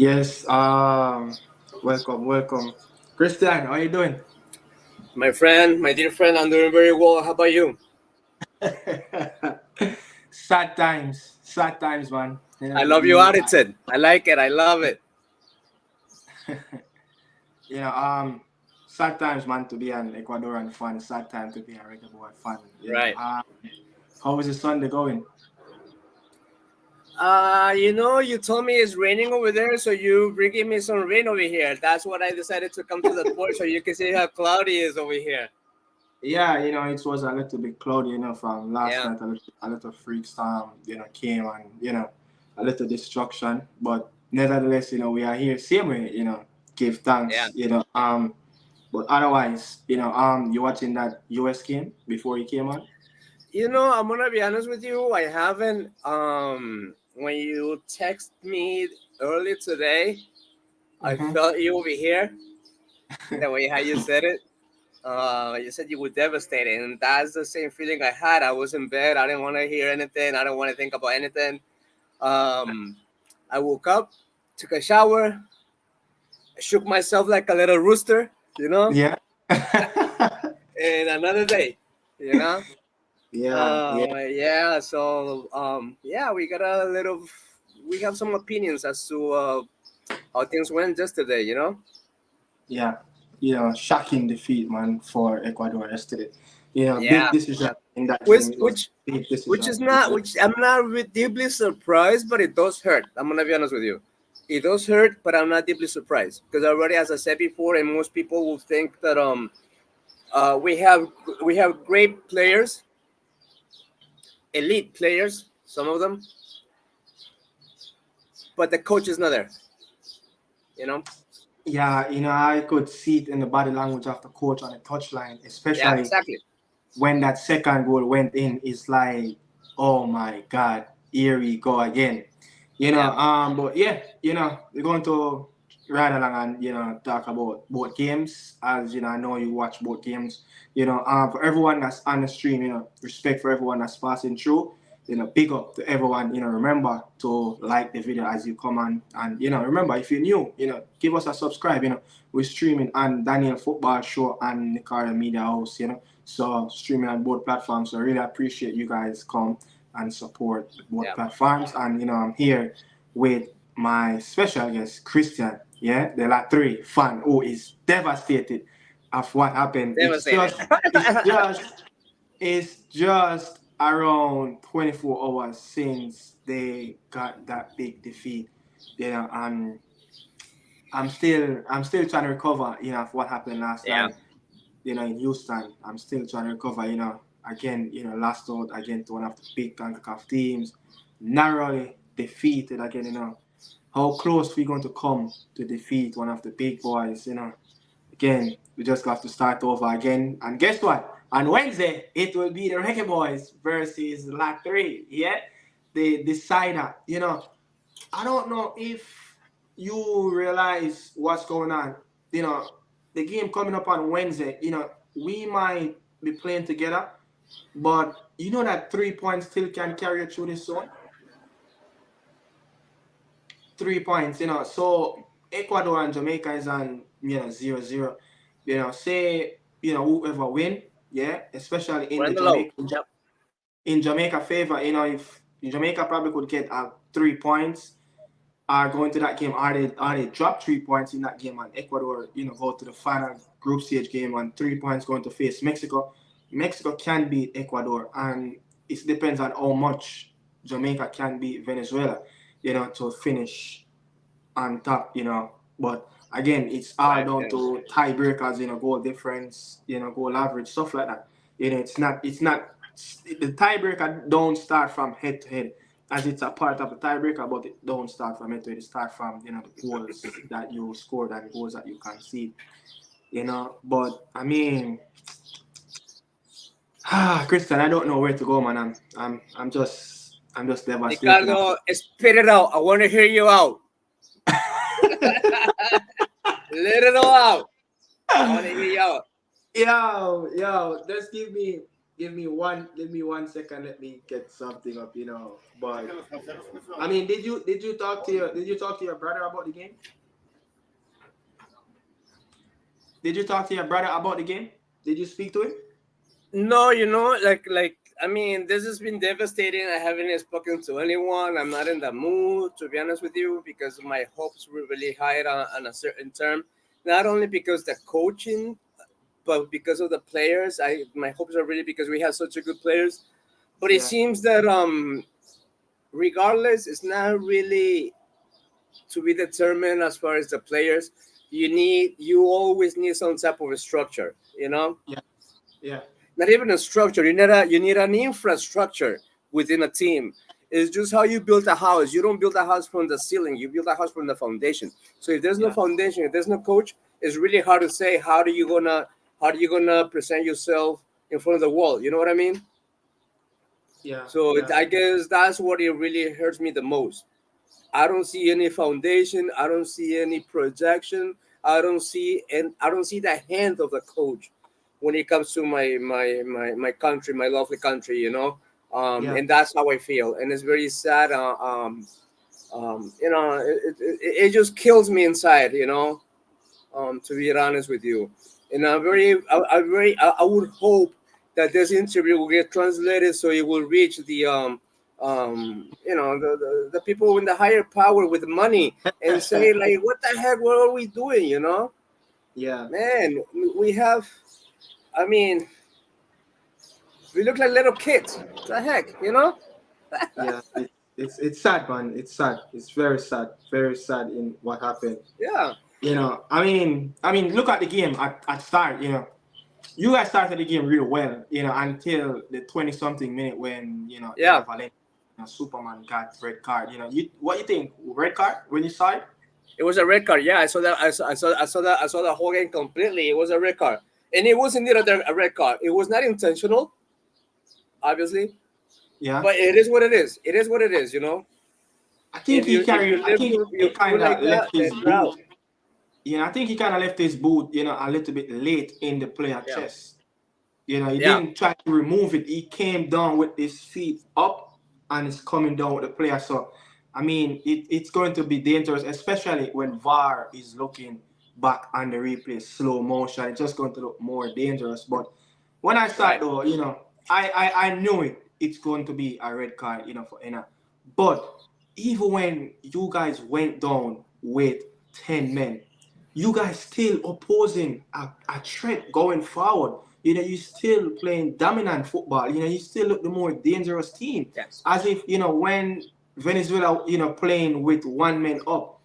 Yes. Welcome, welcome, Christian. How are you doing? My friend, my dear friend, I'm doing very well. How about you? Sad times, man. I love your attitude. I like it. I love it. you know, um, Sad times, man, to be an Ecuadorian fan. Sad time to be a Reggae Boy fan. Right. How was the Sunday going? You told me it's raining over there, so you bringing me some rain over here. That's what I decided to come to the port so you can see how cloudy it is over here. Yeah, it was a little bit cloudy, from last Yeah. night. A little freak storm, came and a little destruction. But nevertheless, we are here same way, give Yeah. thanks, But otherwise, you watching that US game before he came on? I'm gonna be honest with you. I haven't. When you text me early today, I Mm-hmm. felt you over here. The way how you said it. You said you were devastated, and that's the same feeling I had. I was in bed. I didn't want to hear anything. I didn't want to think about anything. Um, I woke up, took a shower, shook myself like a little rooster, you know, Yeah. and another day, you know. Yeah, yeah, Yeah. So, yeah, we have some opinions as to how things went yesterday, you know. yeah. Shocking defeat, man, for Ecuador yesterday. Yeah. Big decision Yeah. in that Which, game. It was which big which decision. is not which I'm not deeply surprised, but it does hurt. I'm gonna be honest with you. It does hurt, but I'm not deeply surprised because already, as I said before, and most people will think that we have great players, elite players, some of them, but the coach is not there. You know? Yeah, I could see it in the body language of the coach on the touchline, Yeah, especially exactly. when that second goal went in. It's like, oh my God, here we go again. Yeah, But yeah, we're going to ride along and talk about both games. As I know you watch both games. For everyone that's on the stream, respect for everyone that's passing through. Big up to everyone. Remember to like the video as you come on, and remember if you're new, give us a subscribe. We're streaming on Daniel Football Show and Nicara Media House. So streaming on both platforms. So I really appreciate you guys come and support both yeah. platforms. And I'm here with my special guest, Christian. Yeah, the La 3 fan who is devastated of what happened. Devastated. It's just around 24 hours since they got that big defeat. And I'm still trying to recover, of what happened last Yeah, night, in Houston. I'm still trying to recover, again, last out again to one of the big CONCACAF teams, narrowly defeated again, how close we going to come to defeat one of the big boys, again, we just have to start over again. And guess what? On Wednesday, it will be the Reggae Boys versus La 3. Yeah? The decider. I don't know if you realize what's going on. You know, the game coming up on Wednesday, we might be playing together, but you know that 3 points still can carry you through this zone? 3 points, So Ecuador and Jamaica is on, 0-0. Say, whoever win, yeah, especially we're in the low. Yep. In Jamaica favor, if Jamaica probably could get 3 points are going to that game, are they drop 3 points in that game, and Ecuador, go to the final group stage game on 3 points going to face Mexico. Mexico can beat Ecuador, and it depends on how much Jamaica can beat Venezuela, to finish on top, But again, it's all Right. down Yeah. to tiebreakers, goal difference, goal average, stuff like that. It's not the tiebreaker don't start from head to head as it's a part of the tiebreaker, but it don't start from head to head. It start from the goals that you scored and goals that you concede. But I mean, Christian, I don't know where to go, man. I'm just devastated. Ricardo, spit it out. I want to hear you out. Let it all out. I want to hear you out. Yo, just give me give me one second. Let me get something up. But I mean, did you talk to your brother about the game? Did you talk to your brother about the game? Did you speak to him? No, I mean, this has been devastating. I haven't spoken to anyone. I'm not in the mood, to be honest with you, because my hopes were really high on a certain term. Not only because the coaching, but because of the players. My hopes are really because we have such a good players. But it Yeah, seems that regardless, it's not really to be determined as far as the players. You always need some type of a structure. yeah, yeah, Not even a structure. You need an infrastructure within a team. It's just how you build a house. You don't build a house from the ceiling. You build a house from the foundation. So if there's no yeah, foundation, if there's no coach, it's really hard to say how do you gonna present yourself in front of the wall. You know what I mean? yeah, So yeah, I guess that's what it really hurts me the most. I don't see any foundation. I don't see any projection. I don't see the hand of the coach when it comes to my country, my lovely country. yeah, And that's how I feel, and it's very sad. It just kills me inside. To be honest with you. And I would hope that this interview will get translated so it will reach the people in the higher power with money and say like, what the heck, what are we doing? yeah, Man, we have. I mean, we look like little kids. What the heck? yeah. It's sad, man. It's sad. It's very sad in what happened. Yeah, I mean, look at the game at start. You guys started the game really well. Until the 20 something minute when yeah. Valencia, Superman got red card. What you think? Red card when you saw it? It was a red card. Yeah, I saw that. I saw the whole game completely. It was a red card, and it was indeed a red card. It was not intentional, obviously, Yeah. but it is what it is. It is what it is. I think If he you if carried. you I live think your he crew kind like of that, left then his you're boot. out. I think he kind of left his boot. A little bit late in the player Yeah, chest. He yeah, didn't try to remove it. He came down with his feet up and is coming down with the player. So, I mean, it's going to be dangerous, especially when VAR is looking back on the replay slow motion. It's just going to look more dangerous. But when I start right. though, I knew it. It's going to be a red card, for Enna. But even when you guys went down with 10 men, you guys still opposing a threat going forward. You still playing dominant football. You still look the more dangerous team. Yes, As if, when Venezuela, playing with one man up,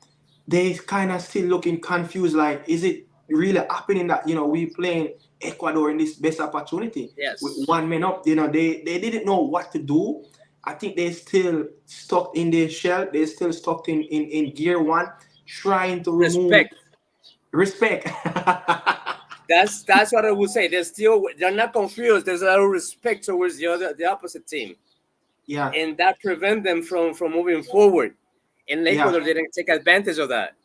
they kind of still looking confused. Like, is it really happening that, we playing Ecuador in this best opportunity with yes. one man up? They didn't know what to do. I think they still stuck in their shell. They still stuck in gear one, trying to remove Respect. respect. That's what I would say. They're not confused. There's a lot of respect towards the opposite team, Yeah, and that prevent them from moving forward. And yeah. Ecuador didn't take advantage of that.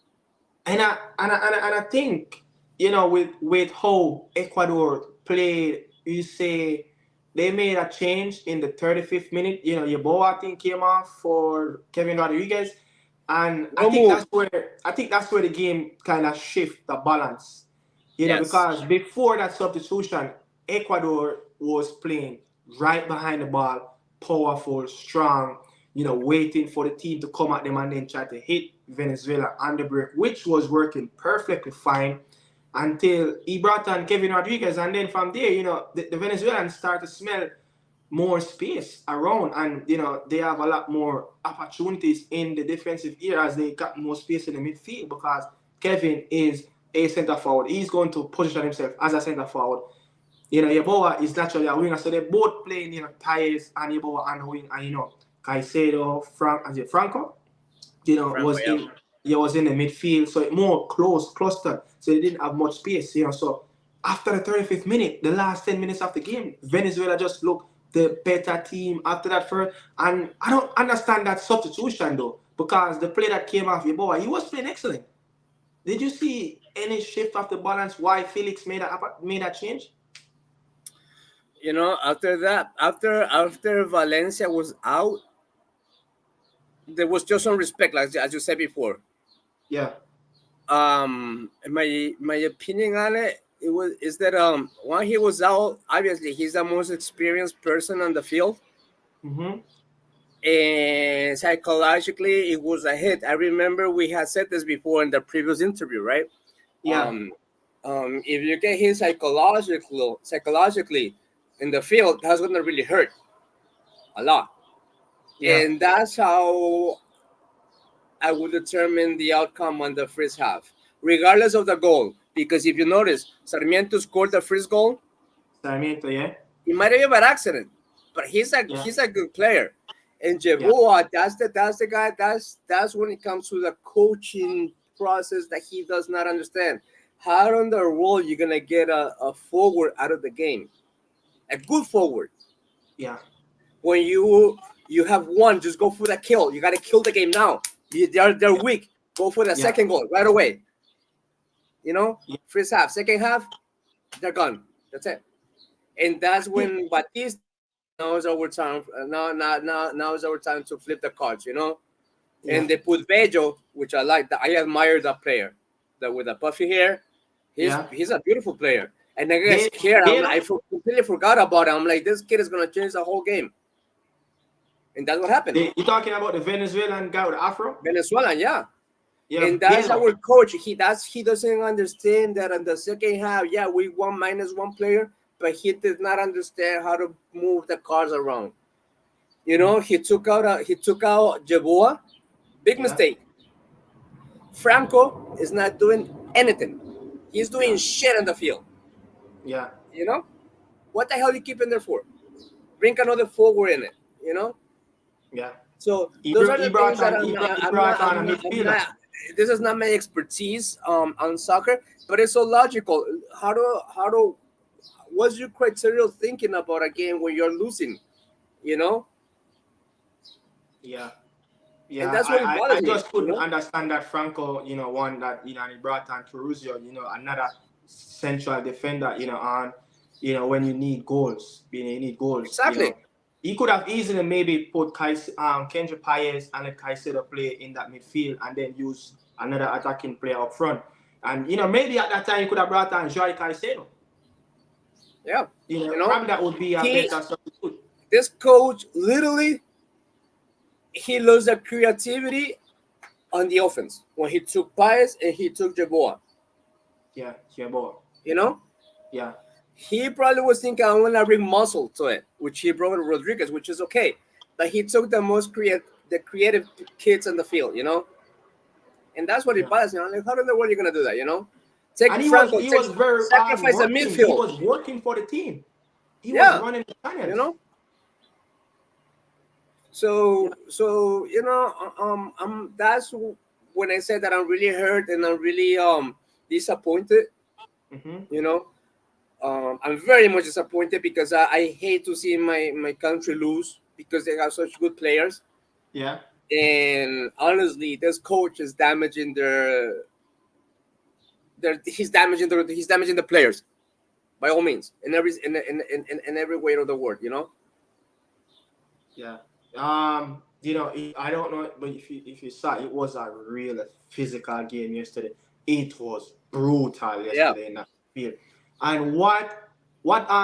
And I think with how Ecuador played, you say they made a change in the 35th minute. Yeboah, I think, came off for Kevin Rodriguez, and I No think move. that's where the game kind of shift the balance. Yes. Because before that substitution, Ecuador was playing right behind the ball, powerful, strong, waiting for the team to come at them and then try to hit Venezuela on the break, which was working perfectly fine until he brought on Kevin Rodriguez. And then from there, the Venezuelans start to smell more space around, and they have a lot more opportunities in the defensive area as they got more space in the midfield because Kevin is a center forward. He's going to position himself as a center forward. Yeboah is naturally a winger, so they both playing, Paez and Yeboah on the wing, and Caicedo, Franco, Franco, yeah. was in the midfield, so it more close clustered, so they didn't have much space, So after the 35th minute, the last 10 minutes of the game, Venezuela just looked the better team after that first, and I don't understand that substitution though, because the player that came off Yeboah, he was playing excellent. Did you see any shift of the balance? Why Felix made that change? You know, after that, after Valencia was out, there was just some respect, like as you said before. Yeah. My opinion on it, is that when he was out, obviously he's the most experienced person on the field, Mm-hmm. and psychologically it was a hit. I remember we had said this before in the previous interview, right? Yeah. um if you get hit psychologically in the field, that's gonna really hurt a lot. Yeah. And that's how I would determine the outcome on the first half, regardless of the goal. Because if you notice, Sarmiento scored the first goal. Sarmiento, yeah. He might have been by accident, but Yeah. he's a good player. And Yeah. Jeboa, that's the guy. That's when it comes to the coaching process that he does not understand. How in the world you gonna get a forward out of the game, a good forward, Yeah. when you have one, just go for the kill. You got to kill the game now. They're Yeah. weak. Go for the Yeah. second goal right away. You know, Yeah. first half, second half, they're gone. That's it. And I that's think. when Batista, now is our time. Now is our time to flip the cards. You know, Yeah. and they put Bello, which I like. I admire that player. That with the puffy hair, Yeah. he's a beautiful player. And I get They. scared. They. Completely forgot about it. I'm like, this kid is gonna change the whole game. And that's what happened. You talking about the Venezuelan guy with the Afro? Venezuela, yeah. Yeah. And that's Belo. our coach. He doesn't understand that in the second half, yeah, we won minus one player, but he did not understand how to move the cards around. You know, he took out Jeboa, big Yeah. mistake. Franco is not doing anything. He's doing Yeah. shit in the field. Yeah. You know, what the hell are you keeping there for? Bring another forward in it. You know, Yeah. so those are He the brought things that on. He brought on a midfielder. this is not my expertise on soccer, but it's so logical. How do what's your criteria of thinking about a game when you're losing? You know, Yeah. and Yeah, that's what it I bothers me. just You couldn't know, understand that Franco, one that, and he brought on Toruzio, another central defender, on, when you need goals, you need goals. exactly. He could have easily maybe put Kendra Paez and let Caicedo play in that midfield and then use another attacking player up front. And, maybe at that time you could have brought on Joy Caicedo. Yeah, you know, Probably that would be a he better substitute. this coach literally he lost the creativity on the offense when he took Paez and he took Jeboa. Yeah, boy. You know, Yeah. he probably was thinking, I'm gonna bring muscle to it, which he brought Rodriguez, which is okay. But he took the creative kids on the field, you know, and that's what it Yeah. bothers me. I'm like, how in the world are you gonna do that, you know? Take And Franco, he was very hard sacrifice the working. He midfield. was working for the team. He was Yeah, running the channels. you know. Yeah. So you know, that's when I said that I'm really hurt and I'm really disappointed. Mm-hmm. You know, I'm very much disappointed because I hate to see my country lose because they have such good players. Yeah. And honestly, this coach is damaging he's damaging the players by all means in every way of the word. You know. Yeah. I don't know, but if you saw, it was a real physical game yesterday. It was brutal Yeah. yesterday in that field. And what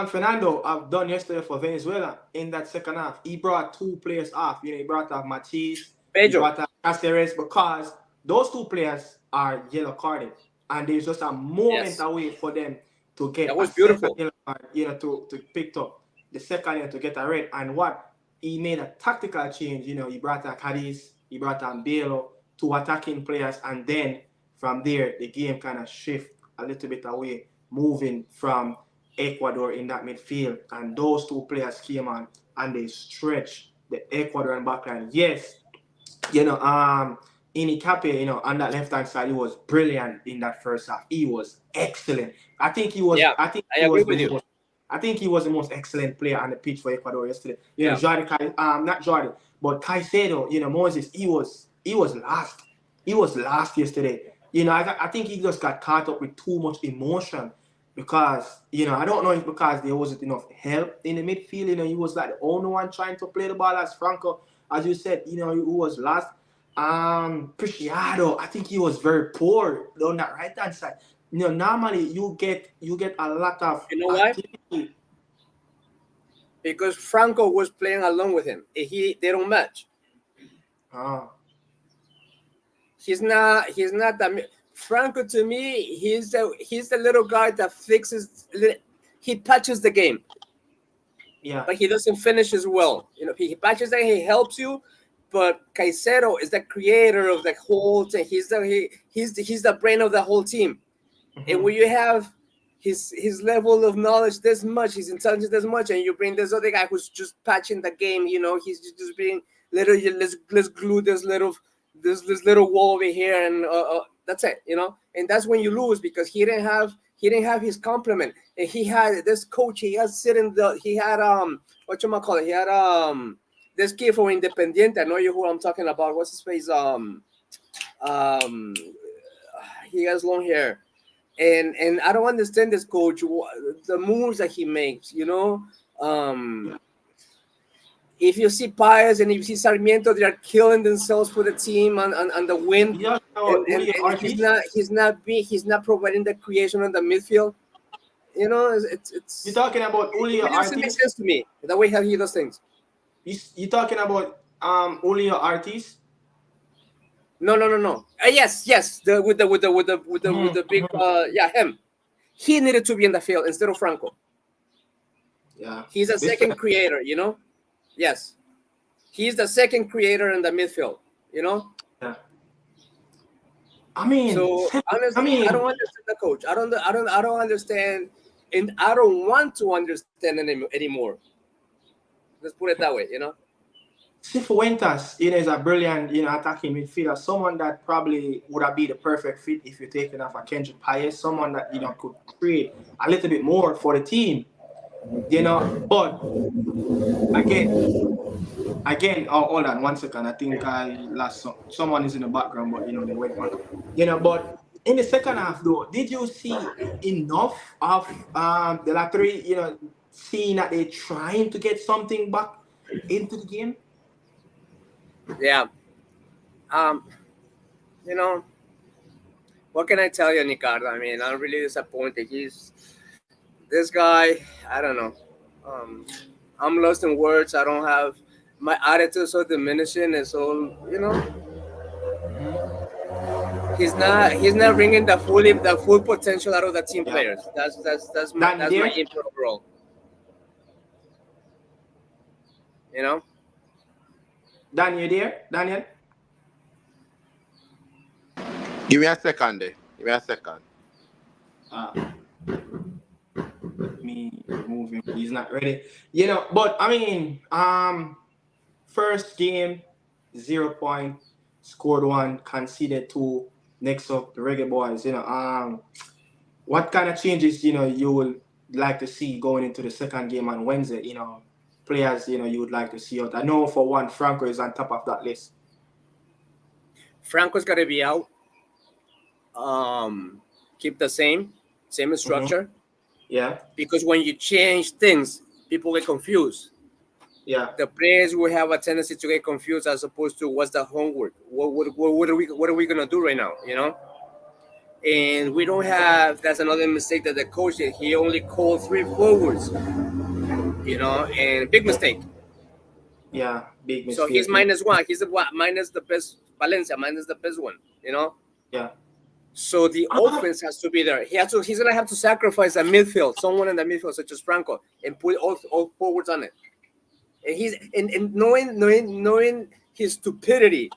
Fernando have done yesterday for Venezuela in that second half, he brought two players off. He brought off Matisse, he Pedro. brought off Caceres, because those two players are yellow carded, and there's just a moment Yes. away for them to get That a was second beautiful. yellow card, to pick up the second to get a red. And what he made a tactical change. He brought on Cadiz, he brought on Belo, two attacking players, and then from there the game kind of shift a little bit away, moving from Ecuador in that midfield, and those two players came on and they stretched the Ecuadorian backline. Yes, Inikape, on that left hand side, he was brilliant in that first half. He was excellent. I think he was. Yeah, I think I he agree was with the you. most. I think he was the most excellent player on the pitch for Ecuador yesterday. Yeah. Not Jordi, but Caicedo. Moses. He was last. He was last yesterday. I think he just got caught up with too much emotion because I don't know if because there wasn't enough help in the midfield. He was like the only one trying to play the ball as Franco, as you said. Who was last. Preciado, I think he was very poor on that right hand side. Normally you get a lot of Why? activity. Because Franco was playing along with him. They don't match. He's not that. Franco, to me, he's the little guy that fixes. He patches the game. Yeah. But he doesn't finish as well. He patches that. He helps you. But Caicedo is the creator of the whole thing. He's the brain of the whole team. Mm-hmm. And when you have his level of knowledge this much, his intelligence this much, and you bring this other guy who's just patching the game, he's just being literally let's glue this little wall over here, and that's it, and that's when you lose, because he didn't have his complement, and he had this coach. He had whatchamacallit, he had this kid from Independiente. I know you who I'm talking about. What's his face? He has long hair. And I don't understand this coach, the moves that he makes, If you see Paez and if you see Sarmiento, they are killing themselves for the team on the win. Yeah, and he's not providing the creation on the midfield. It's you're talking about Julio Ortiz. It doesn't make sense to me the way how he does things. You're talking about Julio Ortiz? No. Yes. With the big him. He needed to be in the field instead of Franco. Yeah. He's a second creator, Yes. He's the second creator in the midfield, Yeah. I mean, so honestly, I don't understand the coach. I don't understand, and I don't want to understand anymore. Let's put it that way, Cifuentes, is a brilliant, attacking midfielder. Someone that probably would have been the perfect fit if you're taking off a Kendrick Paez. Someone that could create a little bit more for the team. But again. Oh, hold on 1 second. I think I lost someone is in the background, but they went on. But in the second half, though, did you see enough of the lottery? Seeing that they're trying to get something back into the game. Yeah. What can I tell you, Ricardo? I mean, I'm really disappointed. This guy, I don't know. I'm lost in words. I don't have, my attitude so diminishing, and so he's not bringing the full potential out of the team players. That's my input overall. Dan, you there? Daniel? Give me a second there. Give me a second. Me moving. He's not ready. But I mean, first game, 0 point, scored 1, conceded 2. Next up, the Reggae Boys. What kind of changes you would like to see going into the second game on Wednesday? Players you would like to see out. I know for one, Franco is on top of that list. Franco's got to be out. Keep the same structure. Mm-hmm. Yeah. Because when you change things, people get confused. Yeah. The players will have a tendency to get confused as opposed to what's the homework. What are we gonna do right now? And we don't have. That's another mistake that the coach did. He only called 3 forwards. And big mistake. Yeah, big mistake. So he's -1. He's minus the best Valencia, minus the best one. Yeah. So the offense has to be there. He's gonna have to sacrifice a midfield, someone in the midfield such as Franco, and put all forwards on it. And knowing his stupidity,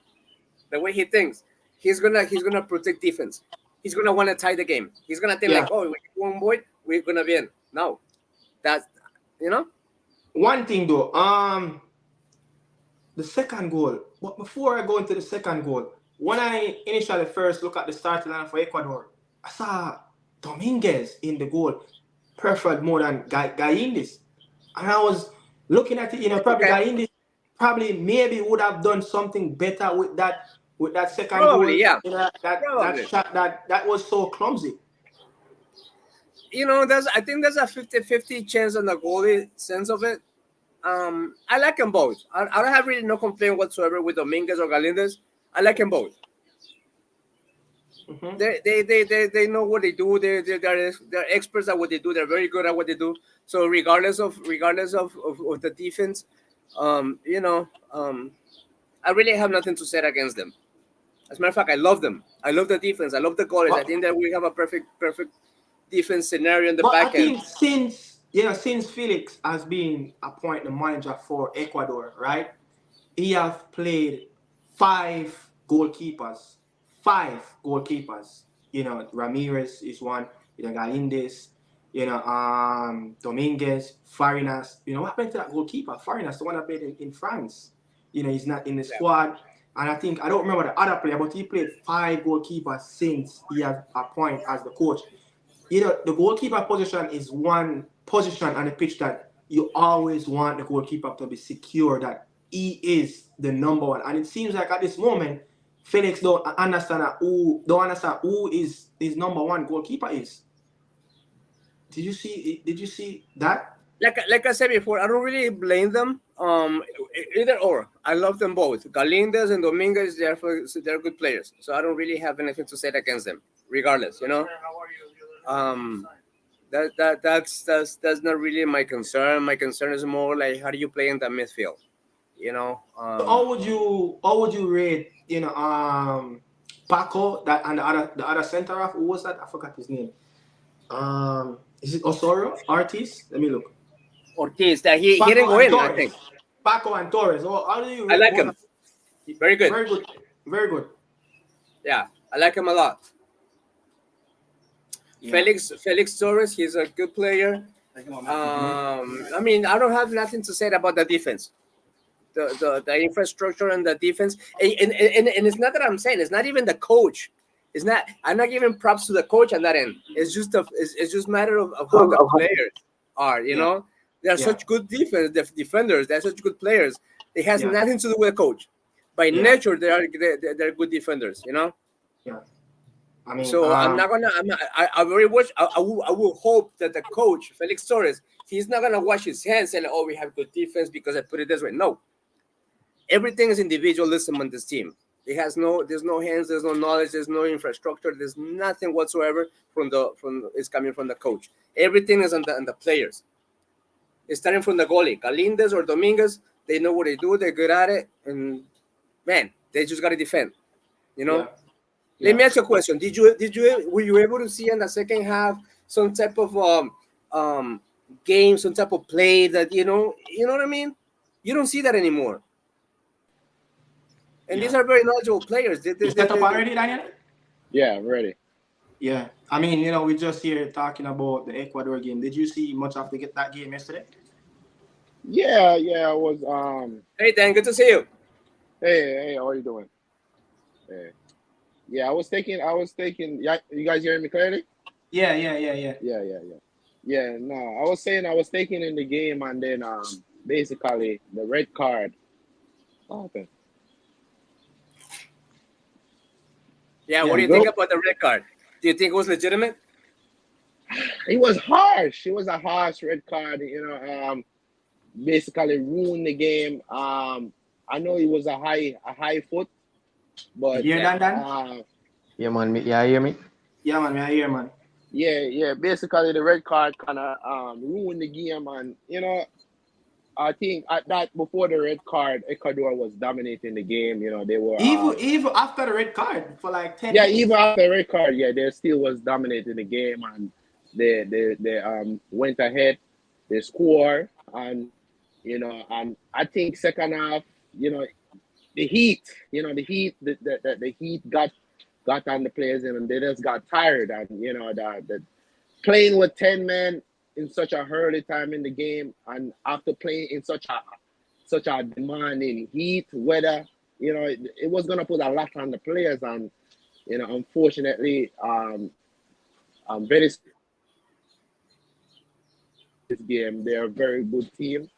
the way he thinks, he's gonna protect defense. He's gonna want to tie the game. He's gonna think like, oh, one boy, we're gonna win. No, that's One thing though, the second goal. But before I go into the second goal, when I initially first look at the starting line for Ecuador, I saw Dominguez in the goal, preferred more than Gaindis, and I was looking at it. Probably Gaindis maybe would have done something better with that second goal. Yeah. That shot that was so clumsy. I think there's a 50-50 chance on the goalie sense of it. I like them both. I don't have really no complaint whatsoever with Dominguez or Galindez. I like them both. Mm-hmm. They know what they do. They're experts at what they do. They're very good at what they do. So regardless of the defense, I really have nothing to say against them. As a matter of fact, I love them. I love the defense. I love the goalies. I think that we have a perfect defense scenario in the But I back end. think since Felix has been appointed the manager for Ecuador, right? He have played 5 goalkeepers. 5 goalkeepers. Ramirez is one. Galindez. Dominguez, Farinas. What happened to that goalkeeper? Farinas, the one that played in France. He's not in the squad. And I don't remember the other player, but he played 5 goalkeepers since he has appointed as the coach. The goalkeeper position is one position on the pitch that you always want the goalkeeper to be secure, that he is the number one. And it seems like at this moment, Felix don't understand who is his number one goalkeeper is. Did you see that? Like I said before, I don't really blame them. Either or. I love them both. Galindez and Dominguez, they're good players. So I don't really have anything to say against them, regardless, That's not really my concern. My concern is more like, how do you play in the midfield? So how would you rate Paco, that, and the other center half? Who was that? I forgot his name. Is it Osorio? Ortiz? Let me look. Ortiz, that he didn't go in, I think. Paco and Torres. Oh, how do you rate? I like him. Very good. Very good. Very good. Yeah, I like him a lot. Yeah. Felix Torres, he's a good player. I mean, I don't have nothing to say about the defense. The infrastructure and the defense. And it's not that I'm saying, it's not even the coach. I'm not giving props to the coach on that end. It's just a matter of how the players are, know? They're such good defenders. They're such good players. It has nothing to do with the coach. By nature, they're good defenders, Yeah. I mean, so I'm not gonna. I very much. I will hope that the coach Felix Torres, he's not gonna wash his hands and, oh, we have good defense because I put it this way. No. Everything is individualism on this team. There's no hands, there's no knowledge, there's no infrastructure, there's nothing whatsoever it's coming from the coach. Everything is on the players. It's starting from the goalie, Galindez or Dominguez. They know what they do. They're good at it, and man, they just gotta defend. Let me ask you a question. Were you able to see in the second half some type of game, some type of play that you know what I mean? You don't see that anymore. And these are very knowledgeable players. Is that up already, Daniel? Yeah, I'm ready. Yeah. I mean, we just here talking about the Ecuador game. Did you see much of that game yesterday? Yeah, I was Hey Dan, good to see you. Hey, how are you doing? Hey. Yeah, I was thinking, yeah, you guys hearing me clearly? Yeah. Yeah, no, I was thinking in the game, and then basically the red card. Okay. Yeah, what do you think about the red card? Do you think it was legitimate? It was harsh. It was a harsh red card, basically ruined the game. I know it was a high foot, but Dan? Yeah, man. Yeah, hear me? Yeah, man. I hear, man. Yeah. Basically, the red card kind of ruined the game, and I think at that before the red card, Ecuador was dominating the game. They were even after the red card for like 10. Yeah, even after the red card, they still was dominating the game, and they went ahead, they scored, and and I think second half, the heat got on the players, and they just got tired, and the playing with 10 men in such a early time in the game, and after playing in such a demanding heat weather, it was gonna put a lot on the players, and unfortunately, very this game, they're a very good team,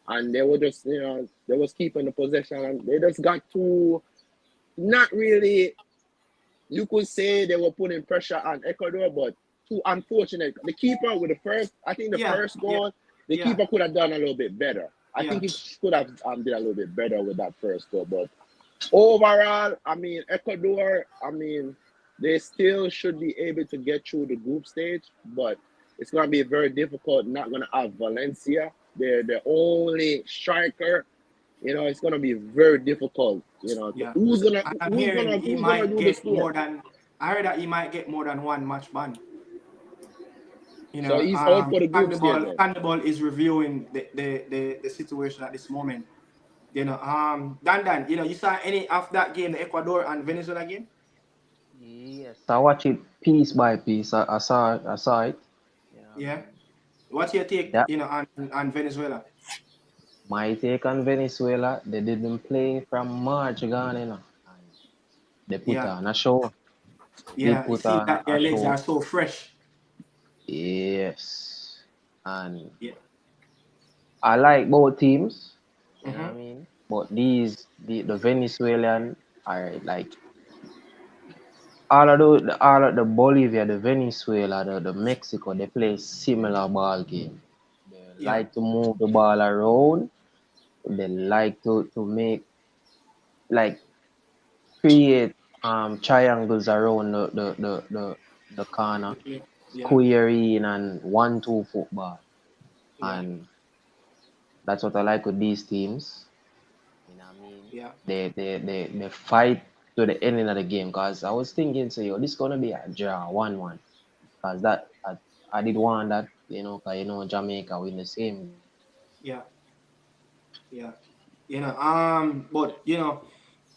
and they were just they was keeping the possession, and they just got too, not really, you could say they were putting pressure on Ecuador, but too unfortunate. The keeper with the first, I think the Yeah, first yeah, goal, the yeah, keeper could have done a little bit better. I yeah, think he could have did a little bit better with that first goal. But overall, I mean, Ecuador, I mean, they still should be able to get through the group stage, but it's going to be very difficult. Not going to have Valencia. They're the only striker. You know, it's going to be very difficult. You know, yeah. And I'm hearing he who's gonna might do the get score? more than. I heard that he might get more than one match ban. So he's out for the group stage Hannibal then. Hannibal is reviewing the situation at this moment. Dan, you saw any of that game, the Ecuador and Venezuela game? Yes, I watch it piece by piece. I saw it. Yeah, I Yeah. mean What's your take, that on Venezuela? my take on Venezuela. They didn't play from March gone, and they put Yeah, on a show. Did yeah. It put seems on that a their legs are show. so fresh. Yes, and Yeah. I like both teams. You know what I Mm-hmm. mean? But the Venezuelan are like all of the Bolivia, the Venezuela, the Mexico, they play similar ball game. They Yeah. like to move the ball around. They like to make like create triangles around the corner, Yeah. Yeah. squaring and 1-2 football. Yeah. And that's what I like with these teams. You know what I mean? Yeah. They fight to the ending of the game. Cause I was thinking, so yo, this gonna be a draw, 1-1. Cause I did want that, cause Jamaica win the same game. Yeah. Yeah. But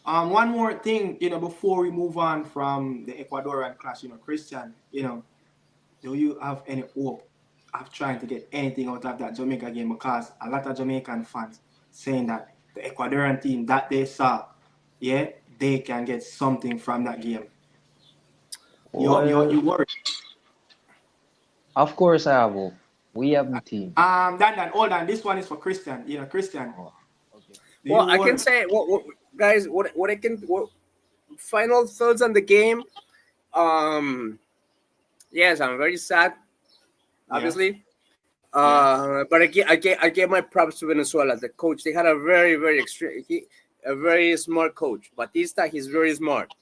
one more thing, before we move on from the Ecuadorian clash, Christian, do you have any hope of trying to get anything out of that Jamaica game? Because a lot of Jamaican fans saying that the Ecuadorian team that they saw, yeah, they can get something from that game. You Well, worry? of course I have hope. We have the team. Dan, hold on. This one is for Christian. Christian, Oh, okay. do you Well, I can worry? say, guys, what I can, final thoughts on the game. Um, yes, I'm very sad, Yeah, obviously. yeah, But I gave my props to Venezuela. The coach, they had a very, very extreme, a very smart coach. Batista, he's very smart.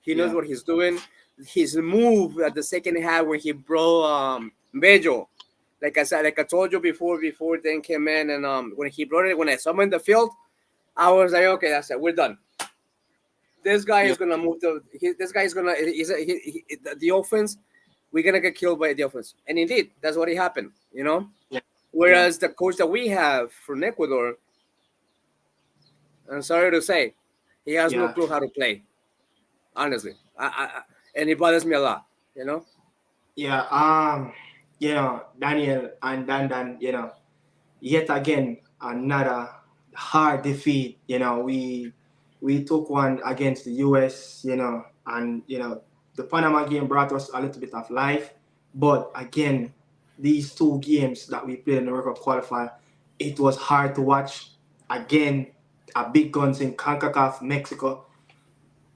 He knows yeah, what he's doing. His move at the second half when he brought Bello, like I said, like I told you before Dan came in, and when he brought it, when I saw him in the field, I was like, okay, that's it, we're done. This guy yeah, is gonna move this guy is gonna the offense. We're gonna get killed by the offense, and indeed, that's what happened. yeah, yeah, Whereas the coach that we have from Ecuador, I'm sorry to say, he has no yeah. clue how to play. Honestly, and it bothers me a lot. Yeah, Daniel and Dan, yet again another hard defeat. We took one against the US, and the Panama game brought us a little bit of life. But again, these two games that we played in the World Cup qualifier, it was hard to watch. Again, a big guns in CONCACAF, Mexico.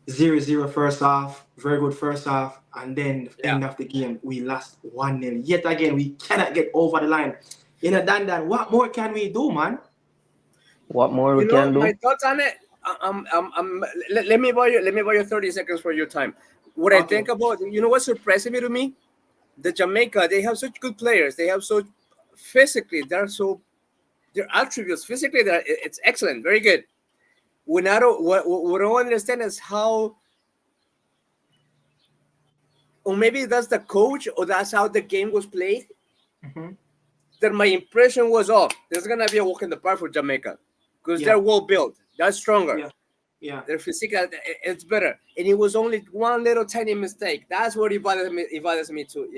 0-0 first half, very good first half, and then Yeah. end of the game, we lost 1-0. Yet again, we cannot get over the line. Dan, what more can we do, man? What more we can My do? thoughts on it. Let me buy you 30 seconds for your time. What I Okay. think about, what's surprising me to me, the Jamaica, they have such good players. They have so physically, their attributes physically, it's excellent, very good. What I don't understand is how, or maybe that's the coach, or that's how the game was played. Mm-hmm. That my impression was, there's gonna be a walk in the park for Jamaica, because Yeah. they're well built, they're stronger. Yeah. Yeah. Their physical, it's better. And it was only one little tiny mistake. That's what it bothers me too.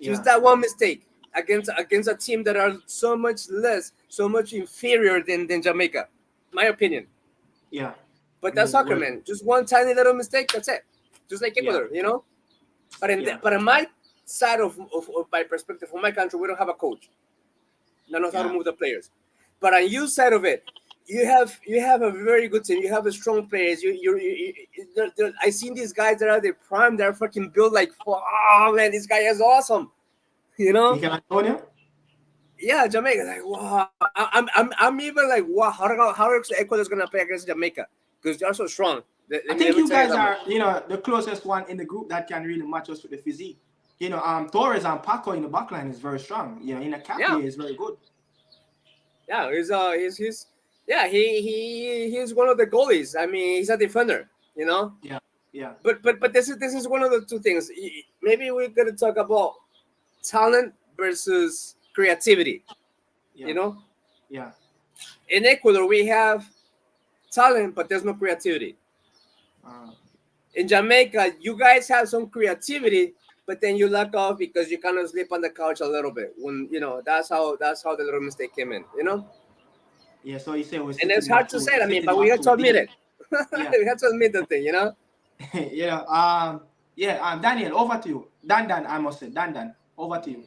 Just Yeah. that one mistake against a team that are so much less, so much inferior than Jamaica, my opinion. Yeah. But that's soccer, Well, man. Just one tiny little mistake. That's it. Just like yeah. Ecuador. But Yeah. but in my side of my perspective, from my country, we don't have a coach that knows how to Yeah. move the players. But on your side of it, you have a very good team. You have a strong players. I seen these guys that are the prime. They're fucking built like, oh man, this guy is awesome. You know? Mikel Antonio? Yeah, Jamaica. Like, wow. I'm even like, wow. How is Ecuador's gonna play against Jamaica? Because they're so strong. I think you guys are, the closest one in the group that can really match us with the physique. Torres and Paco in the backline is very strong. In the cap here is very good. Yeah, he's one of the goalies. I mean, he's a defender. Yeah. But this is one of the two things. Maybe we're gonna talk about talent versus creativity. Yeah. In Ecuador we have talent, but there's no creativity. In Jamaica, you guys have some creativity, but then you lack off because you kind of sleep on the couch a little bit. When that's how the little mistake came in. Yeah. So you say we're and it's hard to say. I mean, but we have to admit it. Yeah. We have to admit the thing. Yeah. Daniel, over to you. Dan, I must say, Dan, over to you.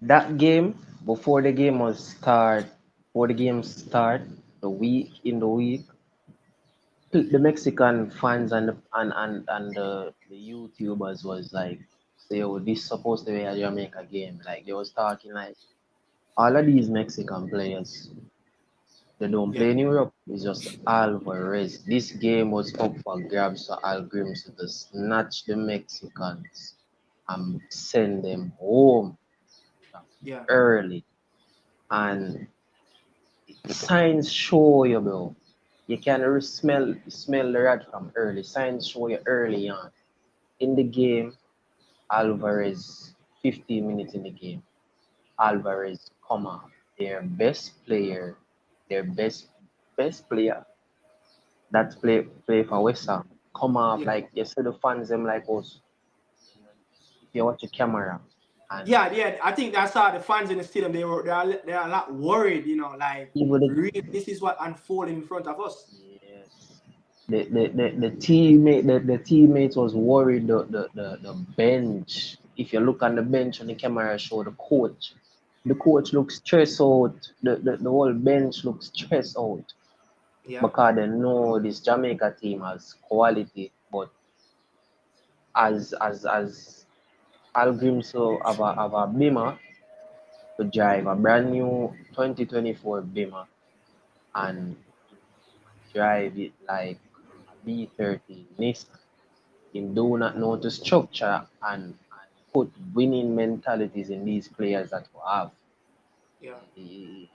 That game before the game start, the week, the Mexican fans and the YouTubers was like, say, oh, this supposed to be a Jamaica game. Like they was talking like all of these Mexican players, they don't play in Europe. It's just Alvarez. This game was up for grabs for Algrims to snatch the Mexicans and send them home early. And signs show you, bro. You can smell the rat from early. Signs show you early on. In the game, Alvarez, 15 minutes in the game, Alvarez come off. Their best player that play for West Ham, come off like you see the fans them like us. If you watch the camera. And I think that's how the fans in the stadium they're a lot worried, really, this is what unfolded in front of us. Yes. The teammates was worried. The bench. If you look on the bench on the camera, show the coach. The coach looks stressed out. The whole bench looks stressed out. Yeah. Because they know this Jamaica team has quality, but as Algrim so have a Beamer to drive a brand new 2024 Beamer and drive it like a B30 Nissan. Him do not know to structure and put winning mentalities in these players that we have. Yeah. You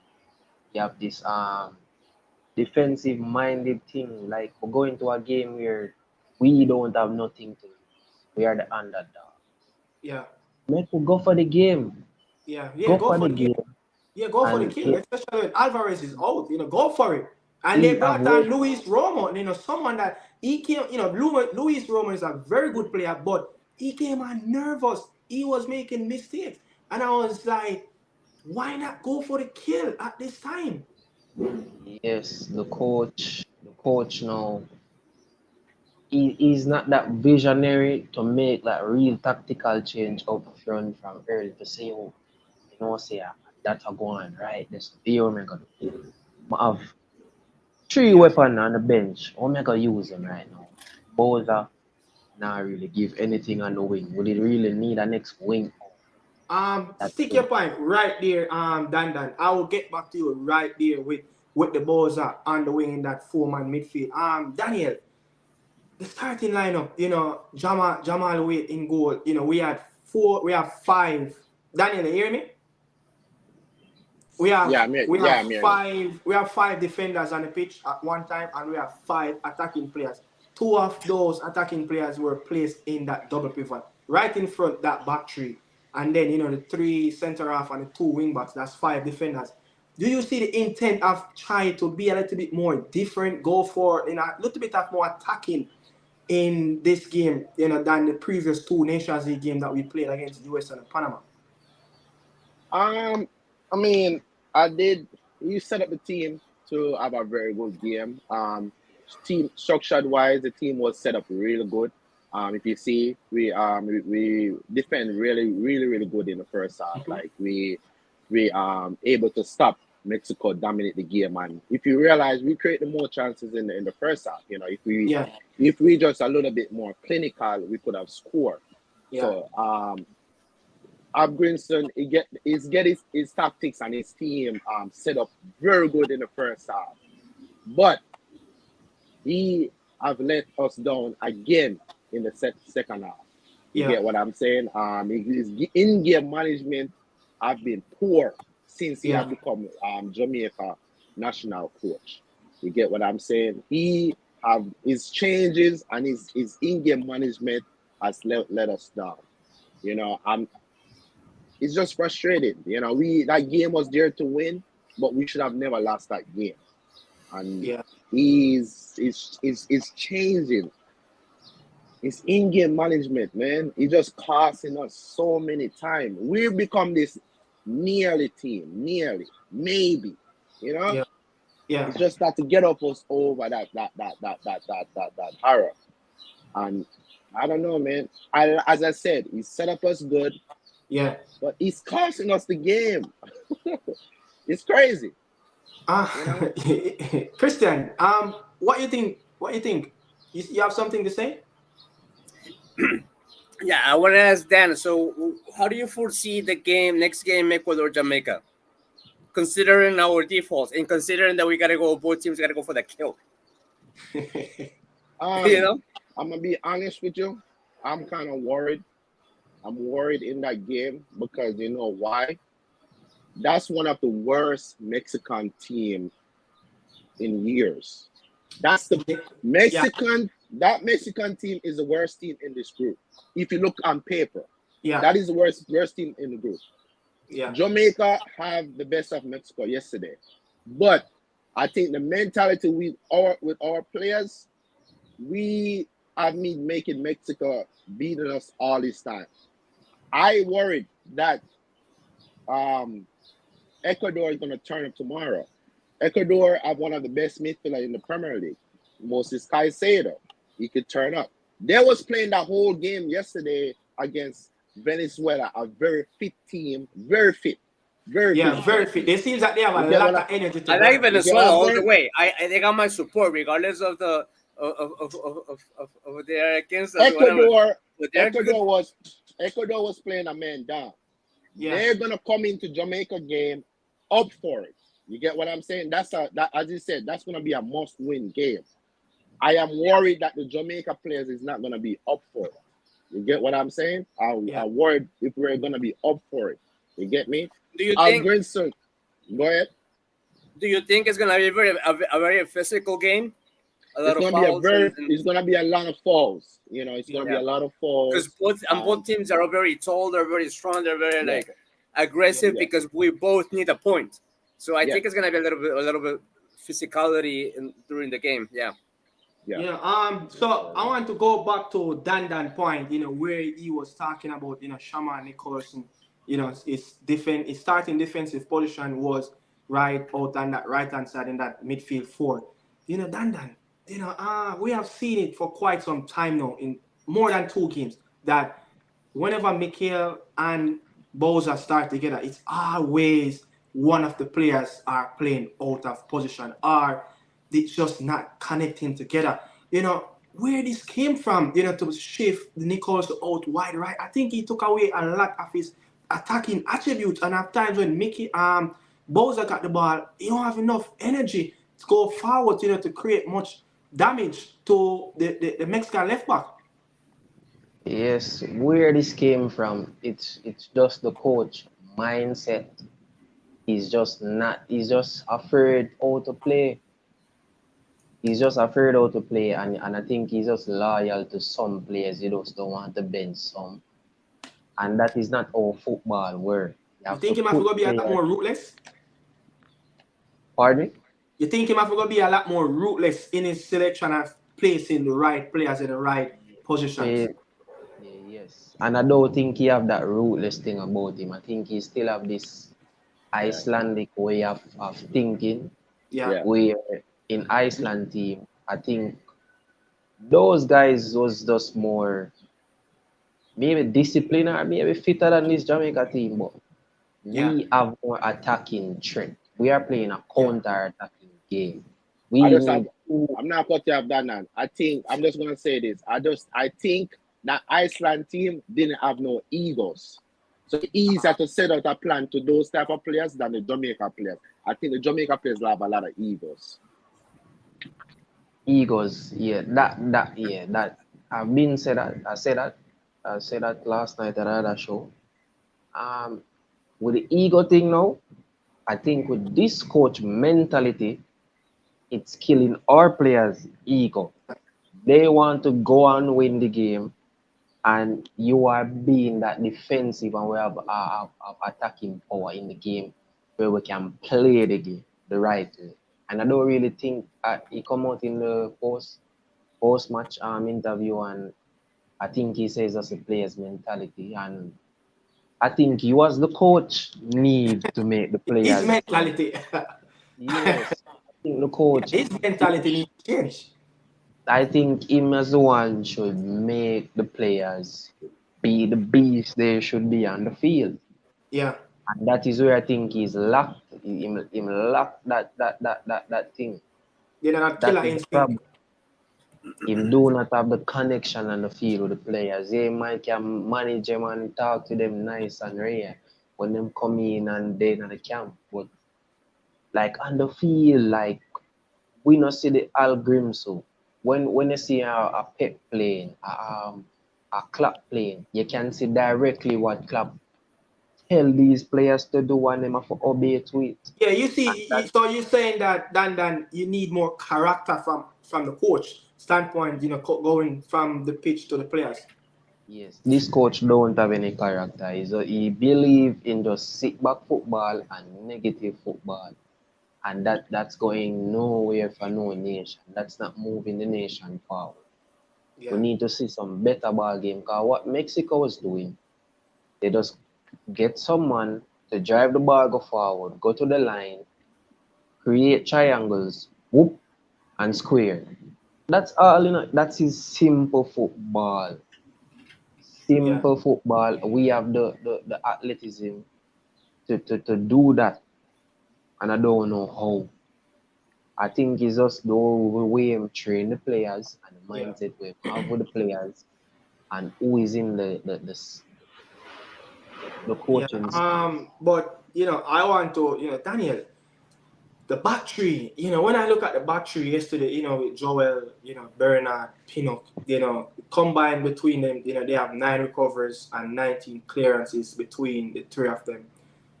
have this defensive minded thing. Like we're going to a game where we don't have nothing to lose. We are the underdog. Yeah. Make we go for the game. Yeah. Go for the game. Yeah, go for the kill. Especially when Alvarez is out, go for it. And they brought on Luis Romo, someone that he came, Luis Romo is a very good player, but he came on nervous. He was making mistakes. And I was like, why not go for the kill at this time? Yes, the coach now, he's not that visionary to make like real tactical change up front from early to say, oh, say that's a go on, right? This video I'm gonna do. I have three weapons on the bench. I'm gonna use them right now. Both are not really give anything on the wing. Would it really need a next wing? Stick your point right there, Dan. I will get back to you right there with the Boyz on the wing in that 4-man midfield. Daniel, the starting lineup, Jamal Wade in goal. We have 5. Daniel, you hear me? We have five defenders on the pitch at one time, and we have 5 attacking players. 2 of those attacking players were placed in that double pivot, right in front that back three. And then, the 3 center half and the 2 wing backs, that's 5 defenders. Do you see the intent of trying to be a little bit more different, go for a little bit of more attacking in this game, than the previous 2 Nations League games that we played against the US and Panama? I mean, you set up the team to have a very good game. Team structured wise, the team was set up really good. If you see, we defend really, really, really good in the first half. Like we able to stop Mexico dominate the game. And if you realize, we create the more chances in the first half. You know, Yeah. if we just a little bit more clinical, we could have scored. Yeah. So Abgrinson, he's get his tactics and his team set up very good in the first half, but he have let us down again in the second half. You Yeah. get what I'm saying? His in-game management have been poor since he Yeah. have become Jamaica national coach. You get what I'm saying? He have his changes and his in-game management has let us down. You know, it's just frustrating. You know, that game was there to win, but we should have never lost that game. And Yeah. he's changing. It's in-game management, man. It's just costing us so many times. We've become this nearly team, maybe. You know, Yeah. Yeah. it's just that to get us over that horror. And I don't know, man. As I said, he set up us good. Yeah. But he's costing us the game. It's crazy. Christian, what you think? What you think? You have something to say? Yeah, I want to ask Dan. So, how do you foresee the next game, Ecuador, Jamaica? Considering our defaults and considering that we gotta go, both teams gotta go for the kill. You know, I'm gonna be honest with you. I'm kind of worried. I'm worried in that game because you know why? That's one of the worst Mexican team in years. That's the Mexican. That Mexican team is the worst team in this group. If you look on paper, that is the worst team in the group. Yeah. Jamaica have the best of Mexico yesterday, but I think the mentality with our players, we have been making Mexico beating us all this time. I worried that Ecuador is going to turn up tomorrow. Ecuador have one of the best midfielders in the Premier League, Moses Caicedo. He could turn up. They was playing that whole game yesterday against Venezuela, a very fit team, very fit. Very fit. It seems that they have a lot of energy. I like Venezuela all the way. They got my support regardless of the of their against us. Ecuador was playing a man down. Yeah. They're gonna come into Jamaica game up for it. You get what I'm saying? As you said, that's gonna be a must-win game. I am worried that the Jamaica players is not gonna be up for it. You get what I'm saying? I'm worried if we're gonna be up for it. You get me? Do you think? Go ahead. Do you think it's gonna be a very physical game? It's gonna be a lot of fouls. You know, it's gonna be a lot of fouls. Because both teams are very tall, they're very strong, they're very aggressive because we both need a point. So I think it's gonna be a little bit physicality during the game. Yeah. So I want to go back to Dan point. You know, where he was talking about Shaman Nicholson. You know, his starting defensive position was right out on that right hand side in that midfield four. You know, Dan. You know, we have seen it for quite some time now in more than 2 games that whenever Mikel and Boyz start together, it's always one of the players are playing out of position or it's just not connecting together. You know, where this came from, to shift Nichols out wide right, I think he took away a lot of his attacking attributes. And at times when Boyz got the ball, he don't have enough energy to go forward, to create much damage to the Mexican left back. Yes, where this came from, it's just the coach mindset. He's just afraid how to play. He's just afraid how to play, and I think he's just loyal to some players. He just don't want to bench some. And that is not how football works. You think he might go be a lot more ruthless? Pardon me? You think he might go be a lot more ruthless in his selection of placing the right players in the right positions? Yes. And I don't think he have that ruthless thing about him. I think he still have this Icelandic way of thinking. Yeah. Where in Iceland team, I think those guys was just more maybe disciplined or maybe fitter than this Jamaica team, but we have more attacking strength. We are playing a counter-attacking game. I We just have. need two. I'm not cut you off that man. I think I'm just gonna say this. I think that Iceland team didn't have no egos. So it's easier to set out a plan to those type of players than the Jamaica players. I think the Jamaica players have a lot of egos. Egos, yeah, that I've been said that I said that last night at another show. Um, with the ego thing now, I think with this coach mentality, it's killing our players' ego. They want to go and win the game, and you are being that defensive, and we have attacking power in the game where we can play the game the right way. And I don't really think he come out in the post match interview, and I think he says that's a player's mentality, and I think you as the coach need to make the His players mentality. yes. I think the coach His mentality needs to change. I think him as the one should make the players be the beast they should be on the field. Yeah. And that is where I think he's locked him locked that thing. You know, that That killer is the instinct. problem. Him do not have the connection on the field with the players. They might can manage them and talk to them nice and rare when them come in and they in the camp. But like on the field, like we not see the Al Grimso. When you see a Pep playing, a Klopp playing, you can see directly what Klopp tell these players to do and them have to obey to it. Yeah, you And see, that so you're saying that Dan, you need more character from the coach standpoint, you know, going from the pitch to the players. yes, this coach don't have any character. He believe in just sit back football and negative football. And that's going nowhere for no nation. That's not moving the nation forward. We Yeah, need to see some better ball game. Because what Mexico was doing, they just get someone to drive the ball go forward, go to the line, create triangles, whoop, and square. That's all, That's his simple football. yeah, Simple football. We have the athleticism to do that. And I don't know how. I think it's just the way him train the players and the yeah, mindset we have with the players and who is in the yeah. coaching staff. But you know, I want to, you know, Daniel, the battery, you know, when I look at the battery yesterday, you know, with Joel, you know, Bernard, Pinnock, you know, combined between them, you know, they have 9 recoveries and 19 clearances between the three of them.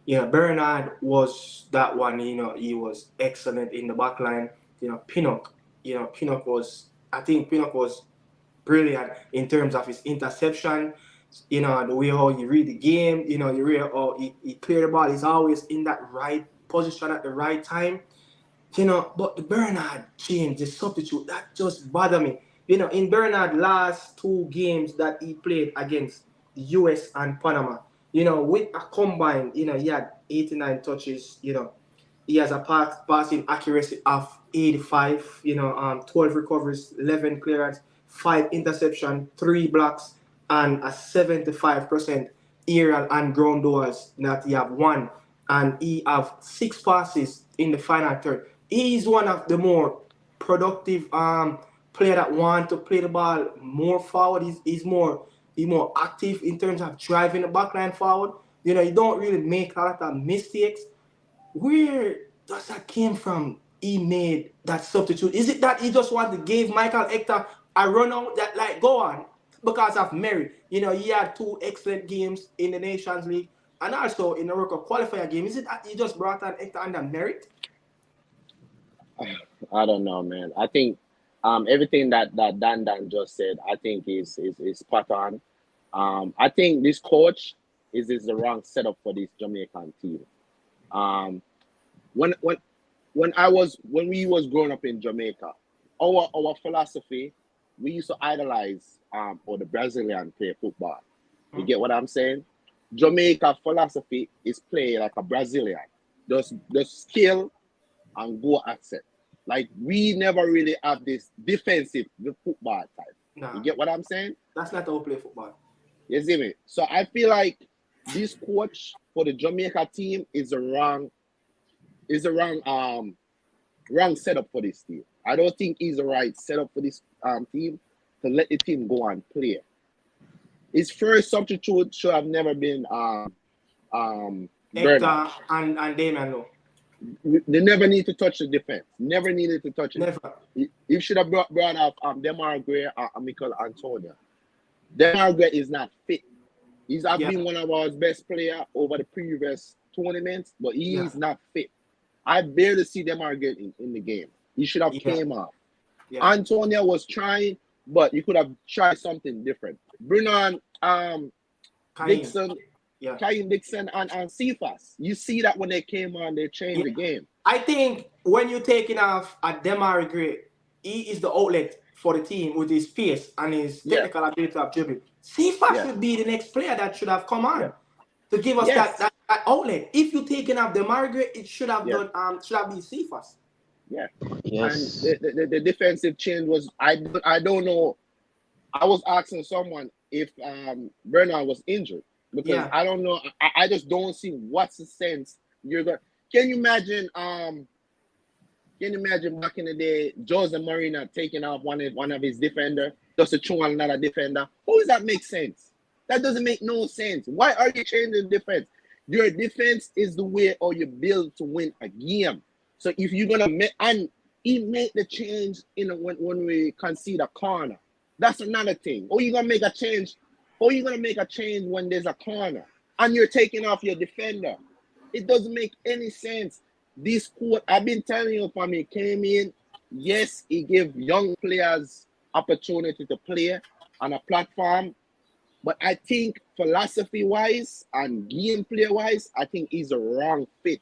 You know, Bernard was that one, you know, he was excellent in the back line. Pinnock was, I think Pinnock was brilliant in terms of his interception, you know, the way how he read the game, you know, you read how he clear the ball. He's always in that right position at the right time. You know, but the Bernard change, the substitute, that just bother me. You know, in Bernard last 2 games that he played against the US and Panama, you know, with a combined, you know, he had 89 touches, you know, he has a passing accuracy of 85, you know, 12 recoveries, 11 clearance, 5 interception, 3 blocks, and a 75% aerial and ground duels that he have won. And he have 6 passes in the final third. He is one of the more productive player that want to play the ball more forward. He's more active in terms of driving the backline forward. You know, he don't really make a lot of mistakes. Where does that came from? He made that substitute. Is it that he just want to give Michael Hector a run out that like go on because of merit? You know, he had 2 excellent games in the Nations League and also in the World Cup qualifier game. Is it that he just brought on Hector under merit? I don't know, man. I think everything that Dan just said, I think is spot on. I think this coach is the wrong setup for this Jamaican team. Um, when when when we was growing up in Jamaica, our philosophy, we used to idolize or the Brazilian play football. You get what I'm saying? Jamaica philosophy is play like a Brazilian. Just skill and go accent. Like we never really have this defensive football type. You Nah, get what I'm saying? that's not how we play football. You see me? So I feel like this coach for the Jamaica team is the wrong is the wrong setup for this team. I don't think he's the right setup for this team to let the team go and play. His first substitute should have never been Bernard. Hector and Damian Lowe. They never need to touch the defense. Never needed to touch it. Never. You should have brought up Demar Gray or Mikel Antonio. Demar Gray is not fit. He's been one of our best players over the previous tournaments, but he's not fit. I barely see Demar Gray in the game. He should have came off. Yeah. Antonio was trying, but you could have tried something different. Bruno Dixon. Yeah. Kyle Dixon and Cephas. You see that when they came on, they changed the game. I think when you're taking off a Demar Gray, he is the outlet for the team with his pace and his technical ability of dribbling. Cephas should be the next player that should have come on to give us that outlet. If you're taking off Demar Gray, it should have been Cephas. Yeah. Yes. And the defensive change was I don't know. I was asking someone if Bernard was injured. Because I don't know, I just don't see what's the sense you're going. Can you imagine back in the day, Jose Marina taking off one of his defender just to throw on another defender? How does that make sense? That doesn't make no sense. Why are you changing defense? Your defense is the way or you build to win a game. So if you're gonna make the change when we concede a corner, that's another thing. Or you're gonna make a change. Or you're going to make a change when there's a corner and you're taking off your defender. It doesn't make any sense. This coach, I've been telling you from he came in, yes, he gave young players opportunity to play on a platform. But I think philosophy-wise and gameplay-wise, I think he's the wrong fit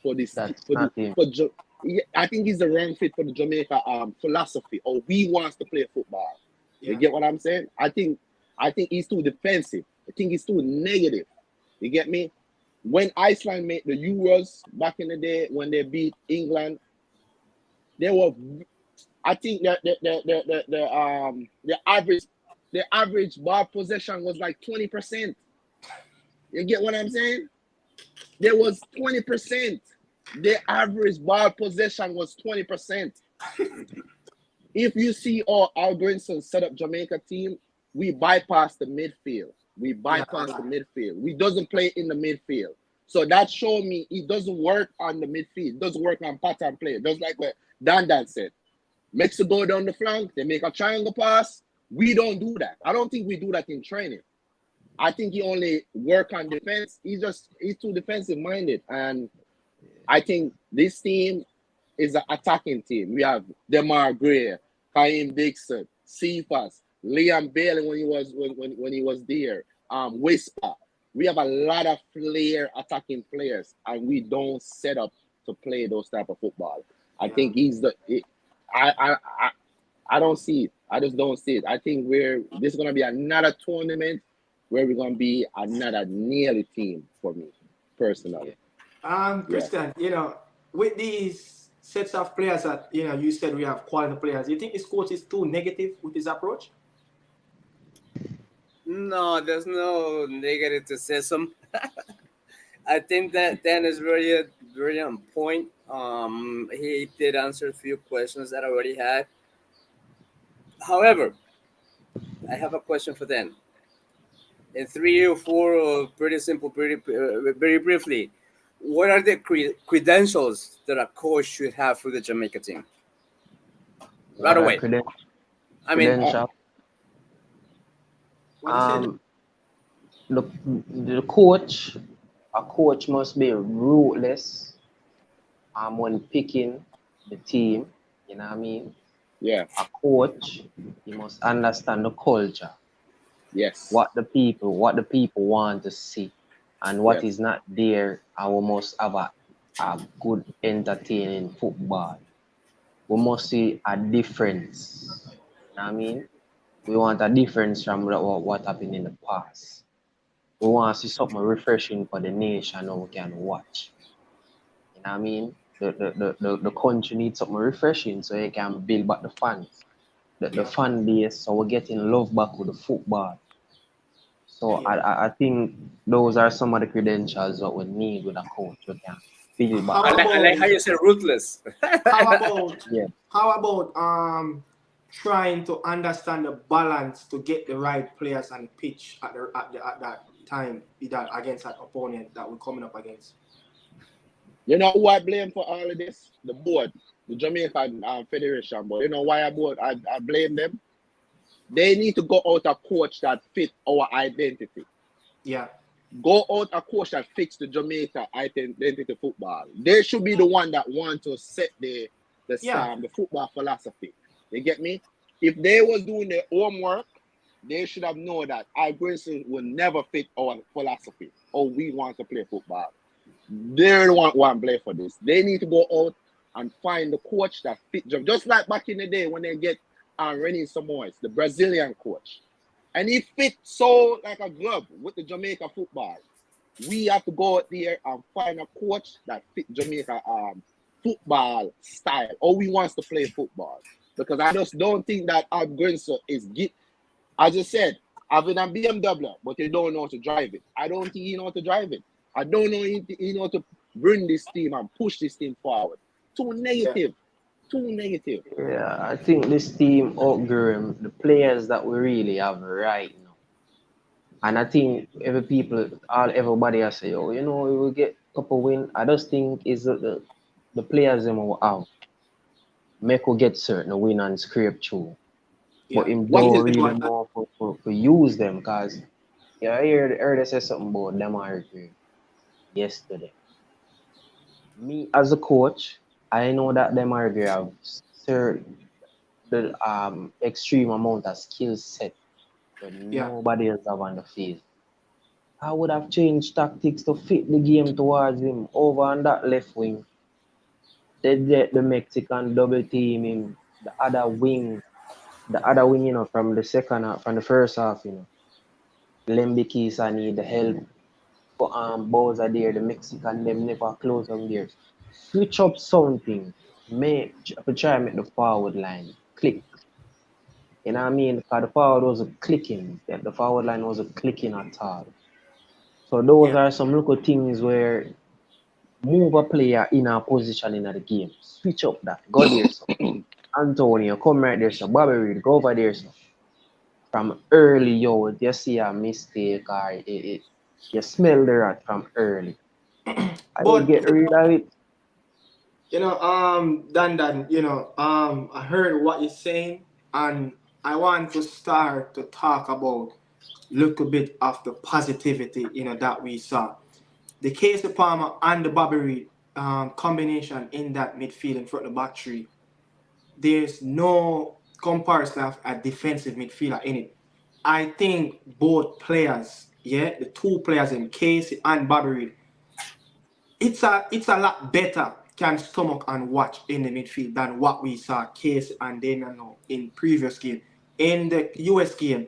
for this. I think he's the wrong fit for the Jamaica philosophy. Or we wants to play football. You get what I'm saying? I think he's too defensive. I think he's too negative. You get me? When Iceland made the Euros back in the day when they beat England, they were. I think that the average ball possession was like 20%. You get what I'm saying? There was 20%. The average ball possession was 20%. If you see how Algrinson set up Jamaica team, we bypass the midfield. We doesn't play in the midfield. So that showed me it doesn't work on the midfield. It doesn't work on pattern play. Just like what Dan said. Mexico go down the flank. They make a triangle pass. We don't do that. I don't think we do that in training. I think he only work on defense. He's too defensive minded. And I think this team is an attacking team. We have Demar Gray, Kaim Dixon, Cephas, Liam Bailey when he was there, Whisper. We have a lot of attacking players, and we don't set up to play those type of football. I think I don't see it. I just don't see it. I think this is gonna be another tournament where we're gonna be another nearly team for me personally. Christian, with these sets of players that you said we have quality players, you think this coach is too negative with his approach? No, there's no negativism. I think that Dan is very, very on point. He did answer a few questions that I already had. However, I have a question for Dan. In 3 or 4, pretty simple, very briefly, what are the credentials that a coach should have for the Jamaica team? Right away. The coach, a coach must be ruthless when picking the team. You know what I mean? Yeah. A coach, you must understand the culture. Yes. What the people want to see, and what is not there. And we must have a good entertaining football. We must see a difference. You know what I mean? We want a difference from what happened in the past. We want to see something refreshing for the nation and we can watch. You know what I mean? The country needs something refreshing so it can build back the fans. The fan base, so we're getting love back with the football. So I think those are some of the credentials that we need with a coach. We can feel How bad. I like how about you said ruthless. how about Yeah. how about trying to understand the balance to get the right players on the pitch at that time that against that opponent that we're coming up against? You know who I blame for all of this? The board, the Jamaican Federation board. You know why I blame them? They need to go out a coach that fit our identity. Yeah, Go out a coach that fits the Jamaica identity football. They should be the one that want to set yeah, the football philosophy. You get me? If they was doing their homework, they should have known that our Grayson will never fit our philosophy. Or we want to play football. They don't want one play for this. They need to go out and find the coach that fit them. Just like back in the day when they get Rennie Samois, the Brazilian coach. And he fit so like a glove with the Jamaica football. We have to go out there and find a coach that fit Jamaica football style. Or we wants to play football. Because I just don't think that our grandson is as I said, having a BMW, but you don't know how to drive it. I don't think you know how to drive it. I don't know you know to bring this team and push this team forward. Too yeah, negative. Too negative. Yeah, I think this team outgrew the players that we really have right now. And I think everybody has say, oh, you know, we will get a couple win. I just think is the players them will have make will get certain win and scrape through. But yeah. him What don't is really know for use them because yeah, I heard they say something about them yesterday. Me as a coach, I know that them have certain the extreme amount of skill set that Yeah, nobody else have on the field. I would have changed tactics to fit the game towards him over on that left wing. They get the Mexican double team him, the other wing, you know, from the second half, from the first half, you know. Lembikis need the help. But Boyz are there, the Mexican them never close on there. Switch up something. Try and make the forward line click. You know what I mean? Because the forward wasn't clicking. The forward line wasn't clicking at all. So those yeah, are some little things where move a player in a position in the game. Switch up that. Go there, so. Antonio, come right there, so. Bobby Reed, go over there, so. From early, yo, if you see a mistake or you smell the rat from early. I will but get rid of it. Dan, I heard what you're saying, and I want to start to talk about little bit of the positivity, that we saw. The Casey Palmer and the Bobby Reed combination in that midfield in front of the back three. There's no comparison of a defensive midfielder in it. I think both players, yeah, the two players in Casey and Bobby Reed, it's a lot better can stomach and watch in the midfield than what we saw Casey and Damian in previous game. In the US game,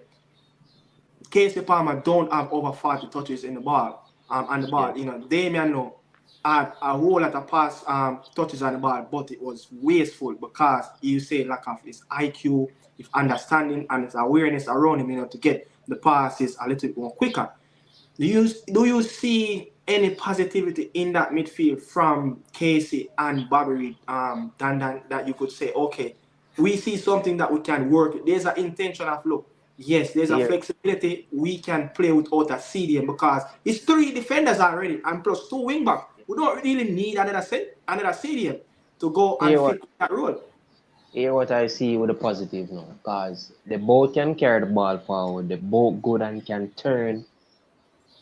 Casey Palmer don't have over 40 touches in the ball. And the Yeah. ball, Damian had a whole lot of pass touches on the ball, but it was wasteful because you say lack of his IQ, his understanding, and his awareness around him, to get the passes a little bit more quicker. Do you see any positivity in that midfield from Casey and Bobby Reed, than that you could say, okay, we see something that we can work with. There's an intention of look. Yes, there's a Yeah. flexibility. We can play without a CDM because it's three defenders already and plus two wing back. We don't really need another CDM to go and Here what fit that role. here what I see with the positive now. Because they both can carry the ball forward. They both good and can turn.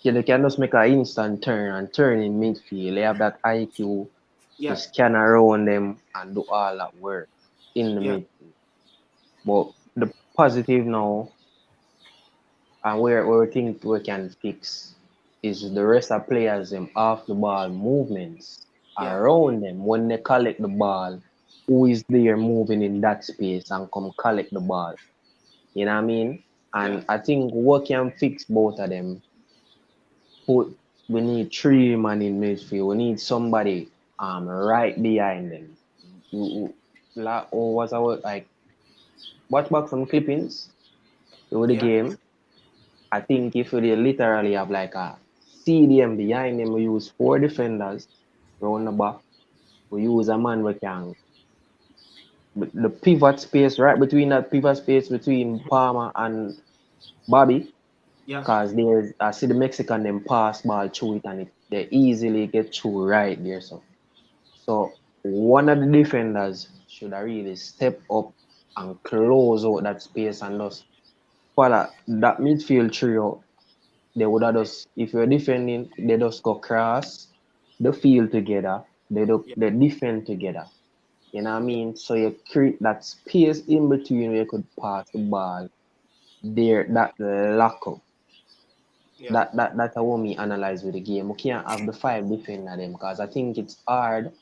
Yeah, they can just make an instant turn in midfield. They have that IQ to Yeah, scan around them and do all that work in the yeah, midfield. But the positive now and where we think we can fix is the rest of players them off the ball movements yeah, around them when they collect the ball. Who is there moving in that space and come collect the ball? You know what I mean? yeah, And I think what can fix both of them put we need three man in midfield. We need somebody right behind them. Or was our like watch back some clippings over the yeah, game. I think if we literally have like a CDM behind them, we use four defenders round the back. We use a man we can the pivot space right between that pivot space between Palmer and Bobby. Yeah, Cause there's I see the Mexican them pass ball through it and they easily get through right there. So one of the defenders should have really step up and close out that space and just follow that midfield trio. They would have just if you're defending, they just go cross the field together. yeah, They defend together. You know what I mean? So you create that space in between where you could pass the ball there, that lock up. yeah, That's how me analyze with the game. We can't have the five defender them because I think it's harder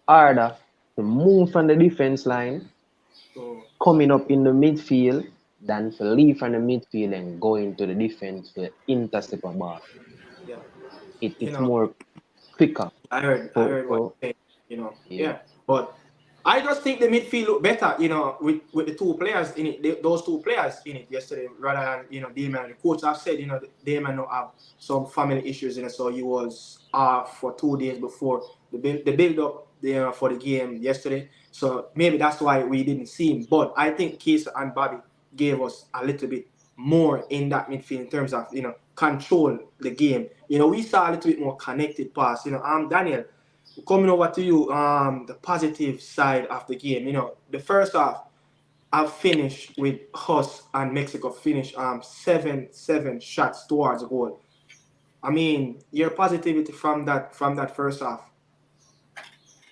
to move from the defense line, so coming up in the midfield, than to leave from the midfield and go into the defense to intercept a ball. yeah. You It's know, more quicker. I heard what For you said, yeah. yeah. But I just think the midfield look better, with the two players in it, those two players in it yesterday, rather than, Damon. The coach have said, Damon not have some family issues, so he was off for 2 days before the build up, for the game yesterday. So maybe that's why we didn't see him. But I think Case and Bobby gave us a little bit more in that midfield in terms of, control the game. We saw a little bit more connected pass. Daniel, coming over to you, the positive side of the game. The first half, I've finished with us and Mexico finished 7 shots towards the goal. I mean, your positivity from that first half.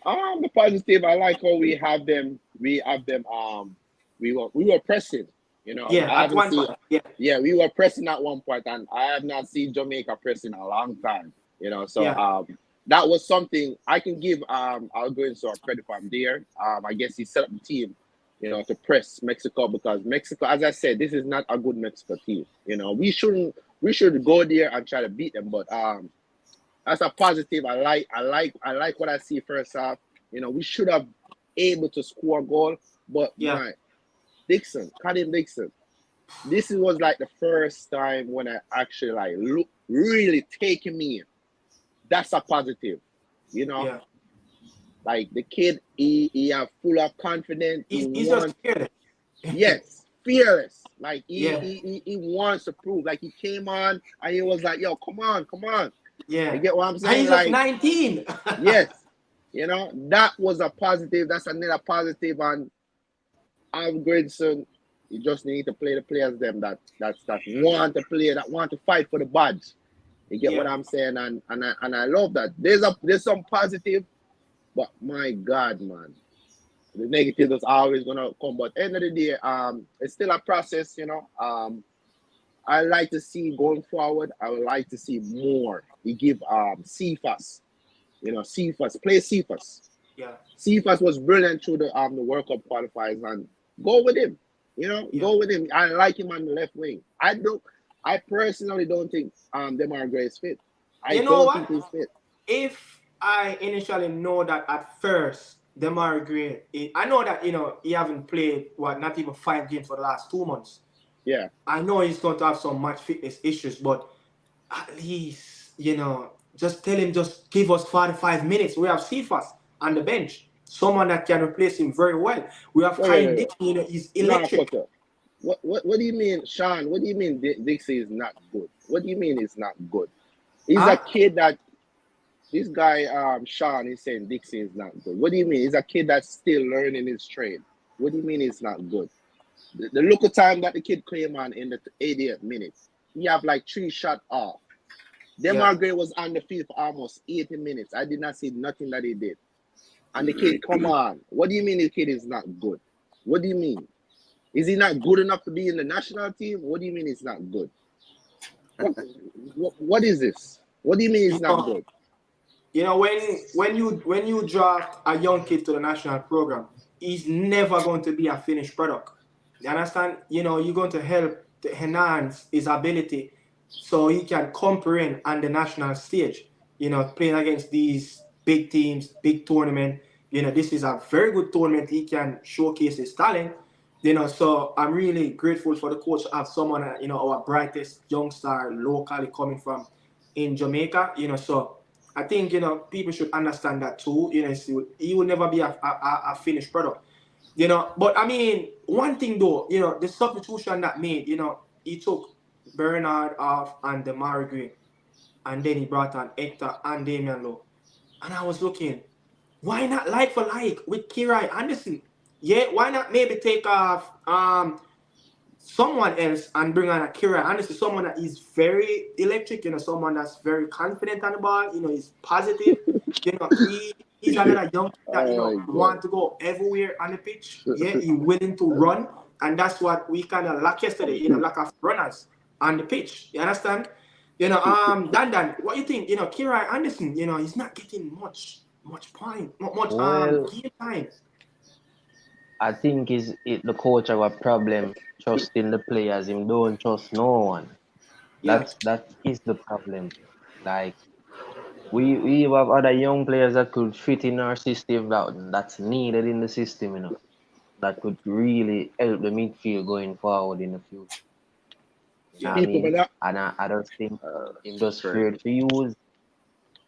The positive, I like how we have them. We have them. We were pressing. Yeah, I at haven't one seen. point. Yeah, Yeah, we were pressing at one point, and I have not seen Jamaica pressing a long time. So yeah, that was something I can give I'll go into our credit from there. I guess he set up the team, to press Mexico because Mexico, as I said, this is not a good Mexico team. We should go there and try to beat them, but that's a positive. I like what I see first half. We should have able to score a goal, but yeah, my Kadim Dixon. This was like the first time when I actually like look really taking me in. That's a positive, you know. yeah. Like the kid, he have full of confidence. He He's just wants, scared. yes, fearless. Like Yeah, he wants to prove. Like he came on and he was like, "Yo, come on, come on." You yeah. get what I'm And saying? he's just Like, 19. yes, that was a positive. That's another positive. And Algredson, you just need to play the players them that want to play, that want to fight for the badge. You get what Yeah, I'm saying? And I love that. There's some positive, but my God, man, the negative is always gonna come. But end of the day, it's still a process. I like to see going forward. I would like to see more. You give Cephas, Cephas, play Cephas. yeah, Cephas was brilliant through the World Cup qualifiers, and go with him. yeah. Go with him. I like him on the left wing. I personally don't think Demar Gray is fit. I You know don't think what? he's fit. If I initially know that at first, Demar Gray, I know that he haven't played not even 5 games for the last 2 months. Yeah. I know he's going to have some match fitness issues, but at least just tell him, just give us 45 minutes. We have Cephas on the bench, someone that can replace him very well. We have Kyle Wait. Dixon, he's No, electric. Potter. What do you mean, Sean? What do you mean Dixie is not good? What do you mean it's not good? He's a Huh? kid that this guy Sean is saying Dixie is not good. What do you mean? He's a kid that's still learning his trade. What do you mean it's not good? The look of time that the kid came on in the 80th minute, he have like 3 shot off. Yeah. Demar Gray was on the field for almost 80 minutes. I did not see nothing that he did. And the kid, come on. What do you mean the kid is not good? What do you mean? Is he not good enough to be in the national team? What do you mean he's not good? What is this? What do you mean he's not good? When you draft a young kid to the national program, he's never going to be a finished product. You understand? You're going to help to enhance his ability so he can comprehend on the national stage. Playing against these big teams, big tournament. This is a very good tournament. He can showcase his talent. So I'm really grateful for the coach to have someone, our brightest young star locally coming from in Jamaica. So I think people should understand that too. He will never be a finished product. But I mean, one thing though, the substitution that made, he took Bernard off and Demar Gray, and then he brought on Hector and Damian Lowe. And I was looking, why not like for like with Kirai Anderson? Yeah, why not maybe take off someone else and bring on a Kirai Anderson, someone that is very electric, someone that's very confident on the ball, he's positive, he's another young kid that Oh my want God. to go everywhere on the pitch. Yeah, he's willing to run, and that's what we kind of lack yesterday. Lack of runners on the pitch. You understand? Dan, what you think? Kirai Anderson, he's not getting much point, much Well, game time. I think the coach have a problem trusting the players. Him don't trust no one. Yeah, That is the problem. Like we have other young players that could fit in our system that's needed in the system, that could really help the midfield going forward in the future. You know what I People, mean? but And I don't think him just crazy. afraid to use.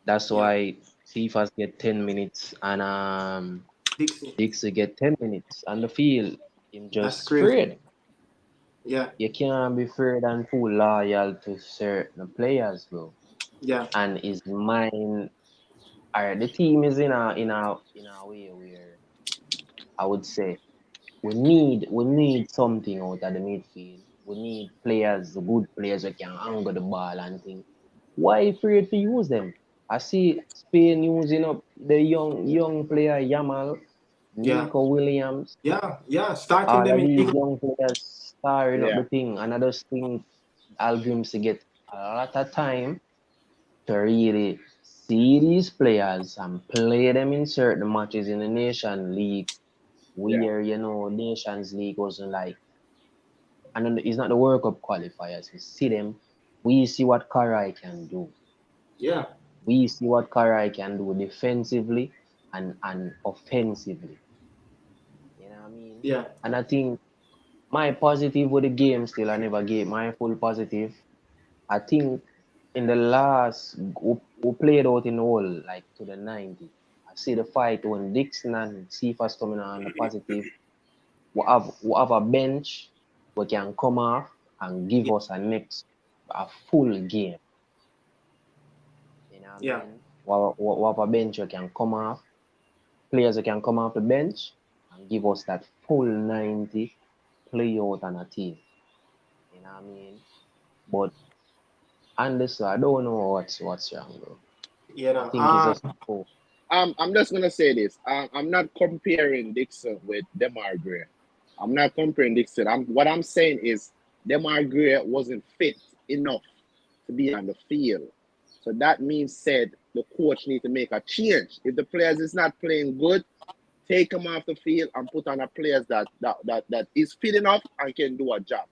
That's yeah. why Cephas get 10 minutes and Dixie get 10 minutes on the field. Him That's just crazy. afraid. Yeah, You can't be afraid and too loyal to certain players, bro. yeah, And his mind, the team is in a way where I would say we need something out of the midfield. We need players, the good players who can angle the ball and things. Why afraid to use them? I see Spain using up the young player Yamal, yeah, Nico Williams, yeah. Starting all them of in these big. young players starring up Yeah. the thing, and I just think Algrims to get a lot of time to really see these players and play them in certain matches in the Nation League, Yeah. where Nations League wasn't like, and then it's not the World Cup qualifiers. We see them, we see what Karai can do. Yeah, We see what Karai can do defensively and offensively. You know what I mean? yeah, And I think my positive with the game still, I never gave my full positive. I think in the last, we played out in the whole, like to the 90. I see the fight when Dixon and Cephas coming on the positive. We have a bench we can come off and give us a full game. You know what I yeah, mean? We have a bench we can come off, players who can come off the bench and give us that full 90 play out on a team. You know what I mean? But honestly, I don't know what's wrong, bro. you I know. think it's just cool. I'm just gonna say this. I'm not comparing Dixon with Demar Gray. I'm not comparing Dixon. What I'm saying is Demar Gray wasn't fit enough to be on the field. So that means said the coach need to make a change. If the players is not playing good, take them off the field and put on a players that is fit enough and can do a job.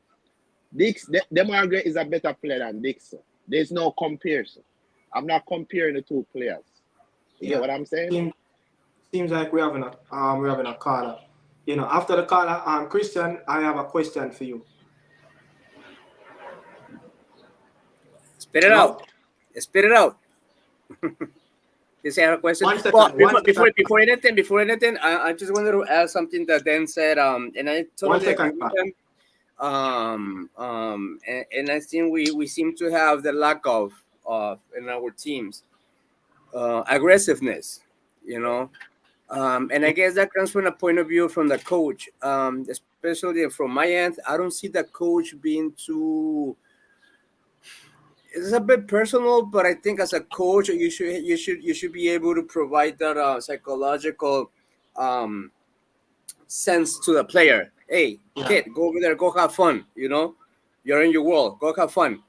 Demar Gray is a better player than Dixon. There's no comparison. I'm not comparing the two players. You get Yeah. what I'm saying? Seems like we're having a caller. After the caller, Christian, I have a question for you. Spit it Hello? out. Spit it out. Yes, I have a question. One second, Well, one second. before anything, I just wanted to add something that Dan said. And I One totally agree second, with him. And I think we seem to have the lack of in our teams aggressiveness, you know. And I guess that comes from a point of view from the coach, especially from my end. I don't see the coach being too. It's a bit personal, but I think as a coach, you should be able to provide that psychological sense to the player. Hey, Yeah, kid, go over there, go have fun. You're in your world, go have fun.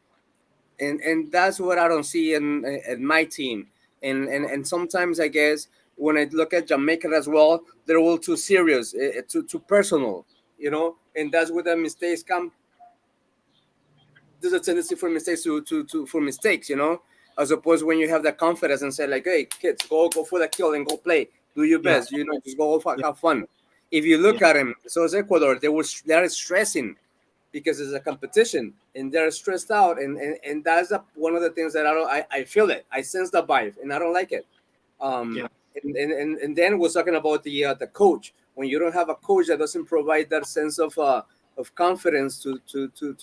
And that's what I don't see in my team. And sometimes I guess when I look at Jamaica as well, they're all too serious, too personal, and that's where the mistakes come. There's a tendency for mistakes for mistakes, as opposed when you have that confidence and say like, hey kids, go for the kill and go play, do your yeah, best, just go yeah, have fun. If you yeah, look at him, so it's Ecuador, they are stressing, because it's a competition and they're stressed out, and that's one of the things that I feel it. I sense the vibe and I don't like it. Yeah. And then we're talking about the coach. When you don't have a coach that doesn't provide that sense of confidence to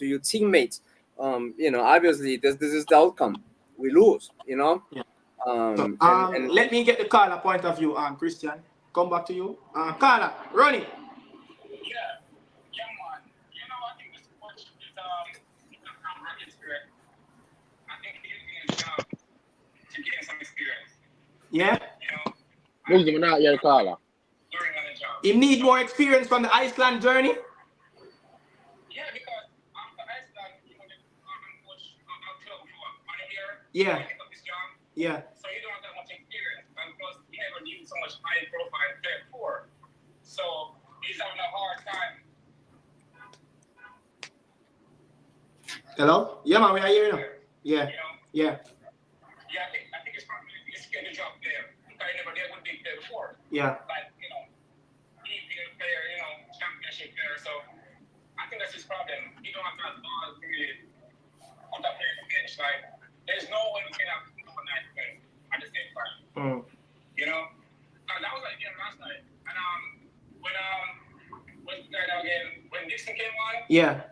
your teammates, obviously this is the outcome. We lose, Yeah. So, and let me get the Carla point of view, Christian. Come back to you. Carla, run it. Yeah, young man. I think this coach is from Rockets spirit. I think he's using his job to gain some experience. Yeah. Lose him out, yeah, Carla. Learning on the job. He need more experience from the Iceland journey. Yeah, because after Iceland, the coach I'll on here. Yeah. Pick up his job. Yeah. So he don't have that much experience, and plus he never needed so much high profile player before. So he's having a hard time. Hello? Yeah, man, we are here now. Yeah. Yeah. Yeah, I think it's probably he's getting the job there. Because he never did one big player before. Yeah. Like, he being a player, championship player. So I think that's his problem. He don't have that ball really on that player bench. Like, there's no way we can have a nice player at the same time. That was like the game last night. And when Dixon came on, Yeah. and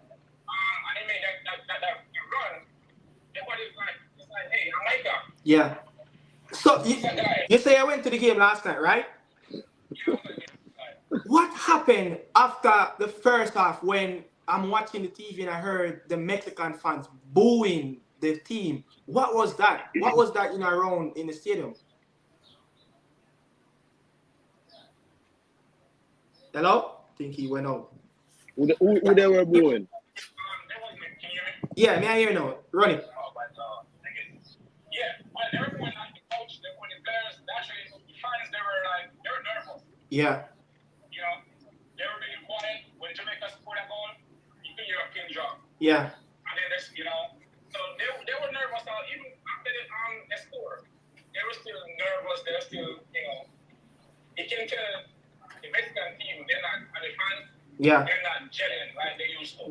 he made that run, everybody's like, hey, Jamaica. Yeah. So you say I went to the game last night, right? What happened after the first half when I'm watching the TV and I heard the Mexican fans booing the team? What was that? What was that around in the stadium? Hello? I think he went out. Who they were booing? Yeah, me I hear now. Run it. Yeah, when everyone like the coach, when the players, actually the fans, they were nervous. Yeah. They were being quiet. When Jamaica scored a goal, you could hear a pin drop. Yeah. And then there's, so they were nervous. Even after the score, they were still nervous. They were still, you can tell the Mexican team, they're not, and the fans, Yeah. they're not gelling like they used to.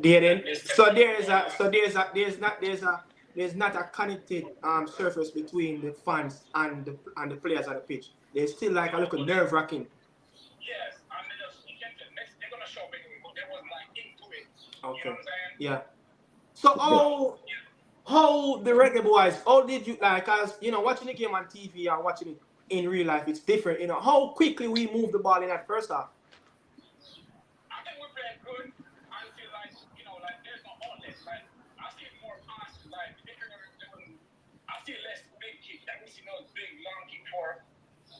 There's not a connected surface between the fans and the players on the pitch. There's still like a little nerve wracking. Yes, and they're gonna show big, but they was like into it. Okay. You know what I'm saying? Yeah. So how the Reggae Boys, how did you cause watching the game on TV and watching it in real life, it's different. How quickly we moved the ball in that first half. I think we played good until there's no outlets. Like I see more passes, I see less big kick. I can see no big long kick for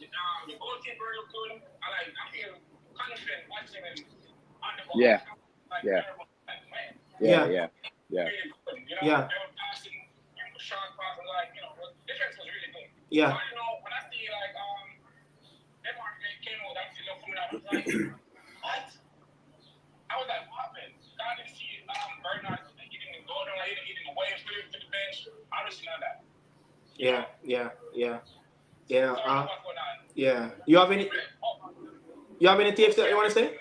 the goalkeeper look good. I feel confident watching him on the ball. Yeah. Yeah. Yeah. Really good. Yeah. They were passing, short passes, the defense was really good. Yeah. So, when I see MRJ came out, I see them coming out, I was like, what? I was like, what happened? I didn't see Bernard hitting the goal, hitting the waves to the bench. I didn't see none of that. Yeah. So what's going on? Yeah. You have any tips that you want to say?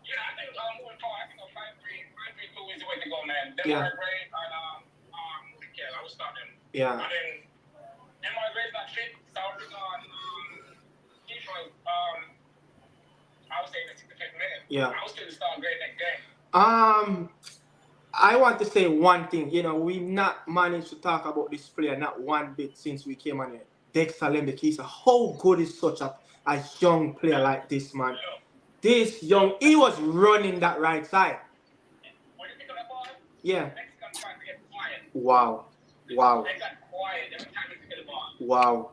Yeah, I think moving forward, I think 5-3-2 is the way to go, man. Yeah. Gray and I will start them. Yeah. And then Demar Gray's not fit, so I was on defense. I would say the 65th minute. Yeah. I was still start Gray next game. I want to say one thing. We've not managed to talk about this player not one bit since we came on here. Dexter Lembekisa. How good is such a young player like this, man? This young, he was running that right side. When you pick up the ball, Yeah. Mexican fans get quiet. Wow. They got quiet every time you pick up the ball. Wow.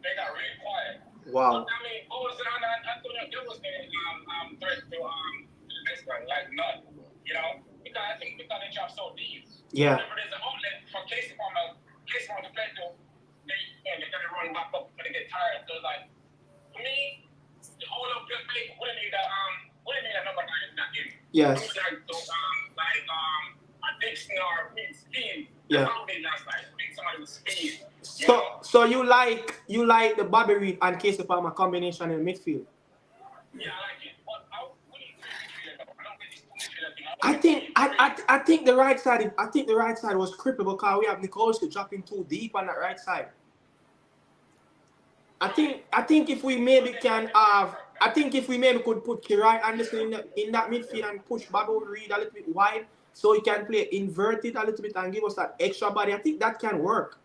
They got really quiet. Wow. I mean, Boyz and Antonio, there was no threat to the Mexican, like none. Because I think because they drop so deep. Yeah. Whenever there's an outlet for Casey from to play to, they gotta run back up when they get tired. So for me, the whole of the play wouldn't need a number 9 in that game. Yes. A Dixon or speed. Yeah. That's how they last night. Somebody with speed. So you like the Bobby Reed and Casey Palmer combination in midfield? Yeah, I like it. But we need 3 midfielders I think the right side was crippled because we have Nikolsky dropping too deep on that right side. I think if we maybe can have if we maybe could put Kirai Anderson in that midfield and push Bobby Reed a little bit wide so he can play inverted a little bit and give us that extra body. I think that can work.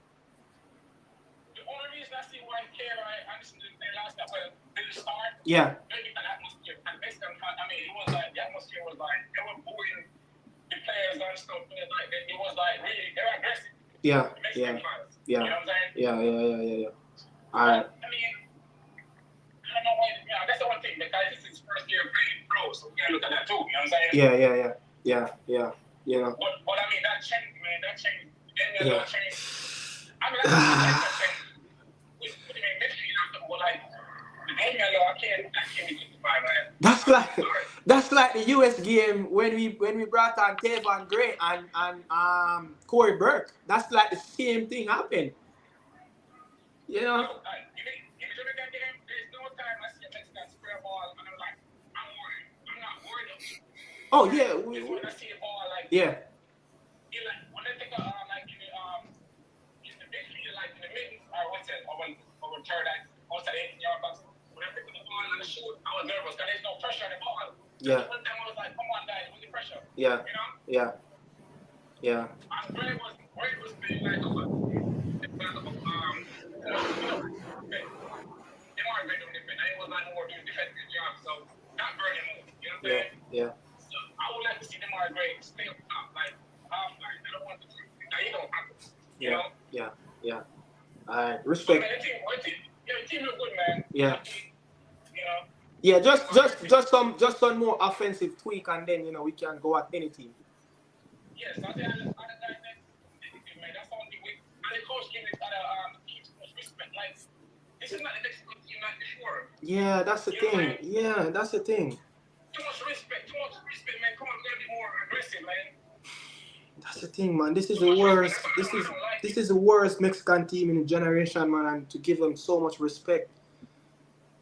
The only reason I see why Kirai Anderson didn't play last night didn't start. Yeah. Maybe an atmosphere. And Mexican, I mean, it was like the atmosphere was like they were booing the players and stuff. Like it was like really they were aggressive. Yeah. The Mexican fans. Yeah. You know what I'm saying? Yeah. All right. I mean, I don't know why. Yeah, that's the one thing because this is his first year playing pro, so we gotta look at that too. You know what I'm saying? Yeah. You know. But I mean, that changed, man. That changed. Yeah. That changed. I mean, that changed. With midfield after, but like the game, I can't be justified, man. That's like the US game when we brought on Tavon Gray and Corey Burke. That's like the same thing happened. You know. If you look at the game, there's no time I see a Mexican square ball, and I'm like, I'm worried. I'm not worried. Oh yeah. When I see a ball like Yeah. When I think of like in the midfield, like in the mid, or what's it, or when third outside the 18-yard box, when I pick up the ball and I shoot, I was nervous because there's no pressure on the ball. Yeah. One time I was like, come on, guys, where's the pressure? Yeah. You know? Yeah. And Gray was being like, they weren't great on defense. I was like more doing defensive job, so not burning move. You know what I'm saying? Yeah. So I would like to see them are great stay up top, like half line. I don't want to. Now you don't have to. You know? Yeah. All right. Respect. I mean, the team look good, man. Yeah. You know. Yeah. Just some more offensive tweak, and then we can go at any team. Yes, I think man. That's something we. And the coach gave it keeps much respect. Like this is not the next good team like before. Yeah, that's the thing. Yeah, that's the thing. Too much respect, man. Come on, we gotta be more aggressive, man. That's the thing, man. This is the worst. This is the worst Mexican team in a generation, man. And to give them so much respect,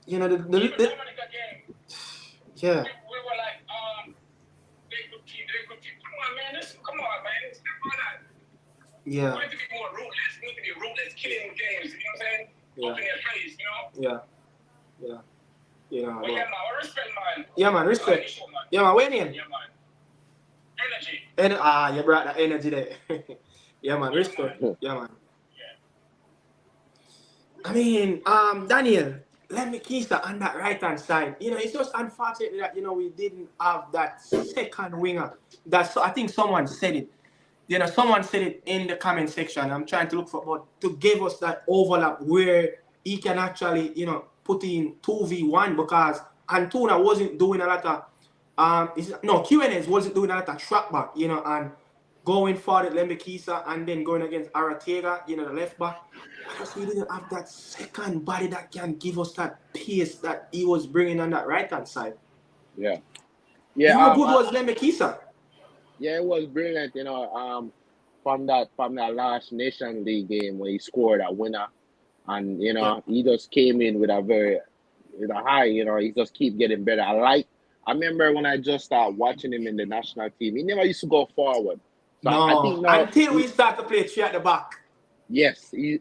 the Dominica game. yeah. We were like, they good team. Come on, man. Step on that. Yeah. We need to be more ruthless. We need to be ruthless, killing games. You know what I'm saying? Yeah. Open your face, you know? Yeah. But yeah, man, I respect, man. Yeah, man, respect. Yeah, man, when in? Yeah, man. Energy. You brought that energy there. Yeah, man, respect. Yeah, man. Yeah. I mean, Daniel, let me kiss that on that right hand side. It's just unfortunate that we didn't have that second winger. I think someone said it. Someone said it in the comment section. I'm trying to look for, but to give us that overlap where he can actually, put in 2v1 because Antuna wasn't doing a lot of QNS wasn't doing a lot of track back, and going forward Lembekisa and then going against Aratega, the left back. Because we didn't have that second body that can give us that pace that he was bringing on that right hand side. Yeah. How good was Lembekisa? Yeah, it was brilliant, from that last Nation League game where he scored a winner. And he just came in with a high, he just keep getting better. I remember when I just started watching him in the national team, he never used to go forward. So I think now, until we start to play three at the back. Yes, he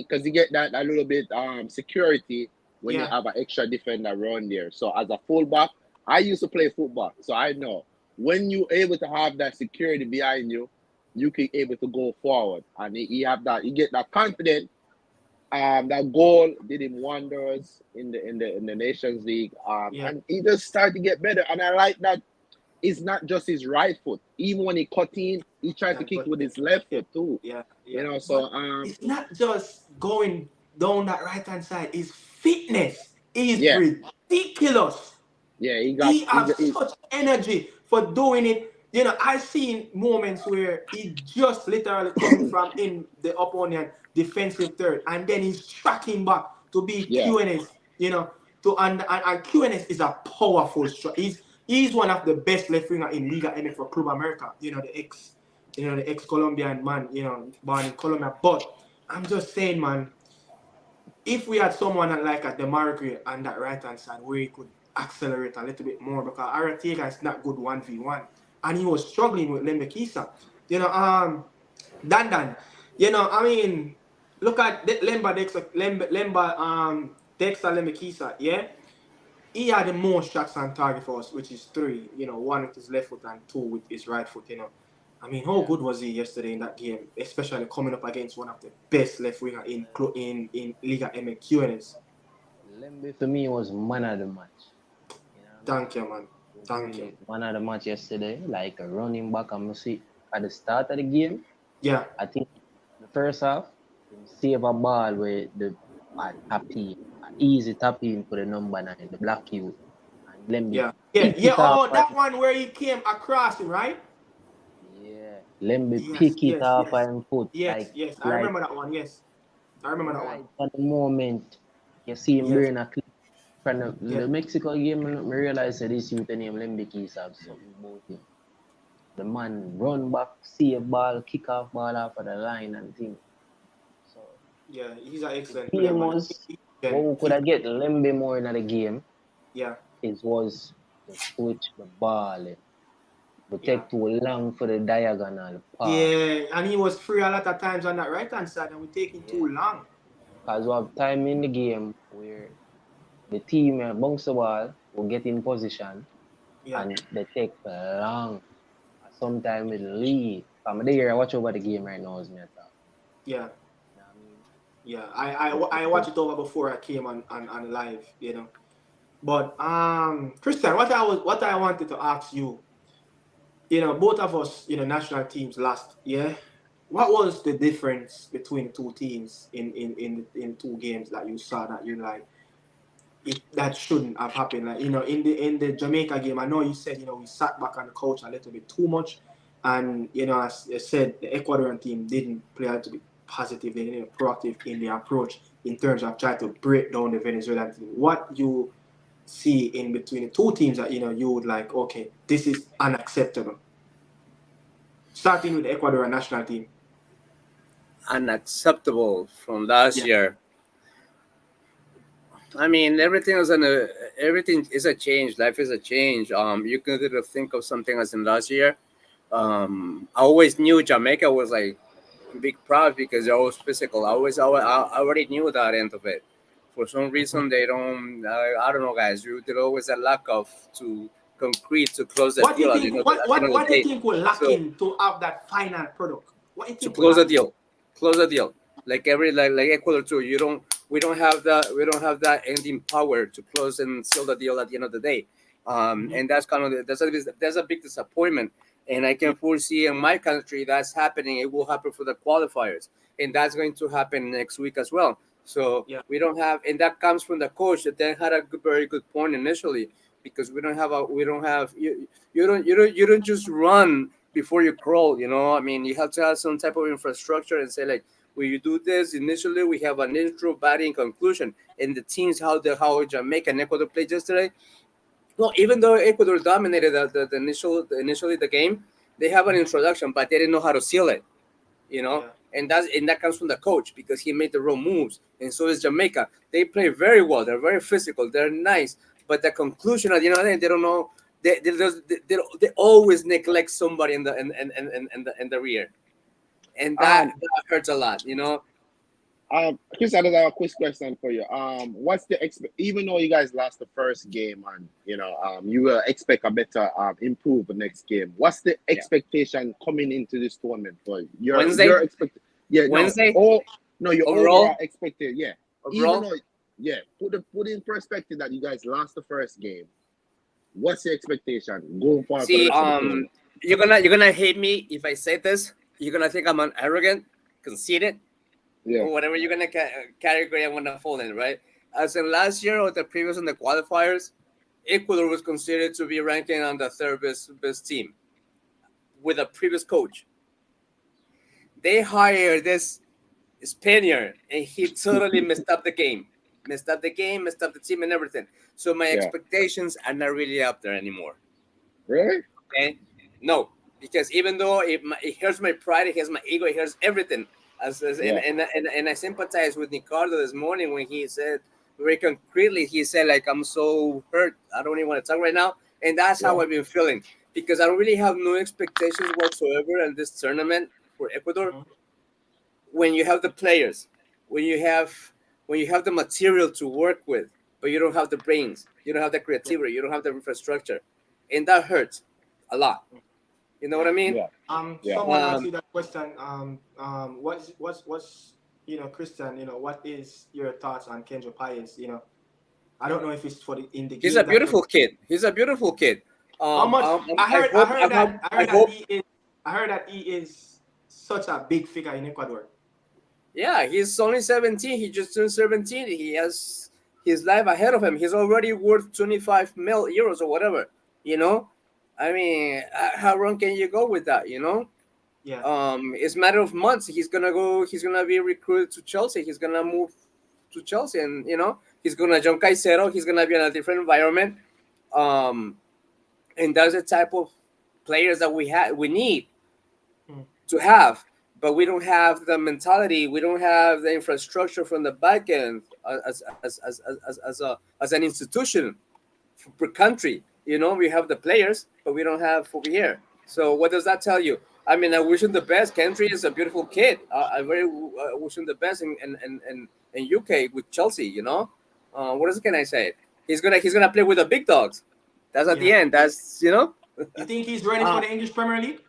because he get that a little bit security when you have an extra defender around there. So as a fullback, I used to play football, so I know when you're able to have that security behind you, you can able to go forward, and he get that confidence. That goal did him wonders in the Nations League, and he just started to get better. And I like that it's not just his right foot. Even when he cut in, he tried to kick with his left foot too. So it's not just going down that right hand side. His fitness is ridiculous. Yeah, he has such energy for doing it. I've seen moments where he just literally coming from in the opponent defensive third, and then he's tracking back to be QNS. And QNS is a powerful striker. He's one of the best left winger in Liga MX for Club America. The ex-Colombian man. Born in Colombia. But I'm just saying, man, if we had someone like a Demarque on that right hand side where he could accelerate a little bit more, because Aratega is not good 1v1. and he was struggling with Lembe Kisa. You know, Dan. You know, I mean, look at Dexter Lembe Kisa, yeah? He had the most shots on target for us, which is 3. You know, 1 with his left foot and 2 with his right foot. You know, I mean, how good was he yesterday in that game, especially coming up against one of the best left winger in Liga MQNS. Lembe for me was man of the match. You know what I mean? Thank you, man. He was Thank really you. man of the match yesterday, like a running back. I'm see at the start of the game. Yeah, I think the first half, he save a ball with the tap in, easy tap in for the number 9, the black youth, and Lembe pick yeah. it up. Oh, that one where he came across him, right? Yeah, Lembe Yes, pick it yes, off yes, and put yes, yes. I like remember that one. Yes, I remember that one. right at the moment. You see him Yes, burn a clip from yeah, the Mexico game. I realize that this youth name Lembe Keys have something about him. The man run back, see a ball, kick off ball off of the line and thing. So yeah. He's an the excellent player, game man. was what we could have get Lembe more in the game. Yeah, It was to switch the ball. We yeah. take too long for the diagonal pass. Yeah, and he was free a lot of times on that right hand side, and we're taking Yeah. too long. Because we have time in the game where the team bounce the ball, will get in position, Yeah, and they take long. Sometimes it lead. I'm there, I watch over the game right now as me talk. yeah, You know what I mean? yeah. I watched it over before I came on live, you know. But Christian, what I wanted to ask you, you know, both of us, you know, national teams last, yeah. What was the difference between the two teams in 2 games that you saw that you like? That shouldn't have happened. Like, you know, in the Jamaica game, I know you said, you know, we sat back on the couch a little bit too much, and you know, as I said, the Ecuadorian team didn't play out to be positive, they didn't proactive in their approach in terms of trying to break down the Venezuelan team. What you see in between the two teams that you know you would like, okay, this is unacceptable. Starting with the Ecuadorian national team. Unacceptable from last Yeah, year. I mean, everything is a change. Life is a change. You can think of something as in last year. I always knew Jamaica was like big proud because they're always physical. I already knew that end of it. For some reason, they don't. I don't know, guys. There always a lack of to concrete to close the what do deal you at think? at the end of What the do you day. think we're So lacking to have that final product? What do you to think we're close the lacking? deal, close the deal. Like like Ecuador too. We don't have that ending power to close and seal the deal at the end of the day. And that's kind of that's a big disappointment. And I can foresee in my country that's happening. It will happen for the qualifiers, and that's going to happen next week as well. So Yeah, we don't have, and that comes from the coach that then had a very good point initially, because we don't have you don't just run before you crawl. I mean, you have to have some type of infrastructure and say like, when you do this initially, we have an intro, batting, conclusion, and the teams how Jamaica and Ecuador played yesterday. Well, even though Ecuador dominated initially the game, they have an introduction, but they didn't know how to seal it. yeah, And that comes from the coach because he made the wrong moves, and so is Jamaica. They play very well. They're very physical. They're nice, but the conclusion at the end of the day, they don't know. They always neglect somebody in the rear, and Um, that hurts a lot. Chris, I just have a quick question for you. What's the even though you guys lost the first game and you will expect a better improve the next game. What's the Yeah. expectation coming into this tournament for Wednesday, your expect? Yeah, no, Wednesday no, your overall overall, expected. Yeah, even overall. though, yeah, put in perspective that you guys lost the first game. What's your expectation going forward for the See, rest of the tournament? you're gonna hate me if I say this. You're gonna think I'm an arrogant, conceited, Yeah, or whatever you're gonna category I'm gonna fall in, right? As in last year or the previous in the qualifiers, Ecuador was considered to be ranking on the third best team with a previous coach. They hired this Spaniard, and he totally messed up the team, and everything. So my yeah, expectations are not really up there anymore. really? Okay, no, because even though it hurts my pride, it hurts my ego, it hurts everything. And, Yeah, and I sympathize with Ricardo this morning when he said very concretely, he said like, I'm so hurt, I don't even want to talk right now, and that's how yeah, I've been feeling. because I don't really have no expectations whatsoever in this tournament for Ecuador. Mhm. When you have the players, when you have the material to work with, but you don't have the brains, you don't have the Yeah. creativity, you don't have the infrastructure, and that hurts a lot. You know what I Yeah. mean? Yeah, yeah. Someone asked Um, you that question. What's Christian? What is your thoughts on Kendra Pius? I don't know if it's for in the he's a game that you're. beautiful kid. He's a beautiful kid. How much? I hope, I hope. I heard that he is such a big figure in Ecuador. Yeah, he's only 17. He just turned 17. He has his life ahead of him. He's already worth 25 mil euros or whatever. You know, I mean, how wrong can you go with that? Yeah. It's a matter of months. He's gonna go. He's gonna be recruited to Chelsea. He's gonna move to Chelsea, and he's gonna jump Caicedo. He's gonna be in a different environment. Um, and that's the type of players that we need Mm. to have, but we don't have the mentality, we don't have the infrastructure from the back end as an institution per country. We have the players, but we don't have over here. So what does that tell you? I mean, I wish him the best. Kendry is a beautiful kid. I very wish him the best in UK with Chelsea. What else can I say? He's gonna play with the big dogs. That's at the Yeah. end. That's. You think he's ready for Uh, the English Premier League?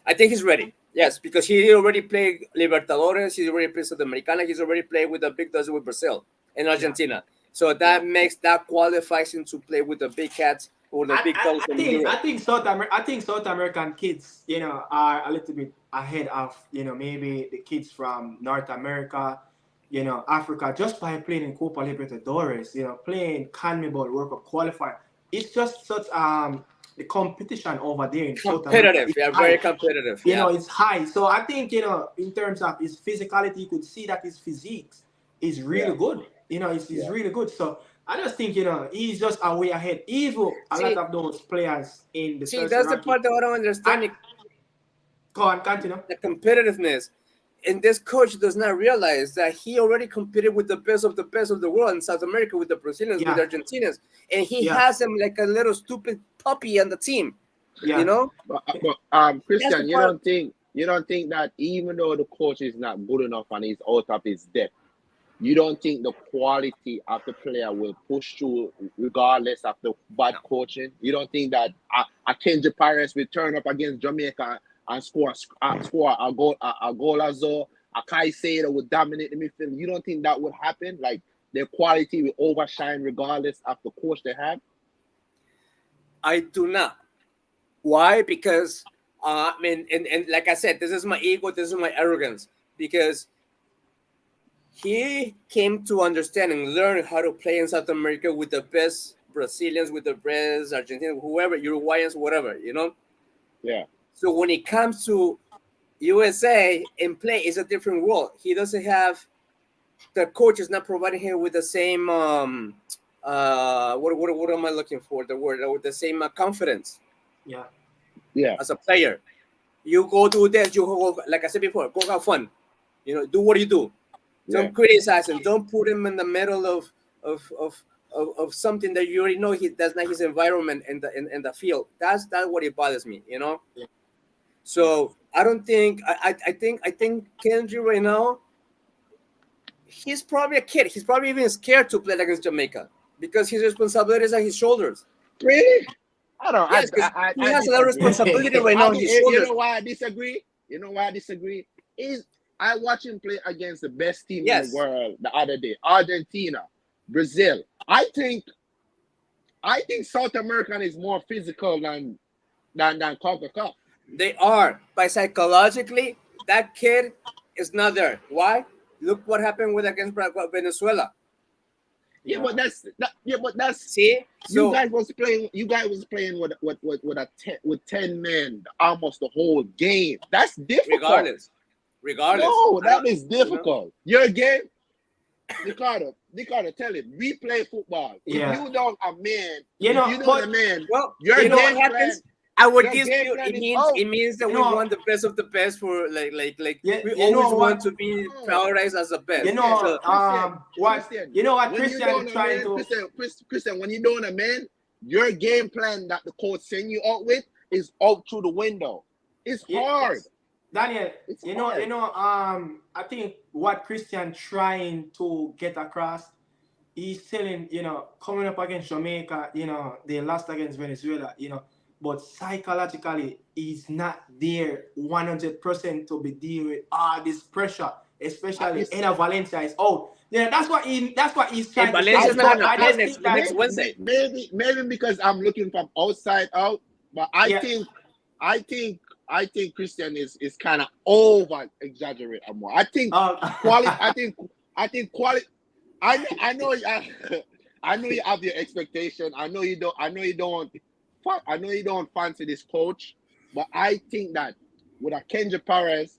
I think he's ready. Yes, because he already played Libertadores. He already played Sudamericana. He's already played with the big dogs with Brazil and Yeah. Argentina. So that qualifies him to play with the big cats or the big dogs I in think Europe. I think South American kids, are a little bit ahead of, maybe the kids from North America, Africa, just by playing in Copa Libertadores, playing CONMEBOL World Cup qualifier. It's just such the competition over there in South America Competitive, is yeah, very high. competitive. Yeah, It's high. So I think, in terms of his physicality, you could see that his physique is Yeah, really good. It's yeah. really good. So I just think, he's just a way ahead. Even a lot see, of those players in the Chelsea that's the ranking. part that I don't understand. I, Go on, continue. The competitiveness. And this coach does not realize that he already competed with the best of the world in South America, with the Brazilians, with Yeah, the Argentinians, and he yeah, has him like a little stupid puppy on the team. You yeah, know, But that's the Christian, part. you don't think that even though the coach is not good enough and he's out of his depth, you don't think the quality of the player will push through regardless of the bad No. coaching? You don't think that a Kendra Pirates will turn up against Jamaica and score a goal as though a Caicedo would dominate the midfield? You don't think that would happen? Like their quality will overshine regardless of the coach they have? I do not. Why? Because I mean, and like I said, this is my ego, this is my arrogance, because he came to understand and learn how to play in South America with the best Brazilians, with the best Argentinians, whoever, Uruguayans, whatever. Yeah, So when it comes to USA and play, it's a different world. He doesn't have the coach is not providing him with the same what am I looking for? The word with the same confidence yeah, yeah, as a player. You go do this. You go, like I said before, go have fun. Do what you do. yeah. Don't criticize him. Don't put him in the middle of something that you already know that's not his environment in the field. That's what it bothers me. yeah, So I don't think I think Kendry right now, he's probably a kid. He's probably even scared to play against Jamaica because his responsibility is on his shoulders. Really? I don't. Yes, because he I has a lot of disagree. responsibility right now on his You shoulders. know why I disagree? You know why I disagree? Is I watch him play against the best team in Yes. the world the other day, Argentina, Brazil. I think South American is more physical than CONCACAF. They are, but psychologically, that kid is not there. Why? Look what happened against Venezuela. Yeah, but that's See, you so guys was playing. You guys was playing with 10 men almost the whole game. That's difficult. regardless. No, I don't- that is difficult. Your game, Ricardo, tell him we play football. Yeah. If you don't a man, but- a man, Well, your you know what game happens? plan- Our your game dispute, plan it is means out. it means that You we know- want the best of the best for like Yeah, we you know always what? want to be prioritized as the best. You know, So, what Christian, you know what when you Christian don't is a trying man, to Christian, when you don't a man, your game plan that the coach send you out with is out through the window. It's hard. Yes. Daniel, It's you hard. know, I think what Christian trying to get across, he's telling, coming up against Jamaica, they lost against Venezuela, but psychologically, he's not there 100% to be dealing with all this pressure, especially Ena Valencia is out. Yeah, that's what he's trying to say. Valencia's not gonna I play just next think that Wednesday. Maybe because I'm looking from outside out, but I think Christian is kind of over exaggerate more. I think quality. I think quality. I know you have your expectation. I know you don't fancy this coach, but I think that with a Kenji Perez,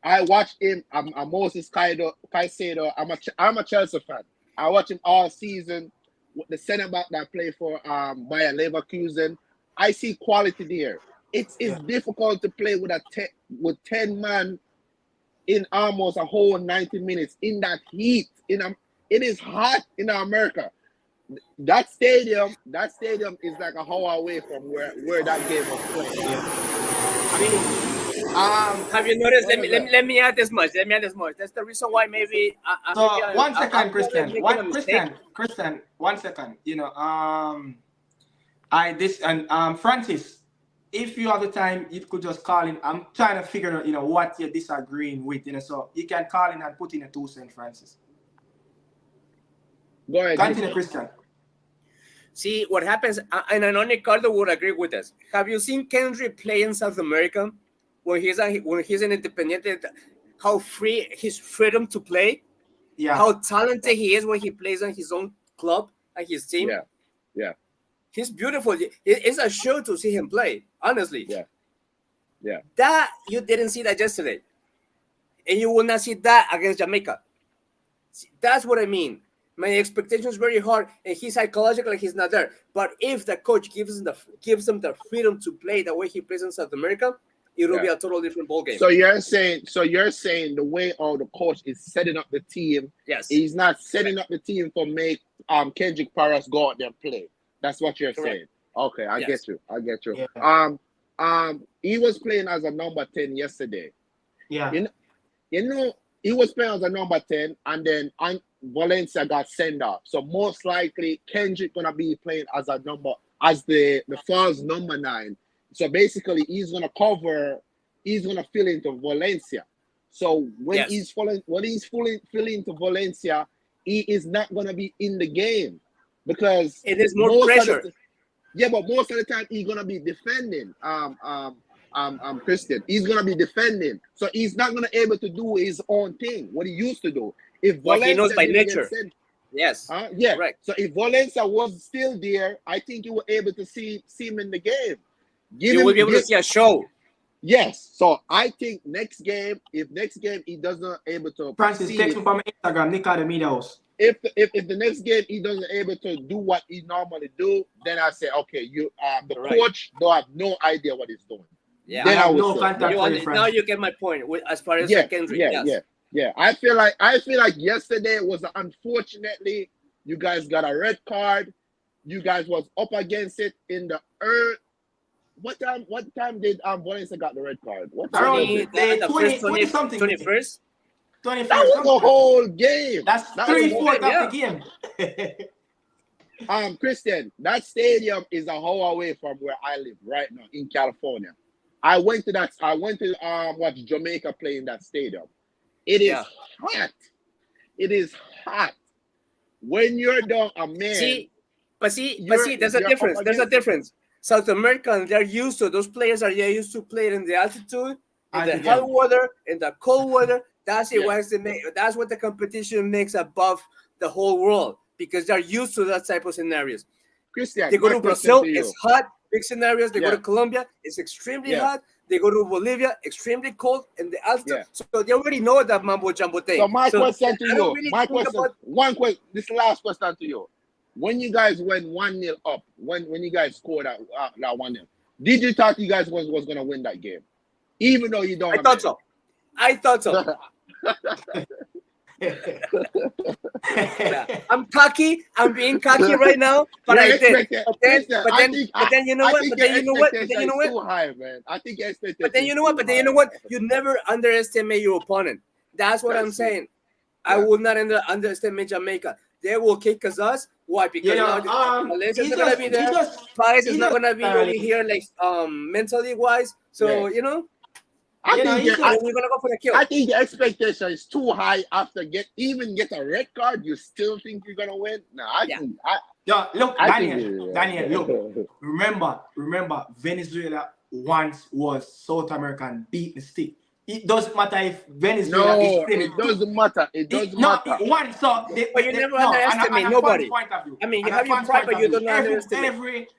I watched him. I'm Moses Caicedo. I'm a Chelsea fan. I watch him all season with the center back that play for Bayer Leverkusen. I see quality there. It's difficult to play with 10 man in almost a whole 90 minutes in that heat. It is hot in America. That stadium is like a hour away from where that game was played. Have you noticed? Let me add this much. That's the reason why maybe. One second, Christian. One second. Francis, if you have the time, you could just call in. I'm trying to figure out, what you're disagreeing with, so you can call in and put in a 2 cents, Francis. Go ahead. Continue, Christian. See what happens, and I know Ricardo would agree with us. Have you seen Kendrick play in South America when he's an Independiente? How free his freedom to play. Yeah. How talented he is when he plays on his own club and his team. Yeah. He's beautiful. It's a show to see him play. Honestly. Yeah. That you didn't see that yesterday, and you will not see that against Jamaica. See, that's what I mean. My expectation is very hard, and psychologically he's not there. But if the coach gives him the freedom to play the way he plays in South America, it will be a totally different ball game. So you're saying the way the coach is setting up the team, yes, he's not setting up the team for make Kendrick Perez go out there and play. That's what you're saying. Okay, I get you. Yeah. He was playing as a number 10 yesterday. Yeah. He was playing as a number 10, and then Valencia got sent off. So most likely Kendrick gonna be playing as the false number 9. So basically he's gonna fill into Valencia. So when he's filling into Valencia, he is not gonna be in the game because it is more pressure. But most of the time he's gonna be defending. Christian, he's gonna be defending, so he's not gonna able to do his own thing, what he used to do. If he knows by nature. Yes. Right. So if Valencia was still there, I think you were able to see him in the game. You will be able to see a show. Yes. So I think next game he doesn't able to. Francis, text me from Instagram, Nick at the media house. If the next game he doesn't able to do what he normally do, then I say okay, the coach don't have no idea what he's doing. Yeah, then I no contact. Now you get my point as far as Kendrick. Yeah. I feel like yesterday was unfortunately you guys got a red card. You guys was up against it in the earth. What time did Valencia got the red card? What time? 21st. That was the whole game. That's 3/4 of the game. Christian, that stadium is a whole away from where I live right now in California. I went to watch Jamaica play in that stadium. It is hot. It is hot. When you're down a man. There's a difference. There's a difference. South Americans, those players are used to playing in the altitude, in the hot weather, in the cold weather. That's that's what the competition makes above the whole world because they're used to that type of scenarios. Christian, they go to Brazil, it's hot, big scenarios. They go to Colombia, it's extremely hot. They go to Bolivia, extremely cold, and the altitude. So they already know that mambo jumbo thing. So my question to you, this last question to you. When you guys went 1-0 up, when you guys scored that 1-0, did you thought you guys was gonna win that game? Even though you don't. I thought so. I'm cocky. I'm being cocky right now, but I did. But then you know what? But then you know what? But then you know what? Too high, man. I think your expectation. But then you know what? But then you know what? You never underestimate your opponent. That's what I'm saying. I will not underestimate Jamaica. They will kick us. Why? Because Malaysia's not gonna be there. Paris is not gonna be over here, like mentally wise. So you know. I think we're gonna go for the kill. I think the expectation is too high after get a red card. You still think you're gonna win? No, look, Daniel, look. Remember, Venezuela once was South American beating stick. It doesn't matter if Venezuela is playing. It doesn't matter. It doesn't matter. But you never underestimate nobody. I mean, you have your pride, but you don't underestimate.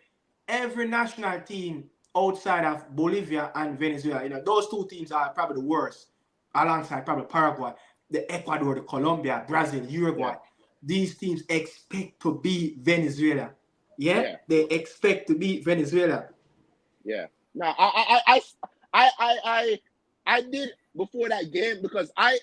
Every national team outside of Bolivia and Venezuela, you know, those two teams are probably the worst, alongside probably Paraguay, the Ecuador, the Colombia, Brazil, Uruguay. Yeah. These teams expect to beat Venezuela. Yeah? They expect to beat Venezuela. Yeah. Now, I did before that game because I'm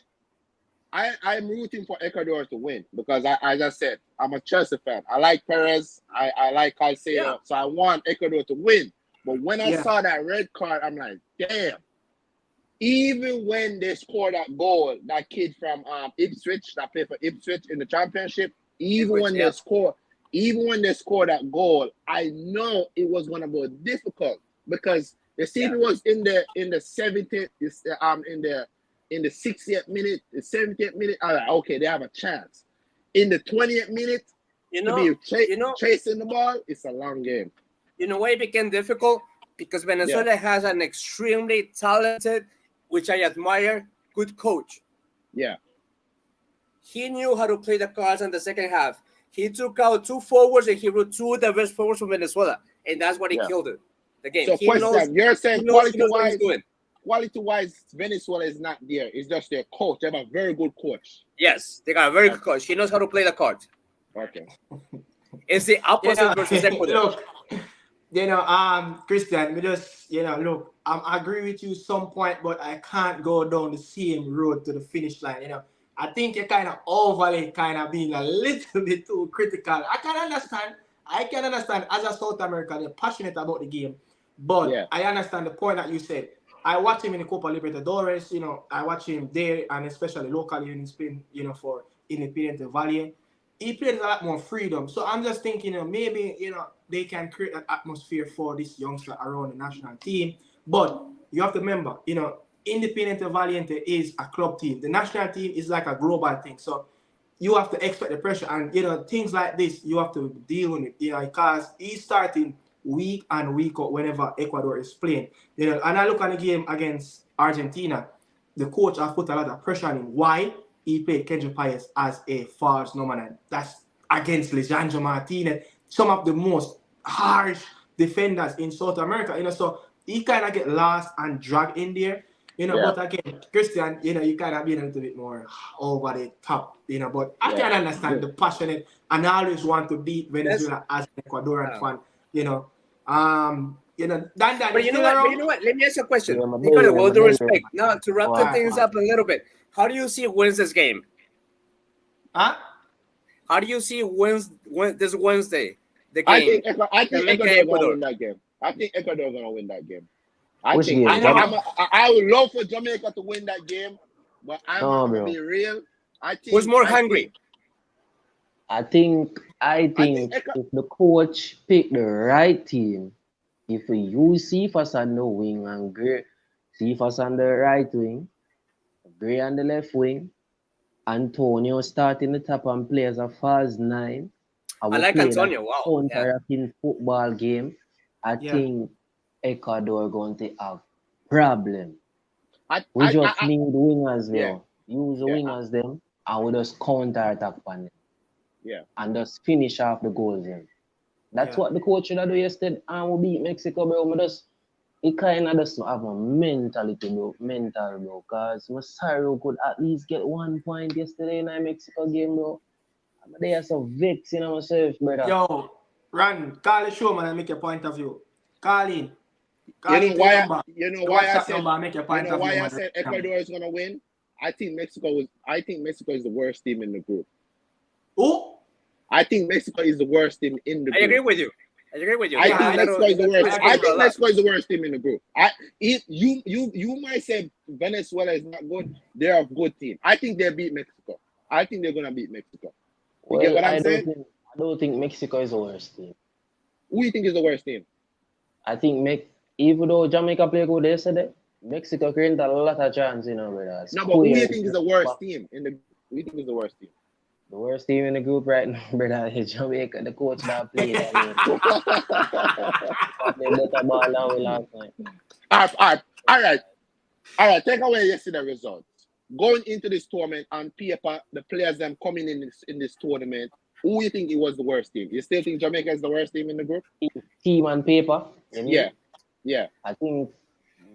rooting for Ecuador to win because as I said, I'm a Chelsea fan. I like Perez. I like Caicedo, so I want Ecuador to win. But when I saw that red card, I'm like, damn. Even when they scored that goal, that kid from Ipswich that played for Ipswich in the championship, even when they scored that goal, I know it was gonna be difficult because the team was in the 70th, in the 60th minute, the 70th minute. I was like, okay, they have a chance. In the 20th minute, chasing the ball, it's a long game. You know why it became difficult? Because Venezuela has an extremely talented, which I admire, good coach. Yeah. He knew how to play the cards in the second half. He took out 2 forwards and he wrote 2 of the best forwards from Venezuela. And that's what he killed it. The game. So you're saying quality-wise, Venezuela is not there. It's just their coach. They have a very good coach. Yes, they got a very good coach. He knows how to play the cards. Okay. It's the opposite versus Ecuador. Look, Christian, we just, look, I agree with you some point, but I can't go down the same road to the finish line. I think you're kind of overly being a little bit too critical. I can understand as a South American, you're passionate about the game, but I understand the point that you said. I watch him in the Copa Libertadores, I watch him there, and especially locally in Spain, for Independiente Valle. He plays a lot more freedom. So I'm just thinking, maybe, they can create an atmosphere for this youngster around the national team. But you have to remember, Independiente Valiente is a club team. The national team is like a global thing. So you have to expect the pressure. And, things like this, you have to deal with it, because he's starting week and week out whenever Ecuador is playing. And I look at the game against Argentina, the coach has put a lot of pressure on him. Why? He played Kendrick Paez as a false number 9. That's against Lisandro Martinez, some of the most harsh defenders in South America. So he kind of get lost and dragged in there. But again, Christian, you kind of being a little bit more over the top, but I can understand the passionate, and I always want to beat Venezuela as an Ecuadorian fan, But you know what? Let me ask you a question. Because with all due respect, now to wrap things up a little bit, how do you see wins this game? Huh? How do you see wins this Wednesday? The game. I think Ecuador gonna win that game. I think Ecuador gonna win that game. I would love for Jamaica to win that game, but I'm gonna be real. I think who's more hungry? I think if the coach pick the right team, if we use Cephas on the wing and Gray, Cephas on the right wing, Gray on the left wing, Antonio starting the top and play as a false 9. I like Antonio. Wow. Counter-attacking football game. I think Ecuador going to have problem. We just need wingers there. Use the wingers them and we just counter-attack on them. Yeah. And just finish off the goals then. That's what the coach should have done yesterday, and we beat Mexico, bro. It kind of doesn't have a mentality, bro. Because Masario could at least get 1 point yesterday in the Mexico game, bro. They are so vexed in myself, brother. Yo, Ran, call the show, man, and make your point of view. Call in. You know why I said Ecuador is gonna win? I think Mexico is the worst team in the group. Who? I think Mexico is the worst team in the I agree group. with you. I agree with you. I Yeah, think I Mexico is the agree worst. with I you a think lot. Mexico is the worst team in the group. You might say Venezuela is not good. They're a good team. I think they beat Mexico. I think they're gonna beat Mexico. You get Well, what I'm saying? I don't think Mexico is the worst team. Who do you think is the worst team? I think even though Jamaica played good yesterday, Mexico created a lot of chance, you know, brother. No, but who do you Square, think is the worst team in the group? Who do you think is the worst team? the worst team in the group right now, brother, is Jamaica. The coach that played. I mean, they better ball than we last night. All right. Take away yesterday's results. Going into this tournament on paper, the players them coming in this tournament. Who do you think it was the worst team? You still think Jamaica is the worst team in the group? Team on paper, you mean? Yeah. I think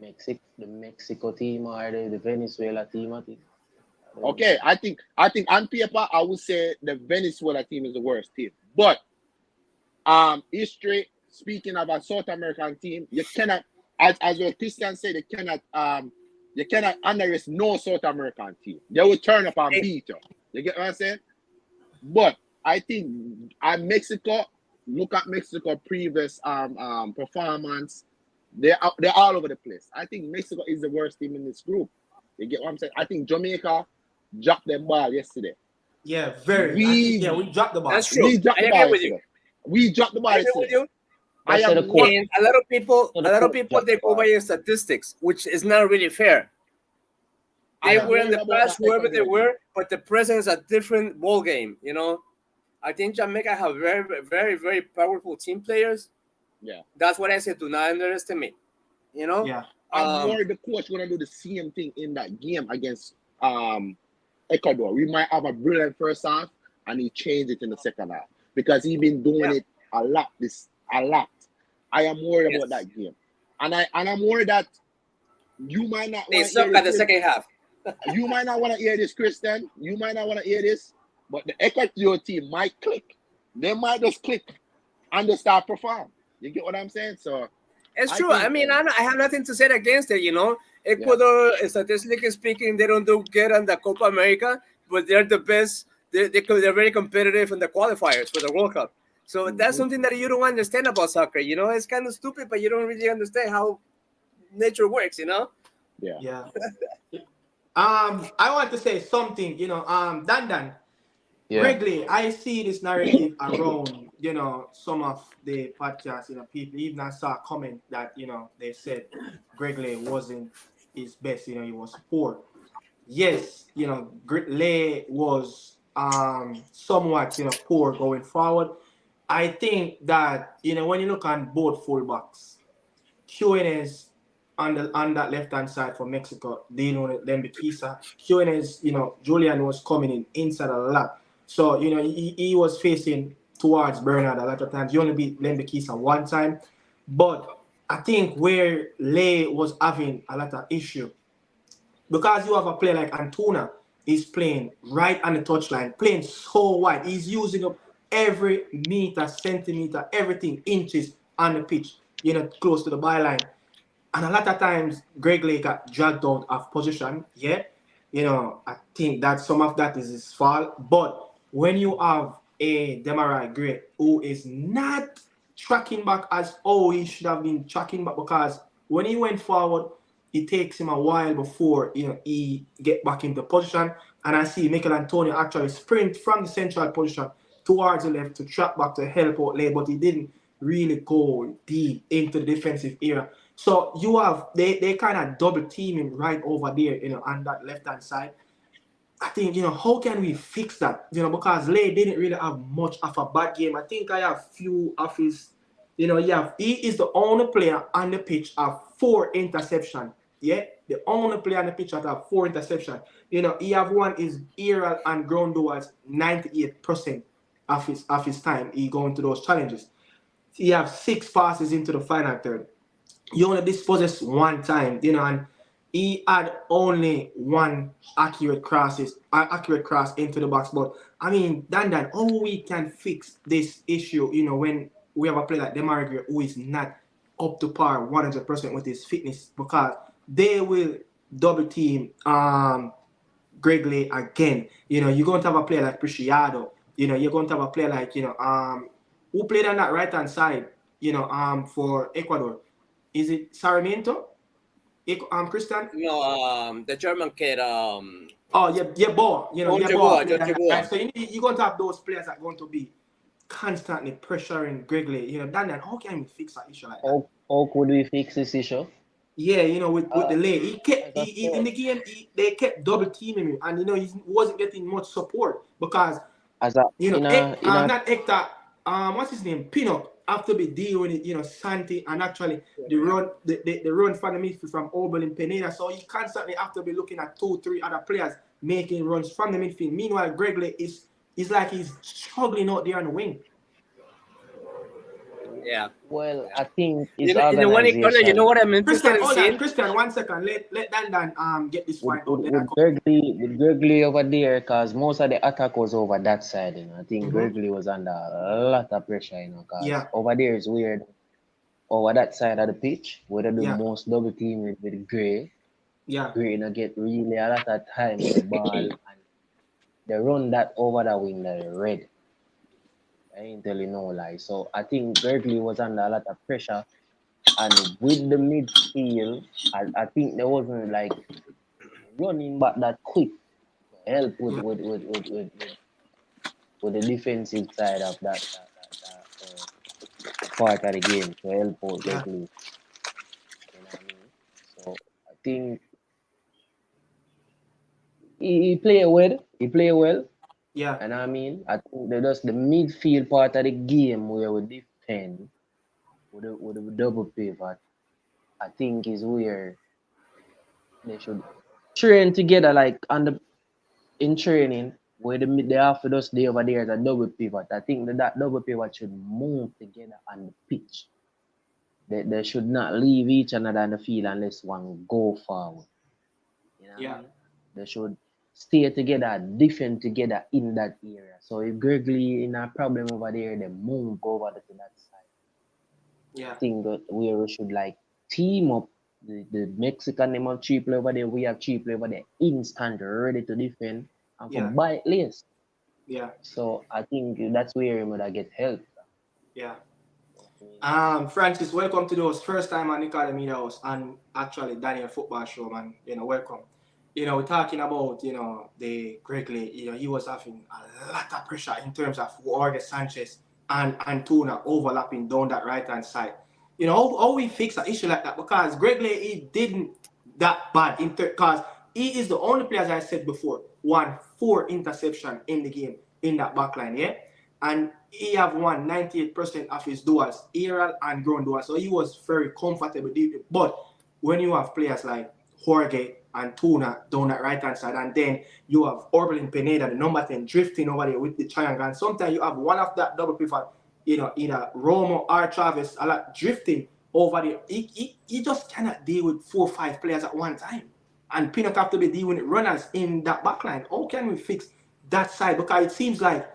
the Mexico team or the Venezuela team, I think. Okay, I think on paper I would say the Venezuela team is the worst team. But history, speaking of a South American team, you cannot, as well Christian said, you cannot underestimate no South American team. They will turn up and beat you. You get what I'm saying? But I think Mexico, look at Mexico previous performance. They're all over the place. I think Mexico is the worst team in this group. You get what I'm saying? I think Jamaica dropped their ball yesterday. Yeah, we dropped the ball. That's true. We dropped the ball yesterday. We dropped the ball I agree yesterday. with you. I am and a lot of people take over your statistics, which is not really fair. They were in the past wherever they were, but the present is a different ball game. You know, I think Jamaica have very, very, very powerful team players. Yeah, that's what I said. Do not underestimate. You know. Yeah. I'm worried the coach gonna do the same thing in that game against Ecuador. We might have a brilliant first half and he changed it in the second half because he's been doing it a lot. I am worried about that game, and I'm worried that you might not. They suck at the second half. You might not want to hear this, Christian. You might not want to hear this, but the Ecuador team might click. They might just click and just start perform. You get what I'm saying? So it's true. I mean, I have nothing to say against it. You know, Ecuador, statistically speaking, they don't do good on the Copa America, but they're the best. They're very competitive in the qualifiers for the World Cup. So that's something that you don't understand about soccer. You know, it's kind of stupid, but you don't really understand how nature works. You know? Yeah. I want to say something. You know, Dan. Reggae, I see this narrative around, you know, some of the podcasts, you know, people, even I saw a comment that, you know, they said Gregley wasn't his best, you know, he was poor. Yes, you know, Lay was somewhat, you know, poor going forward. I think that, you know, when you look on both fullbacks, QNS on that left hand side for Mexico, dealing with Lembikisa, QNS, you know, Julian was coming in inside a lot. So, you know, he was facing towards Bernard a lot of times. He only beat Lembikisa one time. But I think where Lay was having a lot of issue, because you have a player like Antuna, he's playing right on the touchline, playing so wide. He's using up every meter, centimeter, everything, inches on the pitch, you know, close to the byline. And a lot of times, Greg Lake got dragged out of position. Yeah, you know, I think that some of that is his fault. But when you have a Demarai Gray who is not tracking back as he should have been tracking back, because when he went forward, it takes him a while before, you know, he get back into position. And I see Michael Antonio actually sprint from the central position towards the left to track back to help out Lay, but he didn't really go deep into the defensive area. So you have they kind of double teaming right over there, you know, on that left hand side. I think, you know, how can we fix that? You know, because Lay didn't really have much of a bad game. I think I have few of his, you know, he is the only player on the pitch of 4 interceptions. Yeah, the only player on the pitch that have 4 interceptions. You know, he have one is aerial and ground towards 98% of his time. He going to those challenges. He have 6 passes into the final third. He only disposes one time, you know, and he had only one accurate cross into the box. But I mean, Dan, how we can fix this issue, you know, when we have a player like Demarai who is not up to par 100% with his fitness, because they will double team Gregley again. You know, you're going to have a player like Preciado. You know, you're going to have a player like, who played on that right hand side, for Ecuador. Is it Sarmiento? Christian? No, the German kid. Oh, yeah, Boa. George Boa Boa, played George that, Boa. right? So you're going to have those players that are going to be constantly pressuring Gregley. You know, Dan, how can we fix that issue like that? How could we fix this issue? Yeah, with the lay, he kept Like I he, in said, the game. They kept double teaming him, and he wasn't getting much support because as a in a not Hector. What's his name? Pinnock have to be dealing with Santi and actually the run from the midfield from Oberlin Pineda. So he constantly have to be looking at 2-3 other players making runs from the midfield. Meanwhile, Gregley is like he's struggling out there on the wing. Yeah. well, I think it's When it comes, you know organization. what I'm interested in Hold seeing? on, Christian, 1 second. Let Dan get this point out. With Gregley over there, because most of the attack was over that side. I think Gregley was under a lot of pressure. Because over there is weird. Over that side of the pitch, where they do most double team with Gray. Yeah. Gray get really a lot of time with the ball, and they run that over the wing that red. I ain't tell you no lie. So I think Gregley was under a lot of pressure, and with the midfield, I think there wasn't like running back that quick to help with the defensive side of that part of the game to help out Gregley. You know what I mean? So I think he play well. He play well. Yeah. And I think just the midfield part of the game where we defend with the double pivot, I think is where they should train together, like in training, where they have to just stay over there as a double pivot. I think that double pivot should move together on the pitch. They should not leave each another on the field unless one go forward. You know what I mean? They should stay together, defend together in that area. So if Gregley in a problem over there, they move over to that side. Yeah. I think that we should like team up. The Mexican name of three player over there, we have three player over there instant ready to defend and for bite list. Yeah. So I think that's where we would get help. Yeah. Francis, welcome to those first time on the Academy House and actually Daniel Football Show, man. Welcome. We're talking about, the Gregley, he was having a lot of pressure in terms of Jorge Sanchez and Antuna overlapping down that right-hand side. How we fix an issue like that? Because Gregley, he didn't that bad because he is the only player, as I said before, won 4 interceptions in the game in that back line, yeah? And he have won 98% of his duels, aerial and ground duels. So he was very comfortable. But when you have players like Jorge and Tuna down that right hand side, and then you have Orbelin Pineda, the number 10, drifting over there with the triangle, and sometimes you have one of that double pivot, either Romo or Travis, a lot drifting over there. He just cannot deal with 4 or 5 players at one time, and Pinnock have to be dealing with runners in that back line. How can we fix that side? Because it seems like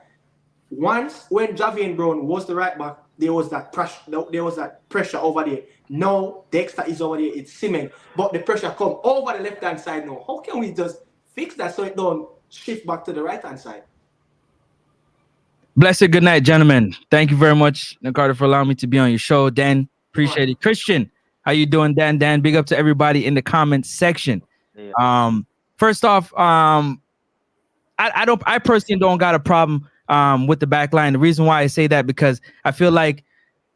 once when Javian Brown was the right back, there was that pressure over there. Now Dexter is over there, it's Simen, but the pressure come over the left hand side now. How can we just fix that so it don't shift back to the right hand side? Blessed good night, gentlemen. Thank you very much, Ricardo, for allowing me to be on your show. Dan, appreciate it. Christian, how you doing, Dan? Dan, big up to everybody in the comments section. Yeah. First off, I personally don't got a problem with the back line. The reason why I say that because I feel like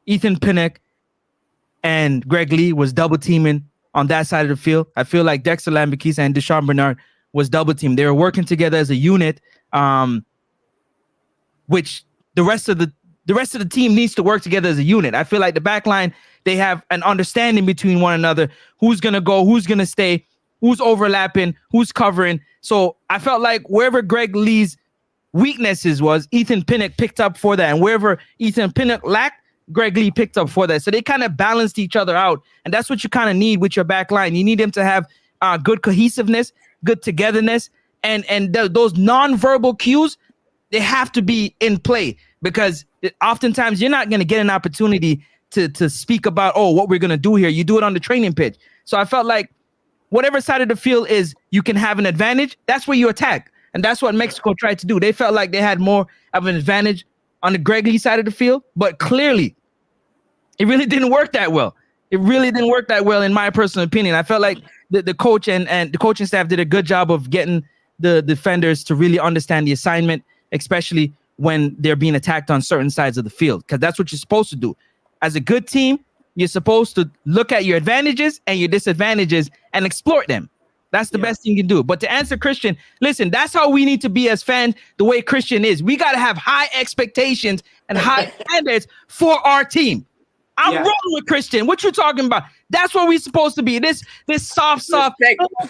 Ethan Pinnock and Greg Lee was double teaming on that side of the field. I feel like Dexter Lambakisa and Deshaun Bernard was double teamed. They were working together as a unit, which the rest of the team needs to work together as a unit. I feel like the back line, they have an understanding between one another. Who's gonna go? Who's gonna stay? Who's overlapping? Who's covering? So I felt like wherever Greg Lee's weaknesses was, Ethan Pinnock picked up for that, and wherever Ethan Pinnock lacked, Greg Lee picked up for that. So they kind of balanced each other out, and that's what you kind of need with your back line. You need them to have good cohesiveness, good togetherness, and those non-verbal cues, they have to be in play, because oftentimes you're not going to get an opportunity to speak about, what we're going to do here. You do it on the training pitch. So I felt like whatever side of the field is you can have an advantage, that's where you attack. And that's what Mexico tried to do. They felt like they had more of an advantage on the Gregory side of the field, but clearly it really didn't work that well. It really didn't work that well, in my personal opinion. I felt like the coach and the coaching staff did a good job of getting the defenders to really understand the assignment, especially when they're being attacked on certain sides of the field, because that's what you're supposed to do. As a good team, you're supposed to look at your advantages and your disadvantages and exploit them. That's the best thing you can do. But to answer Christian, listen, that's how we need to be as fans, the way Christian is. We got to have high expectations and high standards for our team. I'm rolling with Christian. What you talking about? That's what we're supposed to be. This soft,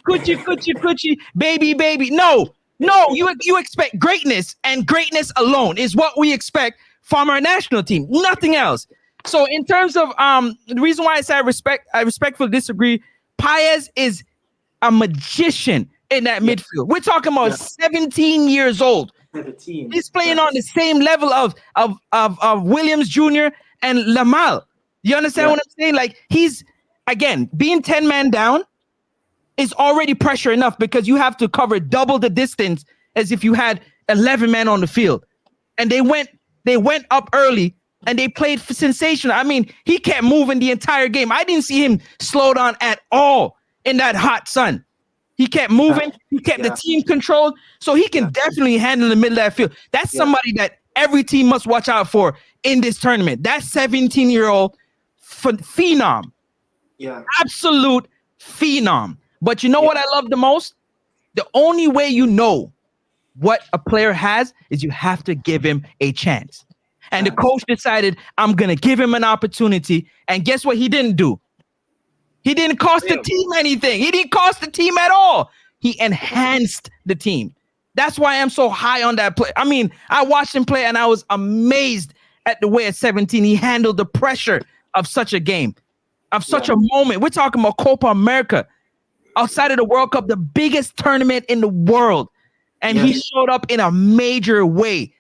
coochie, baby. No, you expect greatness, and greatness alone is what we expect from our national team. Nothing else. So in terms of the reason why I say I respectfully disagree, Paez is a magician in that midfield. We're talking about 17 years old. 17. He's playing on the same level of Williams Jr. and Lamal. You understand what I'm saying? Like, he's, again, being 10 man down is already pressure enough, because you have to cover double the distance as if you had 11 men on the field. And they went up early and they played sensational. I mean, he kept moving the entire game. I didn't see him slow down at all in that hot sun. He kept moving. He kept the team controlled. So he can definitely handle the middle of that field. That's somebody that every team must watch out for in this tournament. That 17-year-old phenom. Yeah. Absolute phenom. But you know what I love the most? The only way you know what a player has is you have to give him a chance. And the coach decided, I'm going to give him an opportunity. And guess what he didn't do? He didn't cost the team anything. He didn't cost the team at all. He enhanced the team. That's why I'm so high on that play. I mean, I watched him play and I was amazed at the way at 17 he handled the pressure of such a game, of such a moment. We're talking about Copa America, outside of the World Cup, the biggest tournament in the world. And he showed up in a major way.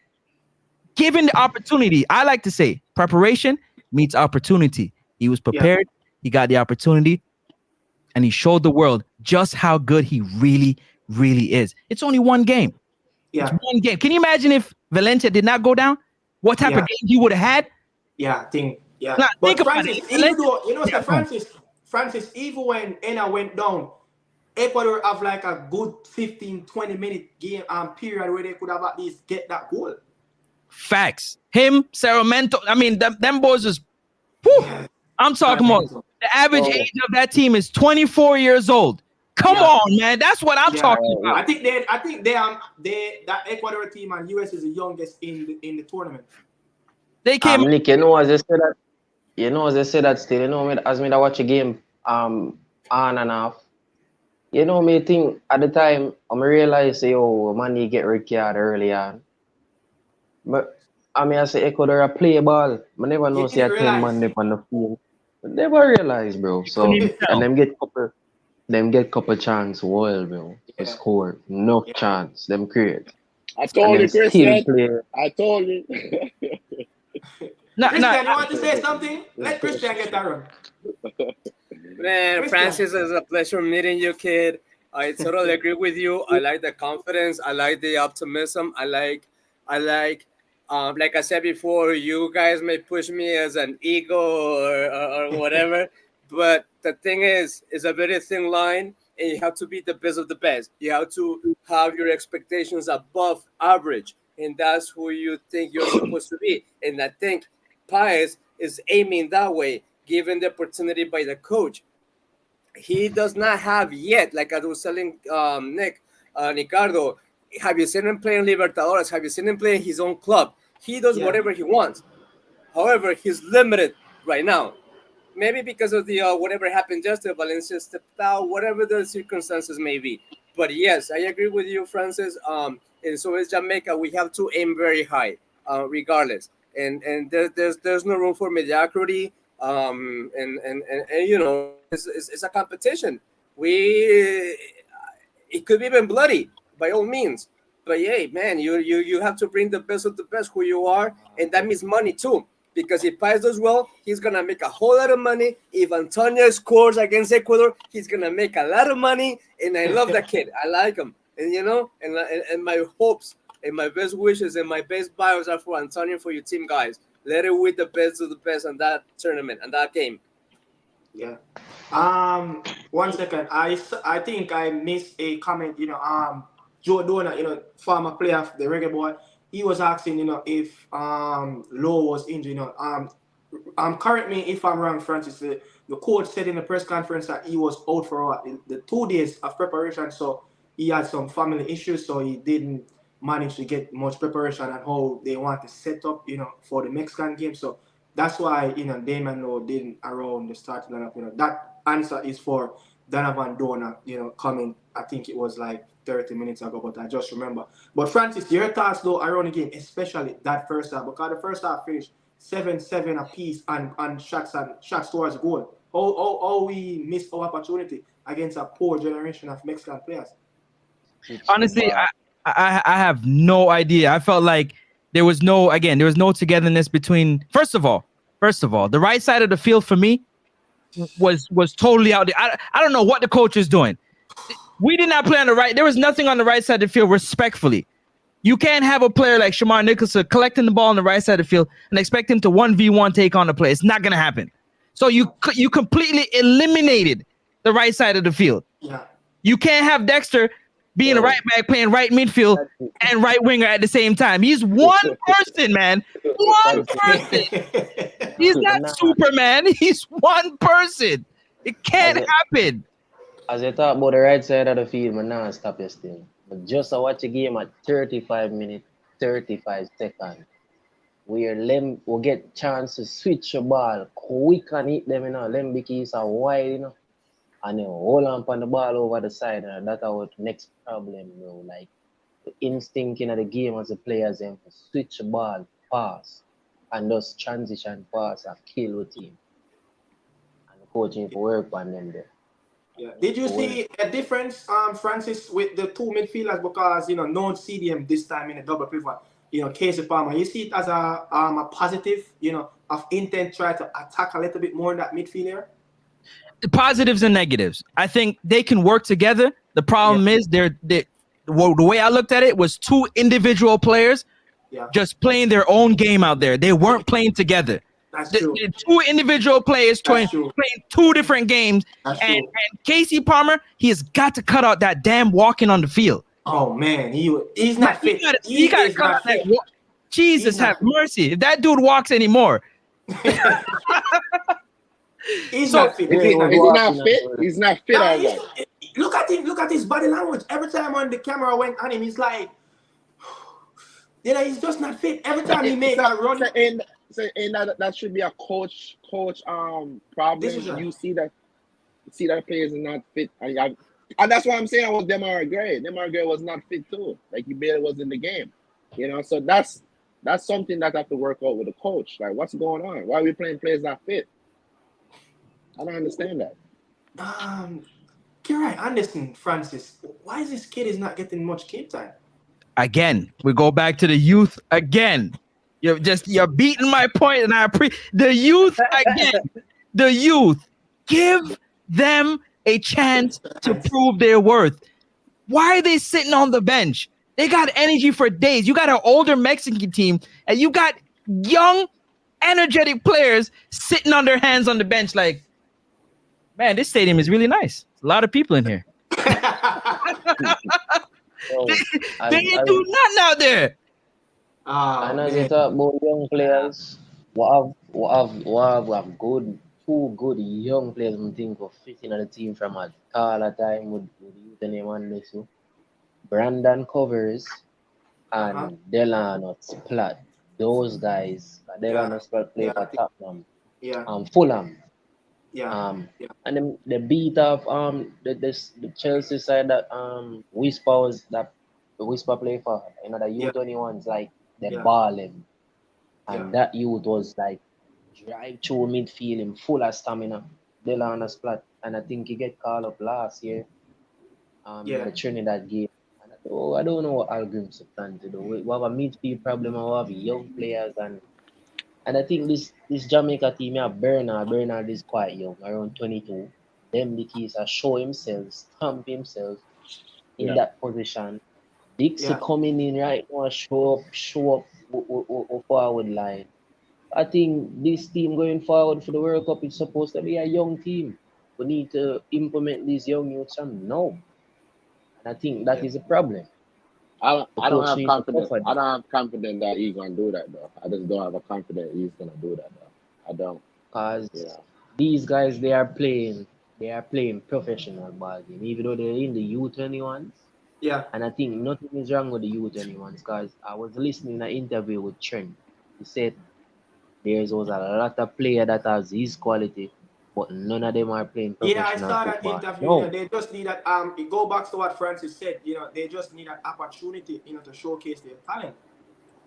Given the opportunity, I like to say preparation meets opportunity. He was prepared. He got the opportunity, and he showed the world just how good he really, really is. It's only one game. It's one game. Can you imagine if Valencia did not go down? What type of game he would have had? Now, but think Francis, even though, you know, Francis, even when Enna went down, Ecuador have like a good 15-20 minute game period where they could have at least get that goal. Facts. Him, Sarmiento. I mean, them boys is. I'm talking about the average age of that team is 24 years old. Come on, man. That's what I'm talking about. I think that Ecuador team and US is the youngest in the tournament. They came. Nick, you know, as I said that still, you know, as me that watch a game on and off. You know, me think at the time I realize Manny get retired early on. But I mean, I say Ecuador a play ball. I never know see a 10 man on the field. Never realize, bro. So and them get couple chance well, bro. To score. Enough chance. Them create. I told you, Christian. I told you. Christian, you want to say something? Let Christian get that run. Man, Francis, it's a pleasure meeting you, kid. I totally agree with you. I like the confidence. I like the optimism. I like, like I said before, you guys may push me as an ego or whatever, but the thing is, it's a very thin line, and you have to be the best of the best. You have to have your expectations above average, and that's who you think you're supposed to be. And I think Paez is aiming that way, given the opportunity by the coach. He does not have yet, like I was telling Ricardo, have you seen him playing Libertadores? Have you seen him playing his own club? He does whatever he wants. However, he's limited right now. Maybe because of the whatever happened yesterday, Valencia stepped out, whatever the circumstances may be. But yes, I agree with you, Francis. And so is Jamaica. We have to aim very high, regardless. And there's no room for mediocrity. And you know, it's a competition. It could be even bloody by all means. But yeah, man, you have to bring the best of the best who you are, and that means money too, Because if Pies does well, he's gonna make a whole lot of money. If Antonio scores against Ecuador, he's gonna make a lot of money. And I love that kid. I like him. And and my hopes and my best wishes and my best bios are for Antonio, for your team, guys. Let it win the best of the best on that tournament and that game. Yeah. 1 second. I think I missed a comment. Joe Donut, former player of the Reggae boy, he was asking, if Lowe was injured. Correct me if I'm wrong, Francis. The coach said in the press conference that he was out for the 2 days of preparation, so he had some family issues, so he didn't manage to get much preparation on how they want to set up, for the Mexican game. So that's why, Damon Lowe didn't around the starting lineup. That answer is for Donovan Donut, coming, I think it was like 30 minutes ago, but I just remember. But Francis, your thoughts though around the game, especially that first half, because the first half finished 7-7 apiece on shots towards goal. How we missed our opportunity against a poor generation of Mexican players. Honestly, I have no idea. I felt like there was no togetherness between. First of all, the right side of the field for me was totally out there. I don't know what the coach is doing. We did not play on the right. There was nothing on the right side of the field. Respectfully, you can't have a player like Shamar Nicholson collecting the ball on the right side of the field and expect him to 1v1 take on the play. It's not going to happen. So you completely eliminated the right side of the field. Yeah. You can't have Dexter being a right back playing right midfield and right winger at the same time. He's one person, man. One person. He's not Superman. He's one person. It can't happen. As I talk about the right side of the field, man, now stop your still. But just to watch a game at 35 minutes, 35 seconds, where Lem will get chance to switch the ball quick and hit them, Lem because are wide, and then hold on the ball over the side, and that's our next problem, bro. Like the instinct in the game as the players them to switch the ball, pass, and just transition pass and kill the team. And the coaching to work on them there. Yeah. Did you see a difference, Francis, with the two midfielders? Because no one see them this time in a double pivot. Casey Palmer. You see it as a positive, of intent, try to attack a little bit more in that midfielder. The positives and negatives. I think they can work together. The problem is the way I looked at it was two individual players just playing their own game out there. They weren't playing together. That's true. The two individual players playing two different games. And Casey Palmer, he has got to cut out that damn walking on the field. Oh man, he's not fit. He got to cut out that. Jesus have mercy. If that dude walks anymore. He's not fit. Is he not fit? He's not fit. Look at him. Look at his body language. Every time when the camera went on him, he's like, he's just not fit. Every time he makes a run. And that should be a coach problem. You see that players are not fit. And that's why I'm saying I was Demar Gray. Demar Gray was not fit too. Like he barely was in the game. So that's something that I have to work out with the coach. Like what's going on? Why are we playing players not fit? I don't understand that. Kieran Anderson, Francis, why is this kid is not getting much game time? Again, we go back to the youth again. You're beating my point, and the youth again. The youth, give them a chance to prove their worth. Why are they sitting on the bench? They got energy for days. You got an older Mexican team, and you got young, energetic players sitting on their hands on the bench. Like, man, this stadium is really nice. A lot of people in here. They ain't do nothing out there. And as you talk about young players, what have two good young players I think of fitting on the team from a taller time would use the name on this. Brandon Covers and Delano Splat. Those guys, Delano Splat play for Tottenham. Fulham. And then the beat of the Chelsea side that Whisper play for, the U21s like the balling. And that youth was like drive through midfield in full of stamina. Delano Splat. And I think he get called up last year. In the Trinidad game. And I don't know what Algrim's plan to do. We have a midfield problem, we have young players and And I think this Jamaica team, yeah, Bernard is quite young, around 22. Them the keys are show himself, stamp himself in Yeah. that position. Dixie Yeah. coming in right now, show up forward line. I think this team going forward for the World Cup is supposed to be a young team. We need to implement these young youths from now. And I think that Yeah. is a problem. The I don't coach have needs to confidence. cover I this. don't have confidence that he's gonna do that though. I just don't have a confidence he's gonna do that though. I don't. Because Yeah. these guys they are playing professional ball game, even though they're in the U21s. Yeah. And I think nothing is wrong with the U21s because I was listening to an interview with Trent. He said there's was a lot of player that has his quality, but none of them are playing Yeah, I professional saw that football. interview. No, They just need that. It go back to what Francis said. They just need an opportunity. To showcase their talent.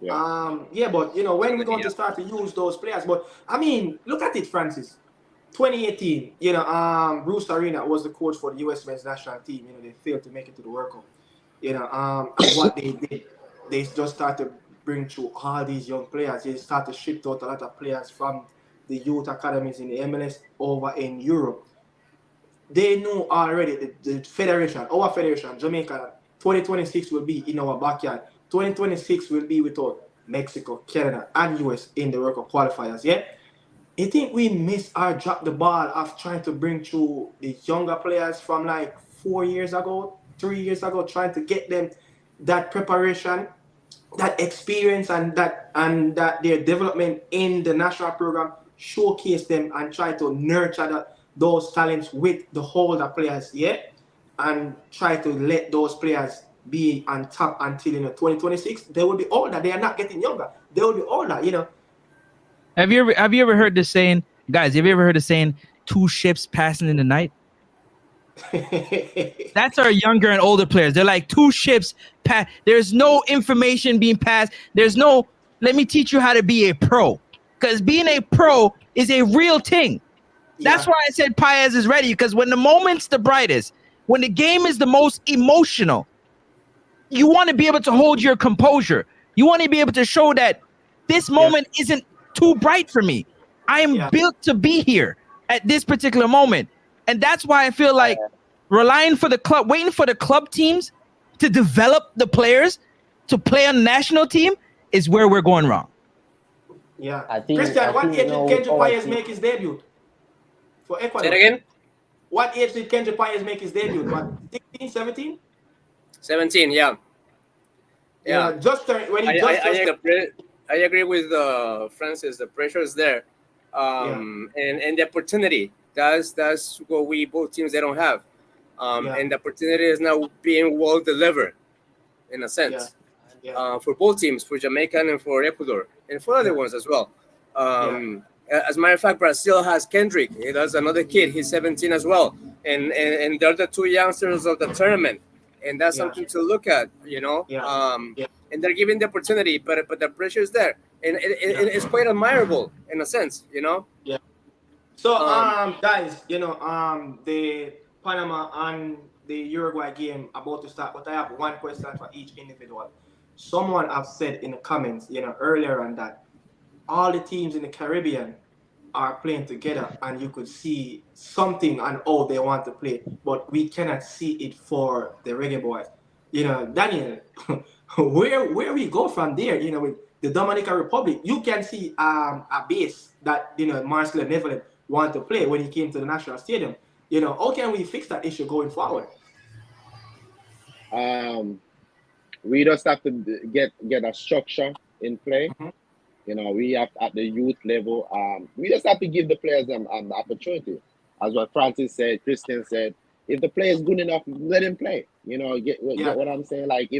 Yeah. Yeah, but when we're going Yeah. to start to use those players. But I mean, look at it, Francis. 2018. Bruce Arena was the coach for the U.S. men's national team. They failed to make it to the World Cup. And what they did, they just started to bring through all these young players. They started to ship out a lot of players from the youth academies in the MLS over in Europe. They know already the federation, our federation, Jamaica, 2026 will be in our backyard. 2026 will be without Mexico, Canada, and US in the World Cup qualifiers. Yeah, I think we missed or dropped the ball of trying to bring through the younger players from like 4 years ago, 3 years ago, trying to get them that preparation, that experience, and that their development in the national program, showcase them and try to nurture those talents with the older players, yeah, and try to let those players be on top until 2026. They will be older. They are not getting younger. They will be older. Have you ever heard the saying, guys? Have you ever heard the saying, two ships passing in the night? That's our younger and older players. They're like two ships. There's no information being passed. There's no. Let me teach you how to be a pro, because being a pro is a real thing. That's Yeah, why I said Paez is ready, because when the moment's the brightest, when the game is the most emotional, you want to be able to hold your composure. You want to be able to show that this moment isn't too bright for me. I am yeah, built to be here at this particular moment. And that's why I feel like relying for the club, waiting for the club teams to develop the players to play on the national team is where we're going wrong. yeah. I think Christian, what age did now with Kenji our Paez team, make his debut for Say it Ecuador? again. What age did Kenji Paez make his debut? What, 16, 17? 17. Yeah. Yeah. Just when I he I, just I, I agree with Francis. The pressure is there, yeah, and the opportunity. That's what we both teams they don't have, yeah, and the opportunity is now being well delivered, in a yeah, sense, yeah, for both teams, for Jamaica and for Ecuador, and for other yeah, ones as well. yeah, As a matter of fact, Brazil has Kendrick. That's another kid. He's 17 as well, and they're the two youngsters of the tournament, and that's yeah, something to look at. yeah, yeah, And they're given the opportunity, but the pressure is there, and yeah, it's quite admirable in a sense. yeah. So, Um, guys, the Panama and the Uruguay game about to start, but I have one question for each individual. Someone have said in the comments, earlier on that all the teams in the Caribbean are playing together, and you could see something on how they want to play, but we cannot see it for the Reggae Boys. Daniel, where we go from there? With the Dominican Republic, you can see a base that Marcelo Nevelet want to play when he came to the national stadium. How can we fix that issue going forward? We just have to get a structure in play. Mhm. We have at the youth level. We just have to give the players an opportunity. As what Francis said, Christian said, if the player is good enough, let him play. Get Yeah, what I'm saying? Like,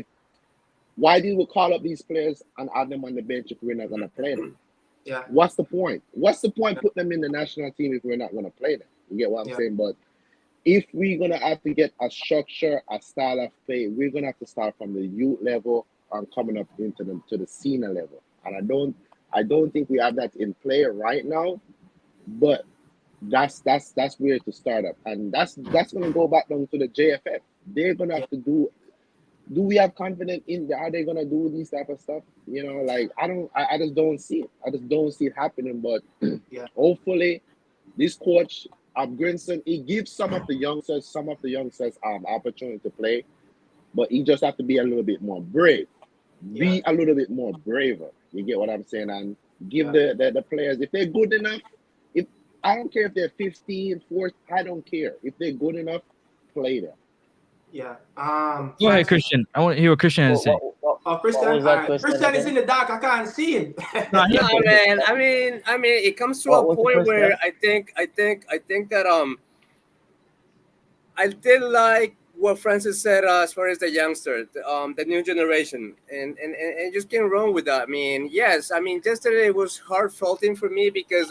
why do we call up these players and add them on the bench if we're not gonna play them? yeah, What's the point? What's the point putting them in the national team if we're not gonna play them? You get what I'm yeah, saying? But if we're gonna have to get a structure, a style of play, we're gonna have to start from the youth level and coming up into the senior level. And I don't think we have that in play right now, but that's where to start up. And that's gonna go back down to the JFF. They're gonna yeah, have to do do we have confidence in are they gonna do these type of stuff? Like I just don't see it. I just don't see it happening. But Yeah. hopefully, this coach Grinson, he gives some of the youngsters opportunity to play, but he just have to be a little bit more brave. Yeah. Be a little bit more braver. You get what I'm saying? And give Yeah. the players, if they're good enough, if I don't care if they're 15, 14, I don't care. If they're good enough, play them. Yeah. Go ahead, Francis. Christian. I want to hear what Christian has to say. Oh, What Christian. was All that right. question Christian is again? in the dark. I can't see him. No, No, man. I mean, it comes to What a was the point where question? I think that I did like what Francis said as far as the youngster, the new generation, and just can't wrong with that. I mean, yes, I mean, yesterday it was heartfelting for me because